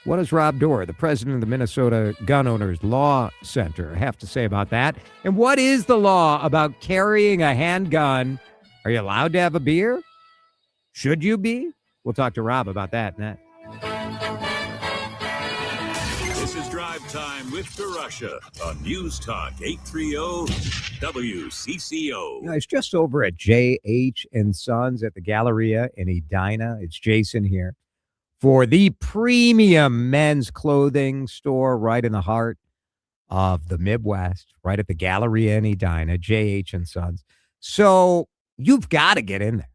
What does Rob Doar, the president of the Minnesota Gun Owners Law Center, have to say about that? And what is the law about carrying a handgun? Are you allowed to have a beer? Should you be? We'll talk to Rob about that next. This is Drive Time with DeRUSH on News Talk 830 WCCO. You know, it's just over at J.H. and Sons at the Galleria in Edina. It's Jason here for the premium men's clothing store right in the heart of the Midwest, right at the Galleria in Edina, J.H. and Sons. So you've got to get in there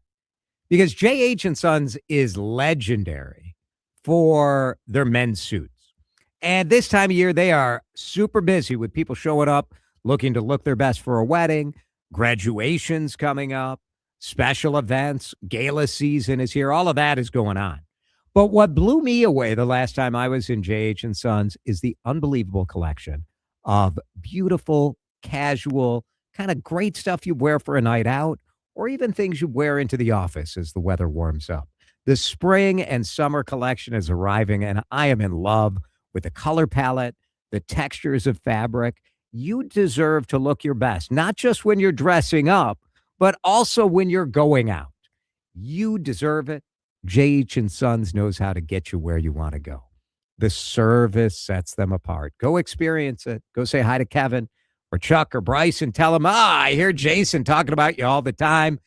because J.H. and Sons is legendary for their men's suits. And this time of year, they are super busy with people showing up, looking to look their best for a wedding, graduations coming up, special events, gala season is here. All of that is going on. But what blew me away the last time I was in J.H. and Sons is the unbelievable collection of beautiful, casual, kind of great stuff you wear for a night out, or even things you wear into the office as the weather warms up. The spring and summer collection is arriving, and I am in love with the color palette, the textures of fabric. You deserve to look your best, not just when you're dressing up, but also when you're going out. You deserve it. J.H. and Sons knows how to get you where you want to go. The service sets them apart. Go experience it. Go say hi to Kevin or Chuck or Bryce and tell them, I hear Jason talking about you all the time.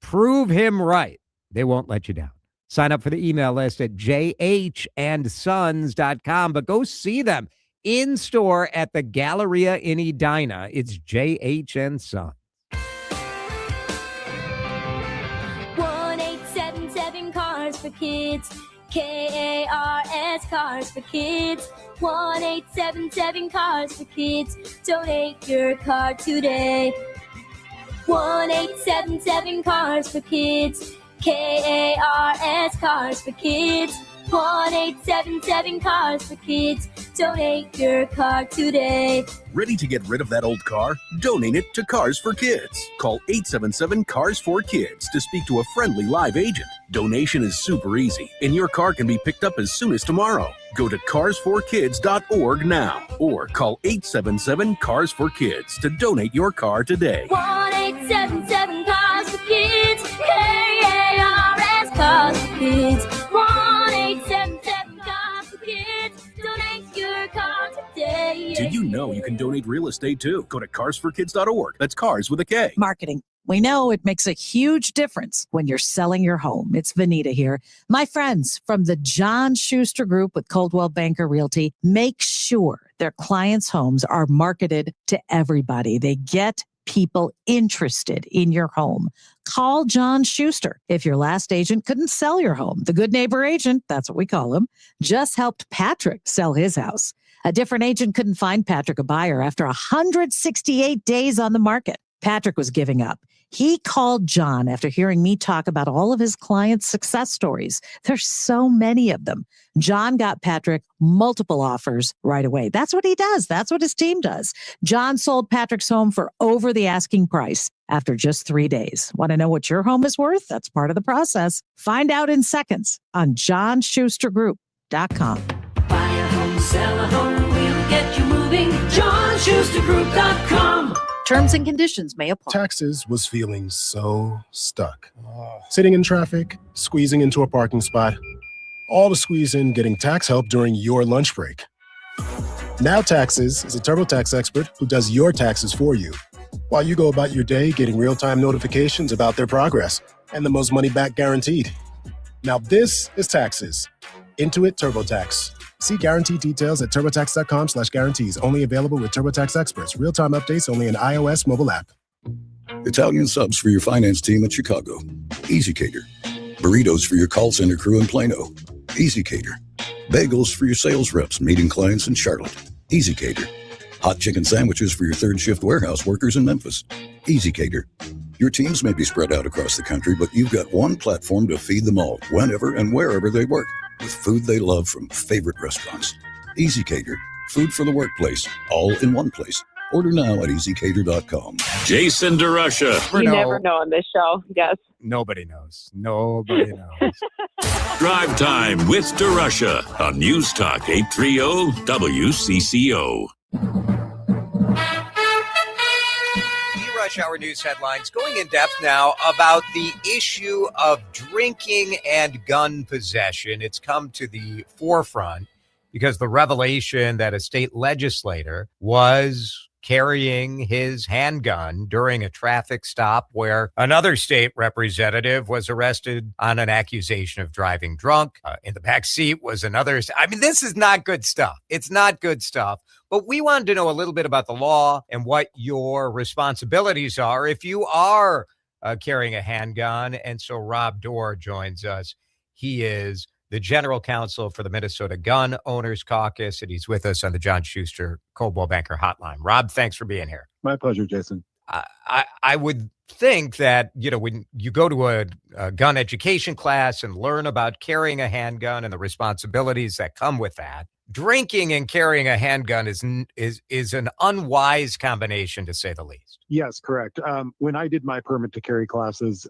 Prove him right. They won't let you down. Sign up for the email list at jhandsons.com, but go see them in store at the Galleria in Edina. It's J.H. and Sons. 1877 Cars for Kids. KARS Cars for Kids. 1877 Cars for Kids. Donate your car today. 1877 Cars for Kids. KARS Cars for Kids. 1877 Cars for Kids. Donate your car today. Ready to get rid of that old car? Donate it to Cars for Kids. Call 877 Cars for Kids to speak to a friendly live agent. Donation is super easy, and your car can be picked up as soon as tomorrow. Go to carsforkids.org now or call 877 Cars for Kids to donate your car today. 1877 Cars for Kids. KARS Cars for Kids. 1877 Cars for Kids. Donate your car today. Did you know you can donate real estate too? Go to carsforkids.org. That's cars with a K. Marketing. We know it makes a huge difference when you're selling your home. It's Vanita here. My friends from the John Schuster Group with Coldwell Banker Realty make sure their clients' homes are marketed to everybody. They get people interested in your home. Call John Schuster. If your last agent couldn't sell your home, the good neighbor agent, that's what we call him, just helped Patrick sell his house. A different agent couldn't find Patrick a buyer after 168 days on the market. Patrick was giving up. He called John after hearing me talk about all of his clients' success stories. There's so many of them. John got Patrick multiple offers right away. That's what he does. That's what his team does. John sold Patrick's home for over the asking price after just 3 days. Want to know what your home is worth? That's part of the process. Find out in seconds on johnschustergroup.com. Buy a home, sell a home, we'll get you moving. johnschustergroup.com. Terms and conditions may apply. Taxes was feeling so stuck. Sitting in traffic, squeezing into a parking spot, all to squeeze in getting tax help during your lunch break. Now Taxes is a TurboTax expert who does your taxes for you, while you go about your day getting real-time notifications about their progress and the most money back guaranteed. Now this is Taxes. Intuit TurboTax. See guarantee details at turbotax.com/guarantees. Only available with TurboTax experts. Real-time updates only in iOS mobile app. Italian subs for your finance team at Chicago. Easy Cater. Burritos for your call center crew in Plano. Easy Cater. Bagels for your sales reps meeting clients in Charlotte. Easy Cater. Hot chicken sandwiches for your third shift warehouse workers in Memphis. Easy Cater. Your teams may be spread out across the country, but you've got one platform to feed them all, whenever and wherever they work, with food they love from favorite restaurants. Easy Cater. Food for the workplace, all in one place. Order now at easycater.com. Jason DeRUSH. You never know on this show. Yes. Nobody knows. Nobody knows. Drive Time with DeRUSH on News Talk 830 WCCO. Rush Hour News headlines going in depth now about the issue of drinking and gun possession. It's come to the forefront because the revelation that a state legislator was carrying his handgun during a traffic stop where another state representative was arrested on an accusation of driving drunk. In the back seat was another. I mean, this is not good stuff. It's not good stuff. But we wanted to know a little bit about the law and what your responsibilities are if you are carrying a handgun. And so Rob Doar joins us. He is the general counsel for the Minnesota Gun Owners Caucus, and he's with us on the John Schuster Coldwell Banker Hotline. Rob, thanks for being here. My pleasure, Jason. I would think that, when you go to a gun education class and learn about carrying a handgun and the responsibilities that come with that, drinking and carrying a handgun is an unwise combination, to say the least. Yes, correct. When I did my permit to carry classes,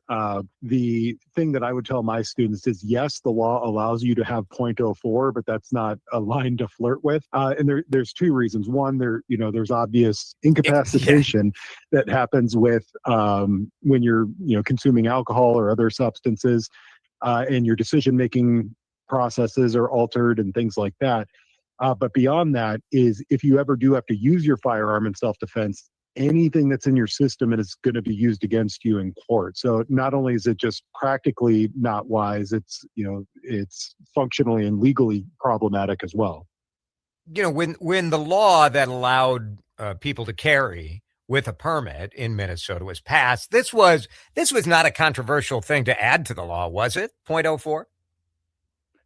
the thing that I would tell my students is, yes, the law allows you to have .04, but that's not a line to flirt with. And there's two reasons. One, there's obvious incapacitation that happens with when you're consuming alcohol or other substances, and your decision-making processes are altered and things like that. But beyond that is, if you ever do have to use your firearm in self-defense, anything that's in your system is going to be used against you in court. So not only is it just practically not wise, it's functionally and legally problematic as well. When the law that allowed people to carry with a permit in Minnesota was passed, this was not a controversial thing to add to the law, was it? .04?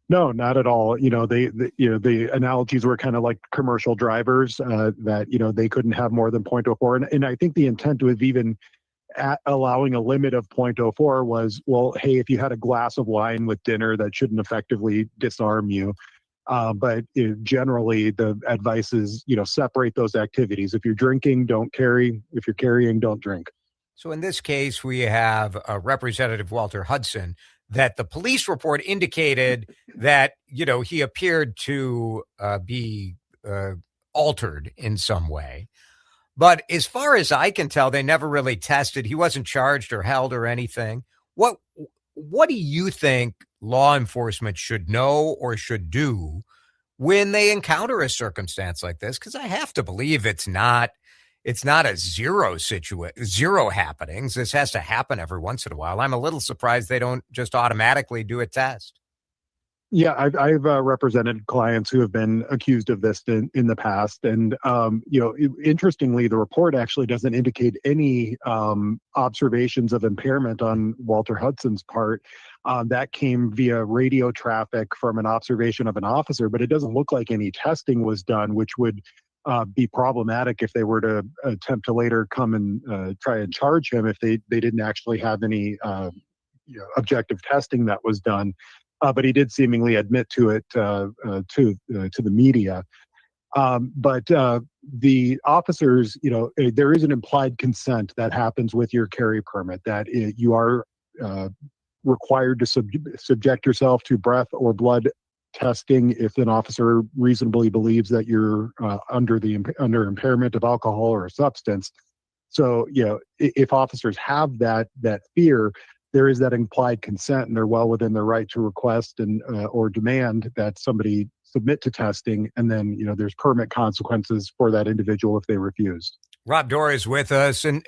No, not at all. The analogies were kind of like commercial drivers, that, they couldn't have more than .04. And I think the intent with even allowing a limit of .04 was, well, hey, if you had a glass of wine with dinner, that shouldn't effectively disarm you. But generally, the advice is, separate those activities. If you're drinking, don't carry. If you're carrying, don't drink. So in this case, we have Representative Walter Hudson, that the police report indicated that, he appeared to be altered in some way. But as far as I can tell, they never really tested. He wasn't charged or held or anything. What do you think law enforcement should know or should do when they encounter a circumstance like this? Because I have to believe it's not a zero happenings. This has to happen every once in a while. I'm a little surprised they don't just automatically do a test. Yeah, I've represented clients who have been accused of this in the past, and interestingly, the report actually doesn't indicate any observations of impairment on Walter Hudson's part. That came via radio traffic from an observation of an officer, but it doesn't look like any testing was done, which would be problematic if they were to attempt to later come and try and charge him if they didn't actually have any objective testing that was done. But he did seemingly admit to it to the media. But the officers, there is an implied consent that happens with your carry permit, that you are required to subject yourself to breath or blood testing if an officer reasonably believes that you're under impairment of alcohol or a substance. So, if officers have that fear, there is that implied consent, and they're well within their right to request and or demand that somebody submit to testing, and then there's permit consequences for that individual if they refuse. Rob Doar is with us, and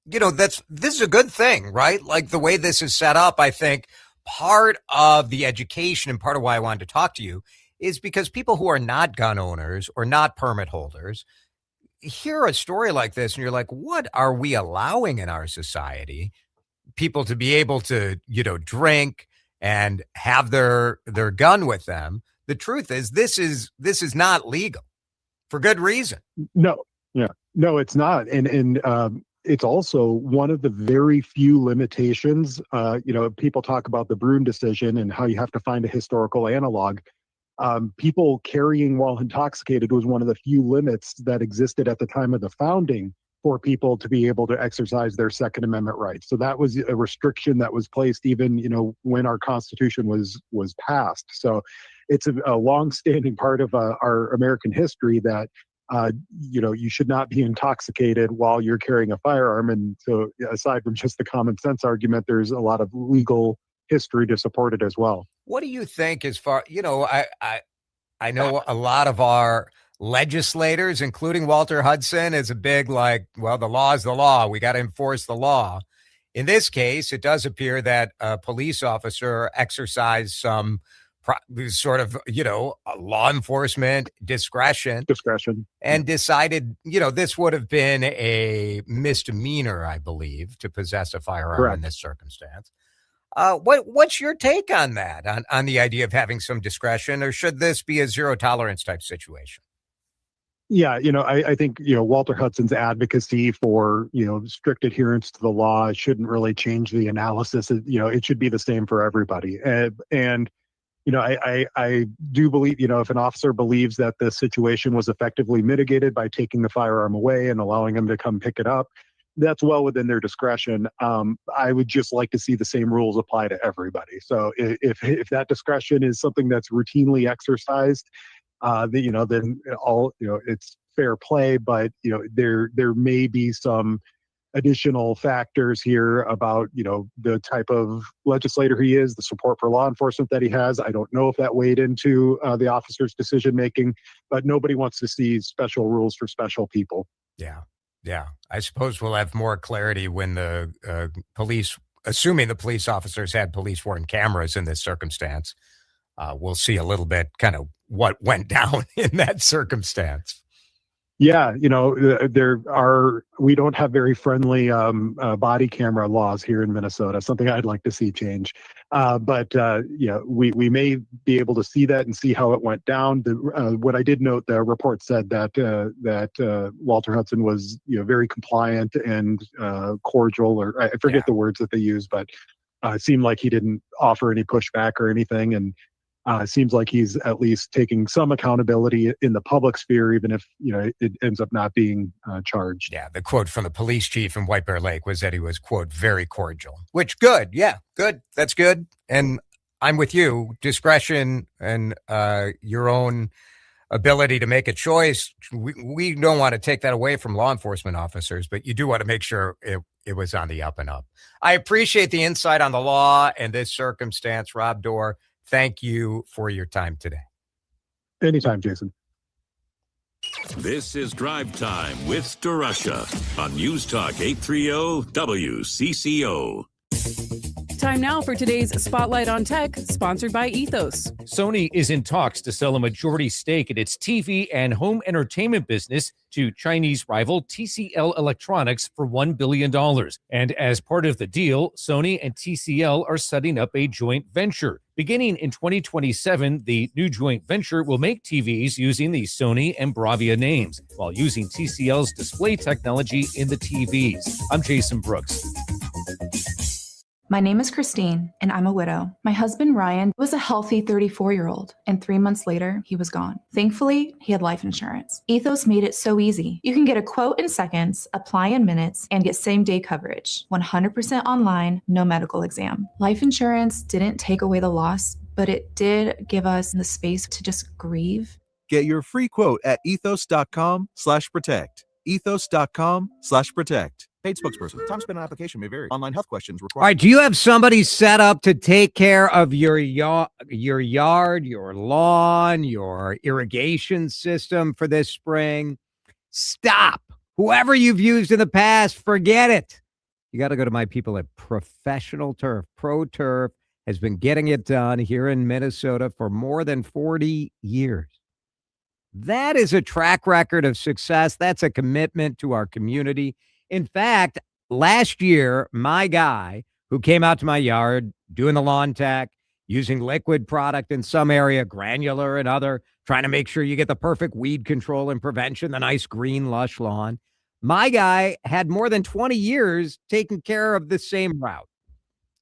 this is a good thing, right? Like the way this is set up, I think part of the education and part of why I wanted to talk to you is because people who are not gun owners or not permit holders hear a story like this, and you're like, what are we allowing in our society? People to be able to, drink and have their gun with them. The truth is, this is not legal for good reason. No, it's not, and it's also one of the very few limitations. People talk about the Brune decision and how you have to find a historical analog. People carrying while intoxicated was one of the few limits that existed at the time of the founding for people to be able to exercise their Second Amendment rights. So that was a restriction that was placed even, when our Constitution was passed. So it's a long-standing part of our American history that, you should not be intoxicated while you're carrying a firearm. And so aside from just the common sense argument, there's a lot of legal history to support it as well. What do you think as far, I know a lot of our legislators, including Walter Hudson, is a big the law is the law. We got to enforce the law. In this case, it does appear that a police officer exercised some sort of, law enforcement discretion and decided, this would have been a misdemeanor, I believe, to possess a firearm Correct. In this circumstance. What's your take on that, on the idea of having some discretion, or should this be a zero tolerance type situation? Yeah, I think, Walter Hudson's advocacy for, strict adherence to the law shouldn't really change the analysis. It should be the same for everybody. And I do believe, if an officer believes that the situation was effectively mitigated by taking the firearm away and allowing him to come pick it up, that's well within their discretion. I would just like to see the same rules apply to everybody. So if that discretion is something that's routinely exercised, then it's fair play. But there may be some additional factors here about the type of legislator he is, the support for law enforcement that he has. I don't know if that weighed into the officer's decision making, but nobody wants to see special rules for special people. Yeah. I suppose we'll have more clarity when the police, assuming the police officers had police worn cameras in this circumstance, we'll see a little bit kind of what went down in that circumstance. Yeah, we don't have very friendly body camera laws here in Minnesota. Something I'd like to see change. But we may be able to see that and see how it went down. What I did note, the report said that Walter Hudson was very compliant and cordial, or I forget the words that they used, but it seemed like he didn't offer any pushback or anything, and seems like he's at least taking some accountability in the public sphere, even if it ends up not being charged. Yeah, the quote from the police chief in White Bear Lake was that he was, quote, very cordial, which good. Yeah, good. That's good. And I'm with you. Discretion and your own ability to make a choice. We don't want to take that away from law enforcement officers, but you do want to make sure it was on the up and up. I appreciate the insight on the law and this circumstance, Rob Doar. Thank you for your time today. Anytime, Jason. This is Drive Time with DeRUSH on News Talk 830 WCCO. Time now for today's Spotlight on Tech, sponsored by Ethos. Sony is in talks to sell a majority stake in its TV and home entertainment business to Chinese rival TCL Electronics for $1 billion. And as part of the deal, Sony and TCL are setting up a joint venture. Beginning in 2027, the new joint venture will make TVs using the Sony and Bravia names, while using TCL's display technology in the TVs. I'm Jason Brooks. My name is Christine, and I'm a widow. My husband, Ryan, was a healthy 34-year-old, and 3 months later, he was gone. Thankfully, he had life insurance. Ethos made it so easy. You can get a quote in seconds, apply in minutes, and get same-day coverage. 100% online, no medical exam. Life insurance didn't take away the loss, but it did give us the space to just grieve. Get your free quote at ethos.com/protect. Ethos.com/protect. Paid spokesperson. Time spent on application may vary. Online health questions required. All right, do you have somebody set up to take care of your yard, your lawn, your irrigation system for this spring? Stop. Whoever you've used in the past, forget it. You got to go to my people at Professional Turf. Pro Turf has been getting it done here in Minnesota for more than 40 years. That is a track record of success. That's a commitment to our community. In fact, last year, my guy who came out to my yard doing the lawn tech, using liquid product in some area, granular and other, trying to make sure you get the perfect weed control and prevention, the nice green, lush lawn. My guy had more than 20 years taking care of the same route.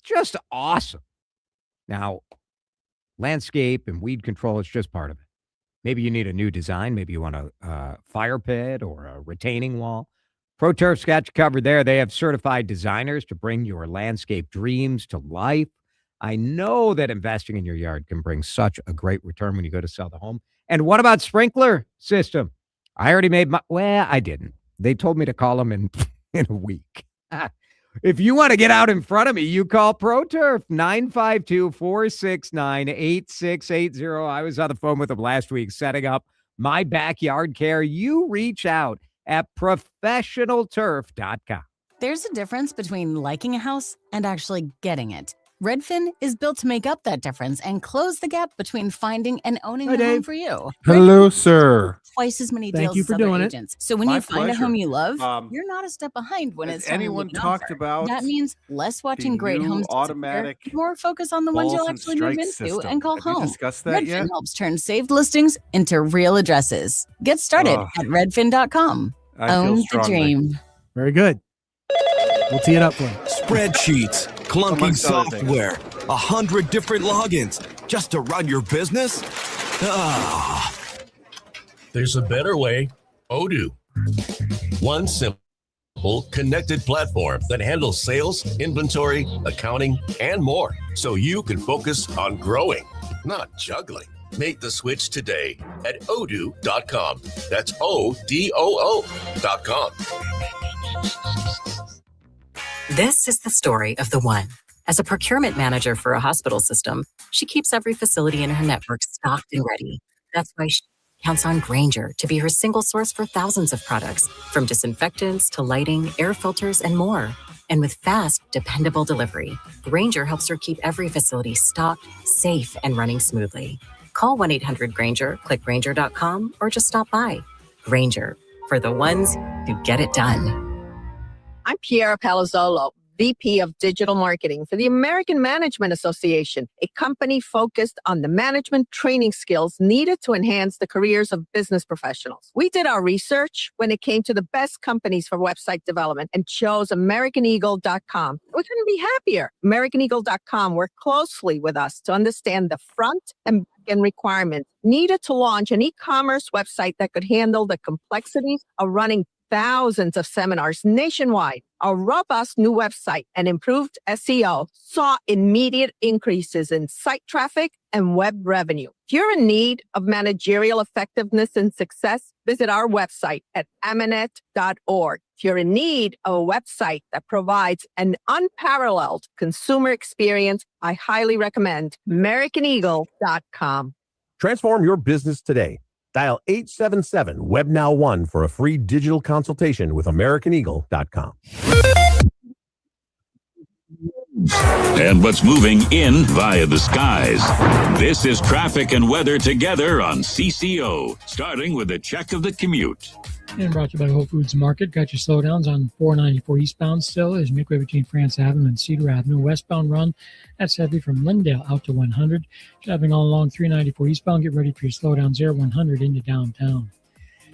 Just awesome. Now, landscape and weed control is just part of it. Maybe you need a new design. Maybe you want a fire pit or a retaining wall. ProTurf's got you covered there. They have certified designers to bring your landscape dreams to life. I know that investing in your yard can bring such a great return when you go to sell the home. And what about sprinkler system? I already made I didn't. They told me to call them in a week. If you want to get out in front of me, you call ProTurf, 952-469-8680. I was on the phone with them last week setting up my backyard care. You reach out at professionalturf.com. There's a difference between liking a house and actually getting it. Redfin is built to make up that difference and close the gap between finding and owning the home for you. Hello, sir. Twice as many Thank deals you as for other doing it. agents. So when My you find a pleasure. home you love, you're not a step behind when it's time to anyone move an talked offer. about That means less watching great new homes disappear, automatic more focus on the ones you'll balls and actually move strike into system? and call Have you home. discussed that Redfin yet? helps turn saved listings into real addresses. Get started Ugh. at redfin.com. I feel Own the strongly. dream. Very good. We'll tee it up for you. Spreadsheets, clunky Amongst other things. software, 100 different logins just to run your business? Ah. There's a better way. Odoo. One simple, connected platform that handles sales, inventory, accounting, and more, so you can focus on growing, not juggling. Make the switch today at odoo.com. That's ODOO.com. This is the story of the one. As a procurement manager for a hospital system, she keeps every facility in her network stocked and ready. That's why she counts on Grainger to be her single source for thousands of products, from disinfectants to lighting, air filters, and more. And with fast, dependable delivery, Grainger helps her keep every facility stocked, safe, and running smoothly. Call 1-800-GRAINGER, click Grainger.com, or just stop by. Grainger, for the ones who get it done. I'm Piera Palazzolo, VP of Digital Marketing for the American Management Association, a company focused on the management training skills needed to enhance the careers of business professionals. We did our research when it came to the best companies for website development and chose AmericanEagle.com. We couldn't be happier. AmericanEagle.com worked closely with us to understand the front and back-end requirements needed to launch an e-commerce website that could handle the complexities of running thousands of seminars nationwide. Our robust new website and improved SEO saw immediate increases in site traffic and web revenue. If you're in need of managerial effectiveness and success, visit our website at amanet.org. If you're in need of a website that provides an unparalleled consumer experience, I highly recommend AmericanEagle.com. Transform your business today. Dial 877-WEB-NOW-1 for a free digital consultation with AmericanEagle.com. and what's moving in via the skies. This is traffic and weather together on CCO, starting with a check of the commute. And brought to you by Whole Foods Market. Got your slowdowns on 494 eastbound still as you make way between France Avenue and Cedar Avenue. Westbound run, that's heavy from Lindale out to 100. Driving all along 394 eastbound. Get ready for your slowdowns there, 100 into downtown.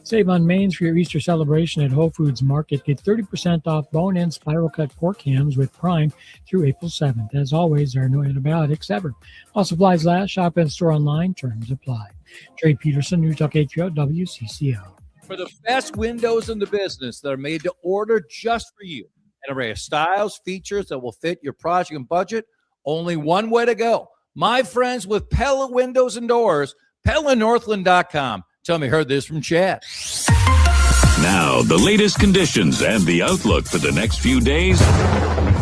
Save on mains for your Easter celebration at Whole Foods Market. Get 30% off bone-in spiral cut pork hams with Prime through April 7th. As always, there are no antibiotics ever. While supplies last, shop and store online. Terms apply. Trey Peterson, News Talk 830 WCCO. For the best windows in the business that are made to order just for you. An array of styles, features that will fit your project and budget. Only one way to go. My friends with Pella Windows and Doors, PellaNorthland.com. Tell me, heard this from Chad. Now, the latest conditions and the outlook for the next few days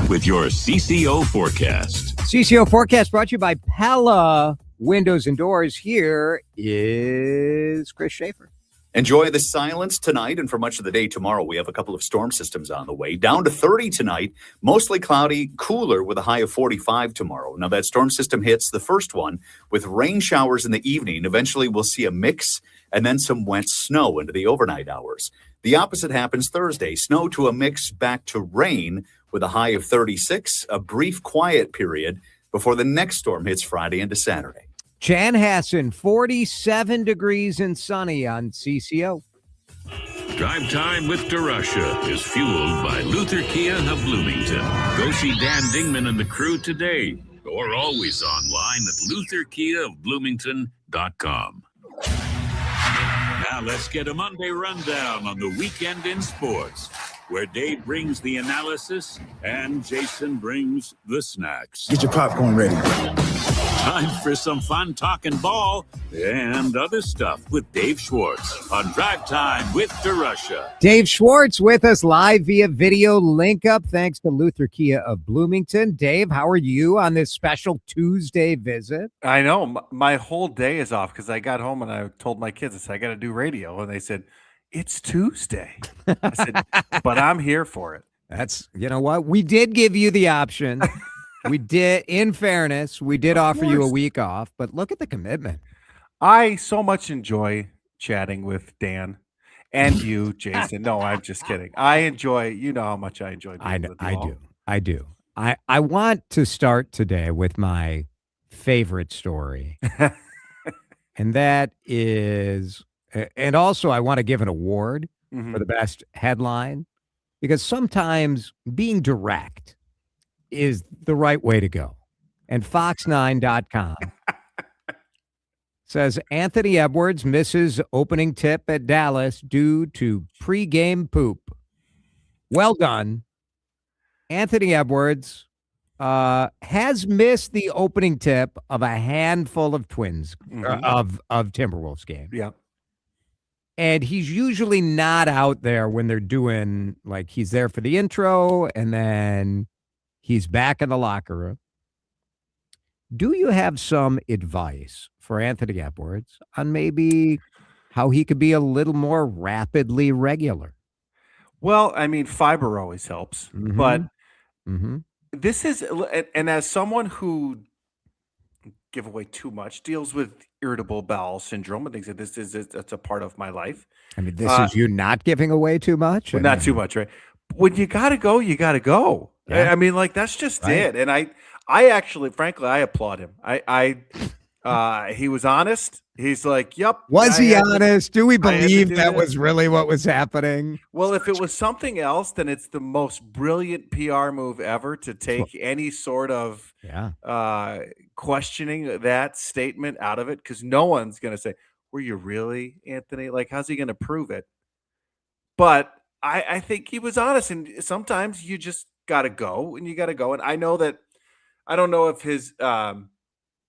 with your CCO forecast. CCO forecast brought to you by Pella Windows and Doors. Here is Chris Schaefer. Enjoy the silence tonight and for much of the day tomorrow. We have a couple of storm systems on the way. Down to 30 tonight, mostly cloudy, cooler with a high of 45 tomorrow. Now that storm system hits the first one with rain showers in the evening. Eventually we'll see a mix and then some wet snow into the overnight hours. The opposite happens Thursday. Snow to a mix back to rain with a high of 36, a brief quiet period before the next storm hits Friday into Saturday. Chanhassen, 47 degrees and sunny on CCO. Drive time with DeRUSH is fueled by Luther Kia of Bloomington. Go see Dan Dingman and the crew today, or always online at lutherkiaofbloomington.com. Now let's get a Monday rundown on the weekend in sports, where Dave brings the analysis and Jason brings the snacks. Get your popcorn ready. Time for some fun talking ball and other stuff with Dave Schwartz on Drive Time with DeRusha. Dave Schwartz with us live via video link up. Thanks to Luther Kia of Bloomington. Dave, how are you on this special Tuesday visit? I know. My whole day is off because I got home and I told my kids, I said, I got to do radio. And they said, it's Tuesday. I said, but I'm here for it. That's, you know what? We did give you the option. We did, in fairness, we did offer you a week off, but look at the commitment. I so much enjoy chatting with Dan and you, Jason. No, I'm just kidding. I enjoy, you know how much I enjoy doing with you all. I do. I want to start today with my favorite story. And that is, and also I want to give an award for the best headline, because sometimes being direct is the right way to go. And Fox9.com says Anthony Edwards misses opening tip at Dallas due to pregame poop. Well done. Anthony Edwards has missed the opening tip of a handful of Twins of Timberwolves games. Yeah. And he's usually not out there when they're doing, like, he's there for the intro and then he's back in the locker room. Do you have some advice for Anthony Edwards on maybe how he could be a little more rapidly regular? Well, I mean, fiber always helps, but this is, and as someone who give away too much, deals with irritable bowel syndrome, and things like this, it's a part of my life. I mean, this is you not giving away too much? Well, not too much, right? When you got to go, you got to go. Yeah. I mean, like, that's just it. And I actually, frankly, I applaud him. He was honest. He's like, yep. Was he honest? Do we believe that was really what was happening? Well, if it was something else, then it's the most brilliant PR move ever to take any sort of questioning that statement out of it, because no one's going to say, were you really, Anthony? Like, how's he going to prove it? But I think he was honest, and sometimes you just got to go, and you got to go. And I know that, I don't know if his, I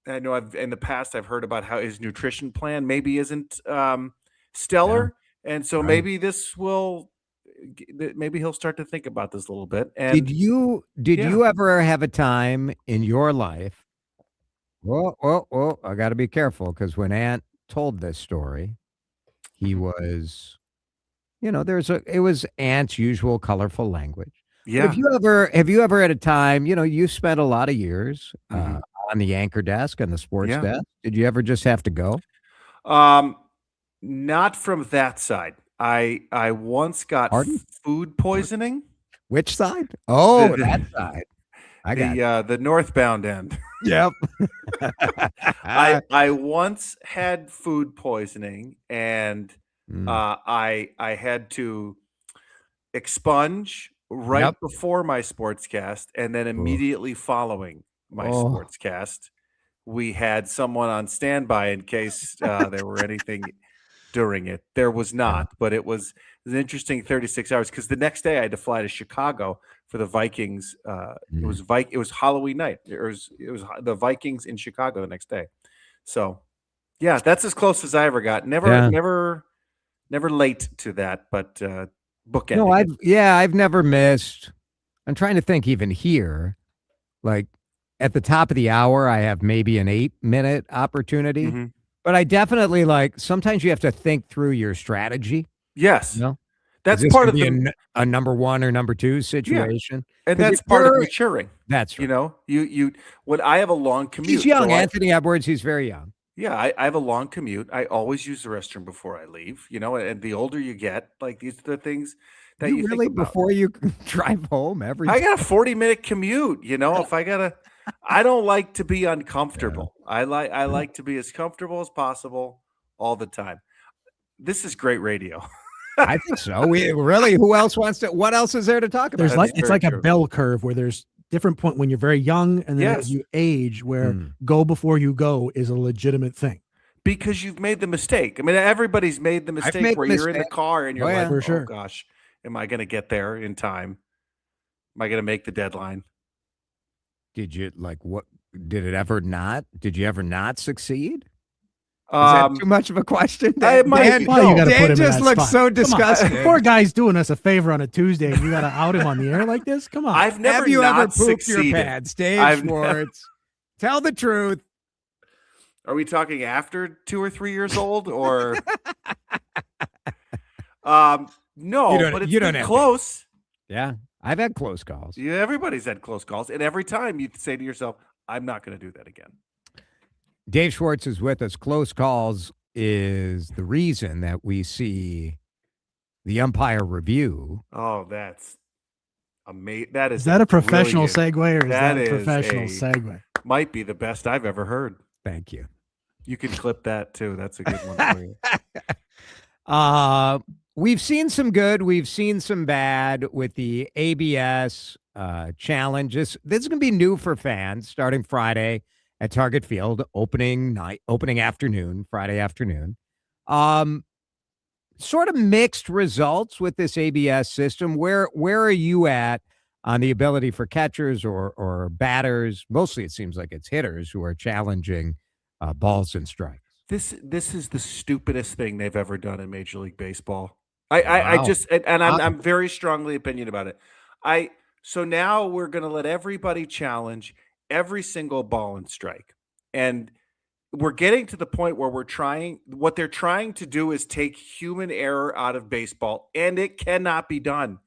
know in the past I've heard about how his nutrition plan maybe isn't stellar. Yeah. And so maybe this will, maybe he'll start to think about this a little bit. And did you ever have a time in your life? Well, I got to be careful, because when Ant told this story, he was, it was Ant's usual colorful language. Yeah. Have you ever at a time, you spent a lot of years on the anchor desk and the sports Yeah. desk. Did you ever just have to go? Not from that side. I once got Pardon? food poisoning. Which side? Oh, that side. I got the northbound end. Yep. I once had food poisoning, and I had to expunge right Yep. before my sportscast, and then immediately following my sportscast, we had someone on standby in case there were anything during it. There was not, but it was an interesting 36 hours because the next day I had to fly to Chicago for the Vikings. It was Halloween night. It was the Vikings in Chicago the next day. So, yeah, that's as close as I ever got. Never late to that, but bookending. No, I've never missed. I'm trying to think even here, like at the top of the hour, I have maybe an 8-minute opportunity. Mm-hmm. But I definitely sometimes you have to think through your strategy. Yes. That's Is this part gonna of be a number 1 or number 2 situation. and that's part of maturing. That's right. You when I have a long commute. He's young, so Anthony Edwards. He's very young. Yeah, I have a long commute. I always use the restroom before I leave, and the older you get, like these are the things that you really think about. before you drive home every I got a 40-minute commute, if I don't like to be uncomfortable. I like to be as comfortable as possible all the time. This is great radio. I think so. What else is there to talk about? It's like a bell curve where there's different point when you're very young and then as you age where go before you go is a legitimate thing. Because you've made the mistake. I mean, everybody's made the mistake where you're in the car and you're like, for sure. Oh gosh, am I going to get there in time? Am I going to make the deadline? Did you did you ever not succeed? Is that too much of a question? Dan just looks so disgusted. Poor guy's doing us a favor on a Tuesday and you got to out him on the air like this? Come on. I've never Have you ever pooped succeeded. your pants? Dave Schwartz. Tell the truth. Are we talking after 2 or 3 years old or? No, but it's been close. Yeah, I've had close calls. Yeah, everybody's had close calls. And every time you say to yourself, I'm not going to do that again. Dave Schwartz is with us. Close calls is the reason that we see the umpire review. Oh, that's amazing. That is that a professional segue or is that a professional segue? Might be the best I've ever heard. Thank you. You can clip that too. That's a good one for you. We've seen some good. We've seen some bad with the ABS challenges. This is going to be new for fans starting Friday at Target Field, opening afternoon, Friday afternoon. Sort of mixed results with this ABS system. Where are you at on the ability for catchers or batters? Mostly it seems like it's hitters who are challenging balls and strikes. This is the stupidest thing they've ever done in Major League Baseball. I'm very strongly opinion about it. So now we're going to let everybody challenge every single ball and strike. And we're getting to the point where what they're trying to do is take human error out of baseball, and it cannot be done.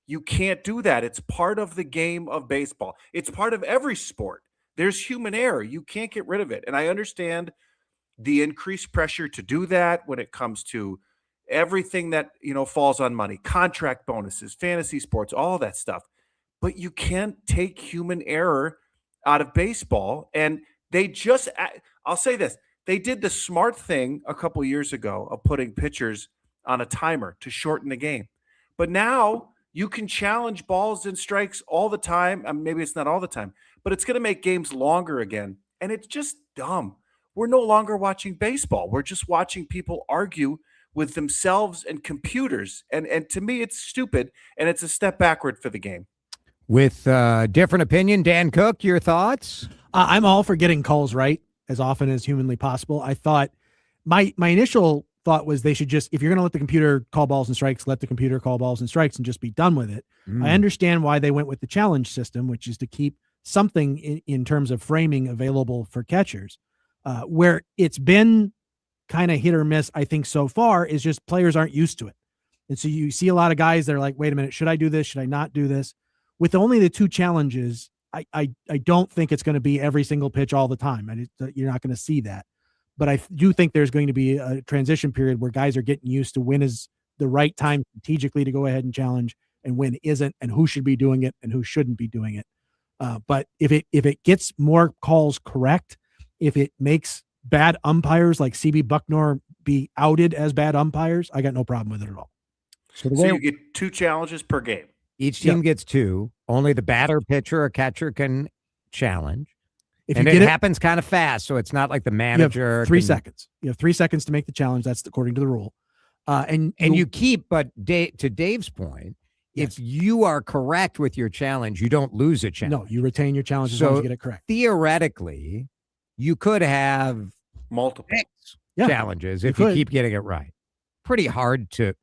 You can't do that. It's part of the game of baseball. It's part of every sport. There's human error. You can't get rid of it. And I understand the increased pressure to do that when it comes to everything that, falls on money, contract bonuses, fantasy sports, all that stuff. But you can't take human error out of baseball. And I'll say this, they did the smart thing a couple years ago of putting pitchers on a timer to shorten the game. But now you can challenge balls and strikes all the time. Maybe it's not all the time, but it's going to make games longer again. And it's just dumb. We're no longer watching baseball. We're just watching people argue with themselves and computers. And to me, it's stupid, and it's a step backward for the game. With different opinion, Dan Cook, your thoughts? I'm all for getting calls right as often as humanly possible. I thought my initial thought was they should just, if you're going to let the computer call balls and strikes, let the computer call balls and strikes and just be done with it. I understand why they went with the challenge system, which is to keep something in terms of framing available for catchers. Where it's been kind of hit or miss, I think so far, is just players aren't used to it. And so you see a lot of guys that are like, wait a minute, should I do this? Should I not do this? with only the 2 challenges, I don't think it's going to be every single pitch all the time. You're not going to see that. But I do think there's going to be a transition period where guys are getting used to when is the right time strategically to go ahead and challenge and when isn't, and who should be doing it and who shouldn't be doing it. But if it gets more calls correct, if it makes bad umpires like CB Bucknor be outed as bad umpires, I got no problem with it at all. So you get 2 challenges per game. Each team gets 2. Only the batter, pitcher, or catcher can challenge. If and you get it happens kind of fast, so it's not like the manager. You have 3 seconds. You have 3 seconds to make the challenge. That's according to the rule. And you keep, but to Dave's point, if you are correct with your challenge, you don't lose a challenge. No, you retain your challenge as long as you get it correct. Theoretically, you could have multiple challenges if you keep getting it right. Pretty hard to.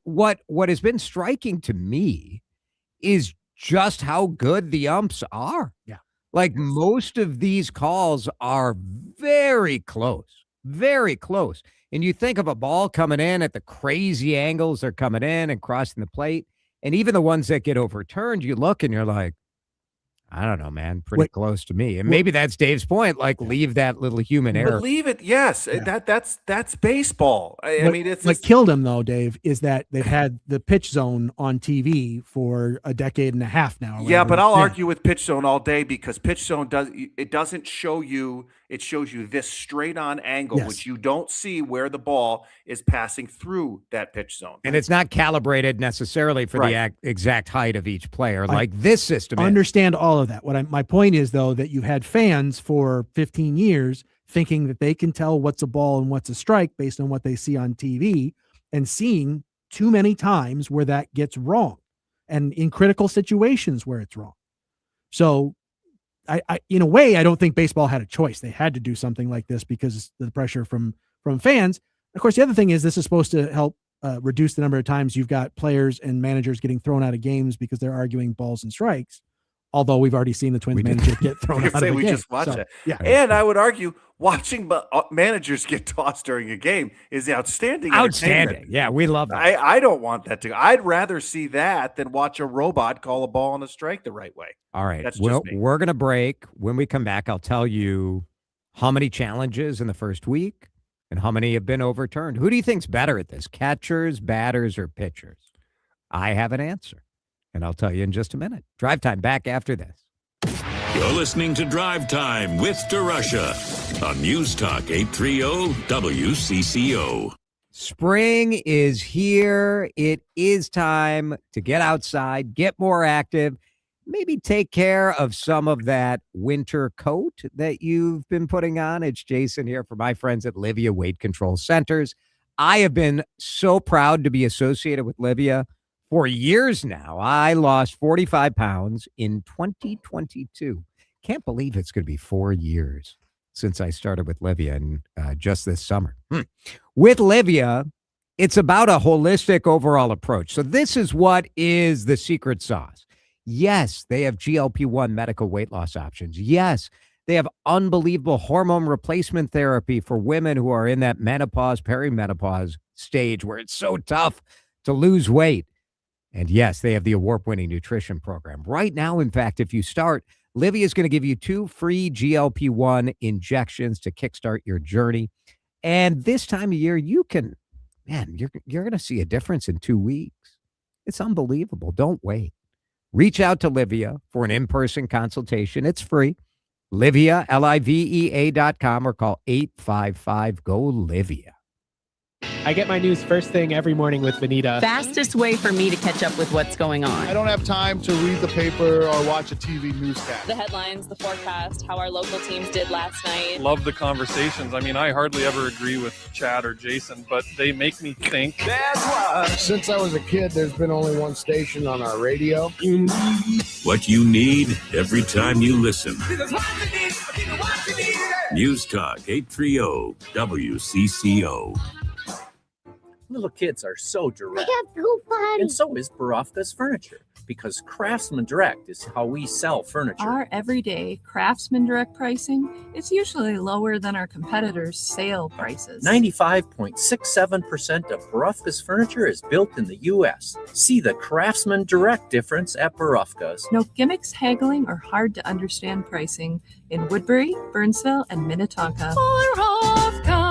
What has been striking to me is just how good the umps are. Yeah. Like most of these calls are very close, very close. And you think of a ball coming in at the crazy angles they're coming in and crossing the plate. And even the ones that get overturned, you look and you're like, I don't know, man, pretty close to me. And maybe that's Dave's point, like leave that little human error. Believe it, yes. Yeah. That's baseball. I mean, it's what killed him though, Dave, is that they've had the pitch zone on TV for a decade and a half now. Yeah, but I'll argue with pitch zone all day because pitch zone doesn't show you. It shows you this straight on angle, which you don't see where the ball is passing through that pitch zone. And it's not calibrated necessarily for the exact height of each player, like this system is. Understand all of that. My point is, though, that you've had fans for 15 years thinking that they can tell what's a ball and what's a strike based on what they see on TV, and seeing too many times where that gets wrong and in critical situations where it's wrong. So I in a way, I don't think baseball had a choice. They had to do something like this because of the pressure from fans. Of course, the other thing is this is supposed to help reduce the number of times you've got players and managers getting thrown out of games because they're arguing balls and strikes. Although we've already seen the Twins manager get thrown out of the game. We just watched it. Yeah. And I would argue watching managers get tossed during a game is outstanding. Outstanding. Yeah, we love that. I don't want that to. I'd rather see that than watch a robot call a ball on a strike the right way. All right. That's well, just me. We're going to break. When we come back, I'll tell you how many challenges in the first week and how many have been overturned. Who do you think's better at this? Catchers, batters, or pitchers? I have an answer. And I'll tell you in just a minute. Drive Time back after this. You're listening to Drive Time with DeRUSH on News Talk 830 WCCO. Spring is here. It is time to get outside, get more active, maybe take care of some of that winter coat that you've been putting on. It's Jason here for my friends at Livia Weight Control Centers. I have been so proud to be associated with Livia for years now. I lost 45 pounds in 2022. Can't believe it's going to be 4 years since I started with Livia and just this summer. With Livia, it's about a holistic overall approach. So this is what is the secret sauce. Yes, they have GLP-1 medical weight loss options. Yes, they have unbelievable hormone replacement therapy for women who are in that menopause, perimenopause stage where it's so tough to lose weight. And yes, they have the award-winning nutrition program. Right now, in fact, if you start, Livia is going to give you 2 free GLP-1 injections to kickstart your journey. And this time of year, you can, man, you're going to see a difference in 2 weeks. It's unbelievable. Don't wait. Reach out to Livia for an in-person consultation. It's free. Livia, Livea.com, or call 855-GO-LIVIA. I get my news first thing every morning with Vanita. Fastest way for me to catch up with what's going on. I don't have time to read the paper or watch a TV newscast. The headlines, the forecast, how our local teams did last night. Love the conversations. I mean, I hardly ever agree with Chad or Jason, but they make me think. That's why. Since I was a kid, there's been only one station on our radio. What you need every time you listen. News Talk 830 WCCO. Little kids are so direct. I have poop fun. And so is Barofka's furniture. because Craftsman Direct is how we sell furniture. Our everyday Craftsman Direct pricing is usually lower than our competitors' sale prices. 95.67% of Barufka's furniture is built in the U.S. See the Craftsman Direct difference at Barufka's. No gimmicks, haggling, or hard to understand pricing in Woodbury, Burnsville, and Minnetonka.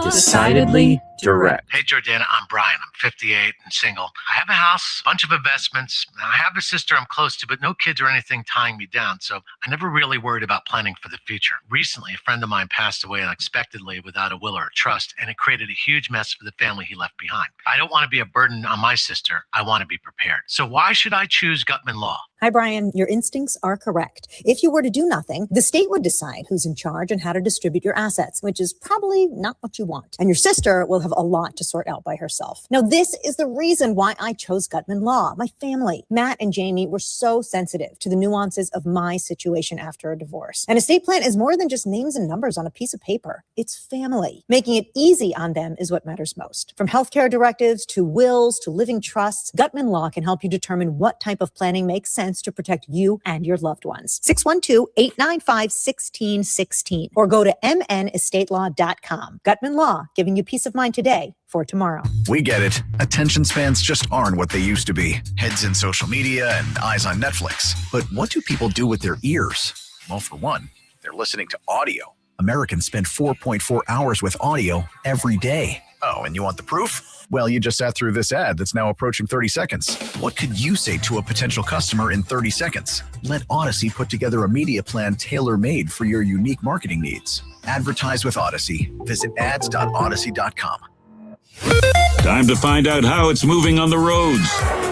Decidedly direct. Hey, Jordana, I'm Brian. I'm 58 and single. I have a house, a bunch of investments. I have a sister I'm close to, but no kids or anything tying me down, so I never really worried about planning for the future. Recently, a friend of mine passed away unexpectedly without a will or a trust, and it created a huge mess for the family he left behind. I don't want to be a burden on my sister. I want to be prepared. So why should I choose Gutman Law? Hi, Brian. Your instincts are correct. If you were to do nothing, the state would decide who's in charge and how to distribute your assets, which is probably not what you want. And your sister will have a lot to sort out by herself. Now, this is the reason why I chose Gutman Law. My family, Matt and Jamie, were so sensitive to the nuances of my situation after a divorce. An estate plan is more than just names and numbers on a piece of paper. It's family. Making it easy on them is what matters most. From healthcare directives to wills to living trusts, Gutman Law can help you determine what type of planning makes sense to protect you and your loved ones. 612-895-1616 or go to mnestatelaw.com. Gutman Law, giving you peace of mind today for tomorrow. We get it. Attention spans just aren't what they used to be. Heads in social media and eyes on Netflix. But what do people do with their ears? Well, for one, they're listening to audio. Americans spend 4.4 hours with audio every day. Oh, and you want the proof? Well, you just sat through this ad that's now approaching 30 seconds. What could you say to a potential customer in 30 seconds? Let Odyssey put together a media plan tailor-made for your unique marketing needs. Advertise with Odyssey. Visit ads.odyssey.com. Time to find out how it's moving on the roads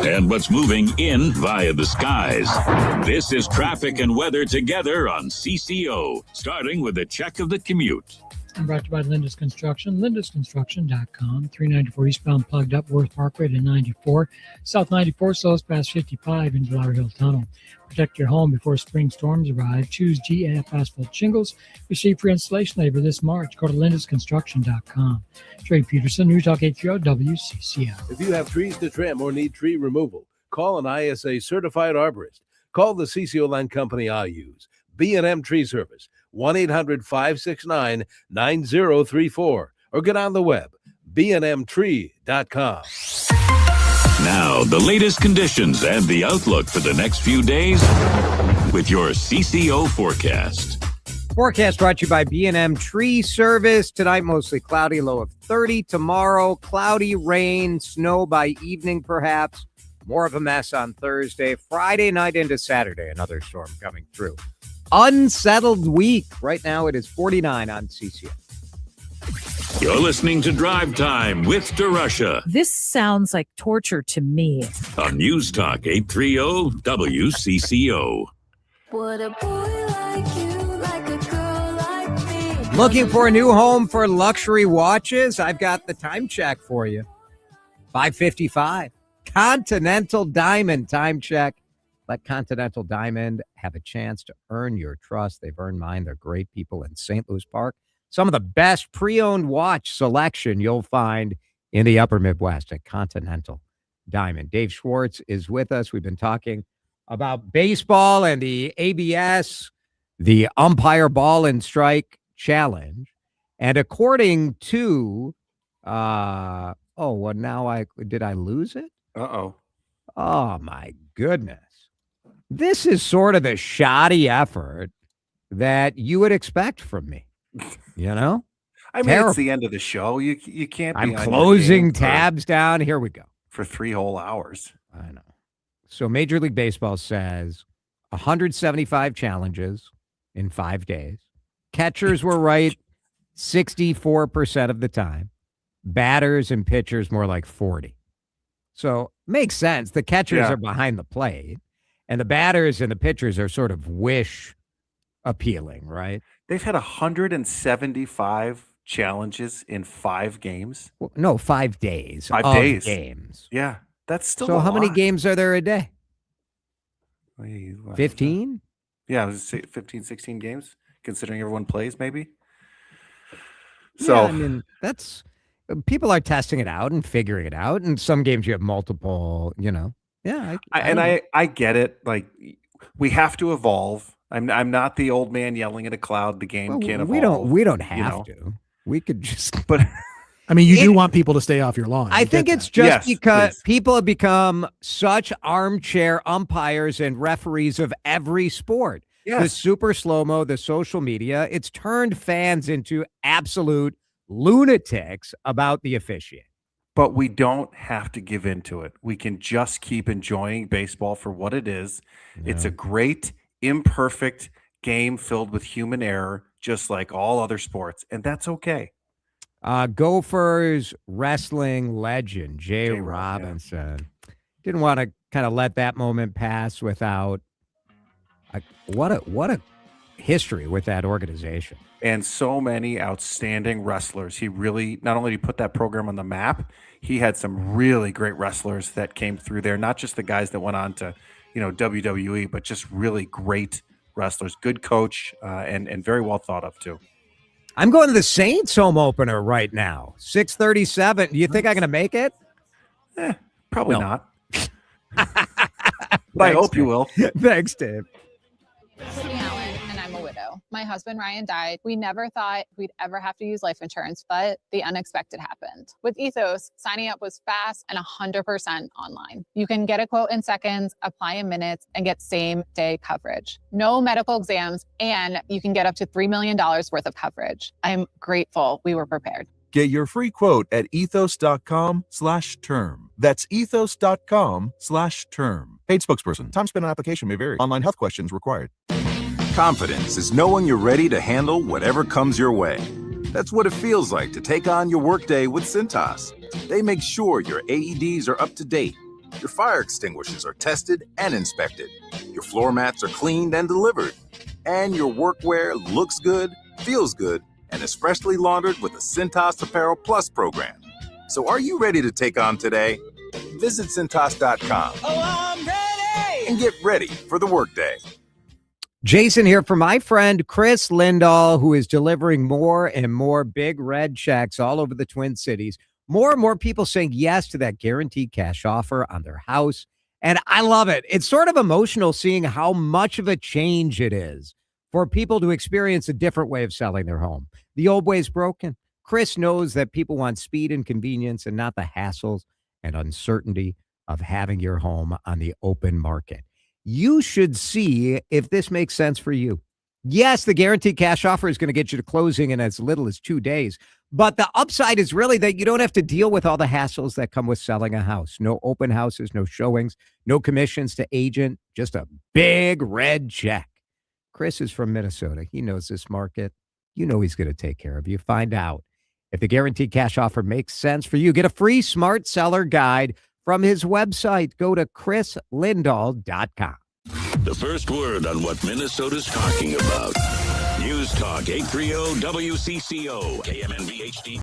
and what's moving in via the skies. This is traffic and weather together on CCO, starting with a check of the commute. And brought to you by Linda's Construction, lindasconstruction.com. 394 eastbound plugged up Worth Parkway to 94. South 94 slows past 55 into Flower Hill Tunnel. Protect your home before spring storms arrive. Choose GAF Asphalt Shingles. Receive free installation labor this March. Go to lindasconstruction.com. Trey Peterson, News Talk 830 WCCO. If you have trees to trim or need tree removal, call an ISA certified arborist. Call the CCO Land Company I use. B&M Tree Service. 1-800-569-9034 or get on the web, bnmtree.com. Now, the latest conditions and the outlook for the next few days with your CCO forecast. Forecast brought to you by B&M Tree Service. Tonight, mostly cloudy, low of 30. Tomorrow, cloudy, rain, snow by evening perhaps. More of a mess on Thursday. Friday night into Saturday, another storm coming through. Unsettled week. Right now, it is 49 on CCO. You're listening to Drive Time with DeRUSH. This sounds like torture to me. On News Talk 830 WCCO. Would a boy like you like a girl like me? Looking for a new home for luxury watches? I've got the time check for you. 5:55. Continental Diamond time check. Let Continental Diamond have a chance to earn your trust. They've earned mine. They're great people in St. Louis Park. Some of the best pre-owned watch selection you'll find in the upper Midwest at Continental Diamond. Dave Schwartz is with us. We've been talking about baseball and the ABS, the Umpire Ball and Strike Challenge. And according to, did I lose it? Uh-oh. Oh, my goodness. This is sort of the shoddy effort that you would expect from me. You know? I mean, Terrible. It's the end of the show. You can't be I'm on your closing game tabs down. Here we go. for 3 whole hours. I know. So Major League Baseball says 175 challenges in 5 days. Catchers were right 64% of the time. Batters and pitchers more like 40. So makes sense. The catchers are behind the plate, and the batters and the pitchers are sort of wish appealing, right? They've had 175 challenges in 5 games. Well, no, 5 days. 5 of days. Games. Yeah, that's still so a how many lot. games are there a day? 15? 15? Yeah, I was say 15, 16 games, considering everyone plays, maybe. So, yeah, I mean, that's people are testing it out and figuring it out. And some games you have multiple, Yeah, I get it. Like, we have to evolve. I'm not the old man yelling at a cloud. The game can't evolve. We don't have to. We could just. But I mean, you do want people to stay off your lawn. I You get think it's that. just because people have become such armchair umpires and referees of every sport. The super slow-mo, the social media, it's turned fans into absolute lunatics about the officiating. But we don't have to give into it. We can just keep enjoying baseball for what it is. It's a great, imperfect game filled with human error, just like all other sports, and that's okay. Gophers wrestling legend Jay Robinson didn't want to kind of let that moment pass without what a history with that organization. And so many outstanding wrestlers. He really, not only did he put that program on the map, he had some really great wrestlers that came through there. Not just the guys that went on to, WWE, but just really great wrestlers. Good coach, and very well thought of too. I'm going to the Saints home opener right now. 6:37. Do you think I'm going to make it? Probably not. But I hope you will. Thanks, Dave. And I'm a widow. My husband Ryan died. We never thought we'd ever have to use life insurance, but the unexpected happened. With Ethos, signing up was fast and 100% online. You can get a quote in seconds, apply in minutes, and get same-day coverage. No medical exams, and you can get up to $3 million worth of coverage. I'm grateful we were prepared. Get your free quote at ethos.com/term. That's ethos.com/term. Paid spokesperson. Time spent on application may vary. Online health questions required. Confidence is knowing you're ready to handle whatever comes your way. That's what it feels like to take on your workday with Cintas. They make sure your AEDs are up to date, your fire extinguishers are tested and inspected, your floor mats are cleaned and delivered, and your workwear looks good, feels good, and is freshly laundered with the Cintas Apparel Plus program. So are you ready to take on today? Visit Cintas.com. Oh, I'm ready! And get ready for the workday. Jason here for my friend Chris Lindahl, who is delivering more and more big red checks all over the Twin Cities. More and more people saying yes to that guaranteed cash offer on their house. And I love it. It's sort of emotional seeing how much of a change it is for people to experience a different way of selling their home. The old way is broken. Chris knows that people want speed and convenience and not the hassles and uncertainty of having your home on the open market. You should see if this makes sense for you. Yes, the guaranteed cash offer is going to get you to closing in as little as 2 days, but the upside is really that you don't have to deal with all the hassles that come with selling a house. No open houses, no showings, no commissions to agent, just a big red check. Chris is from Minnesota. He knows this market. You know he's going to take care of you. Find out if the guaranteed cash offer makes sense for you. Get a free smart seller guide from his website. Go to chrislindahl.com. The first word on what Minnesota's talking about. News Talk 830 WCCO KMNB HD.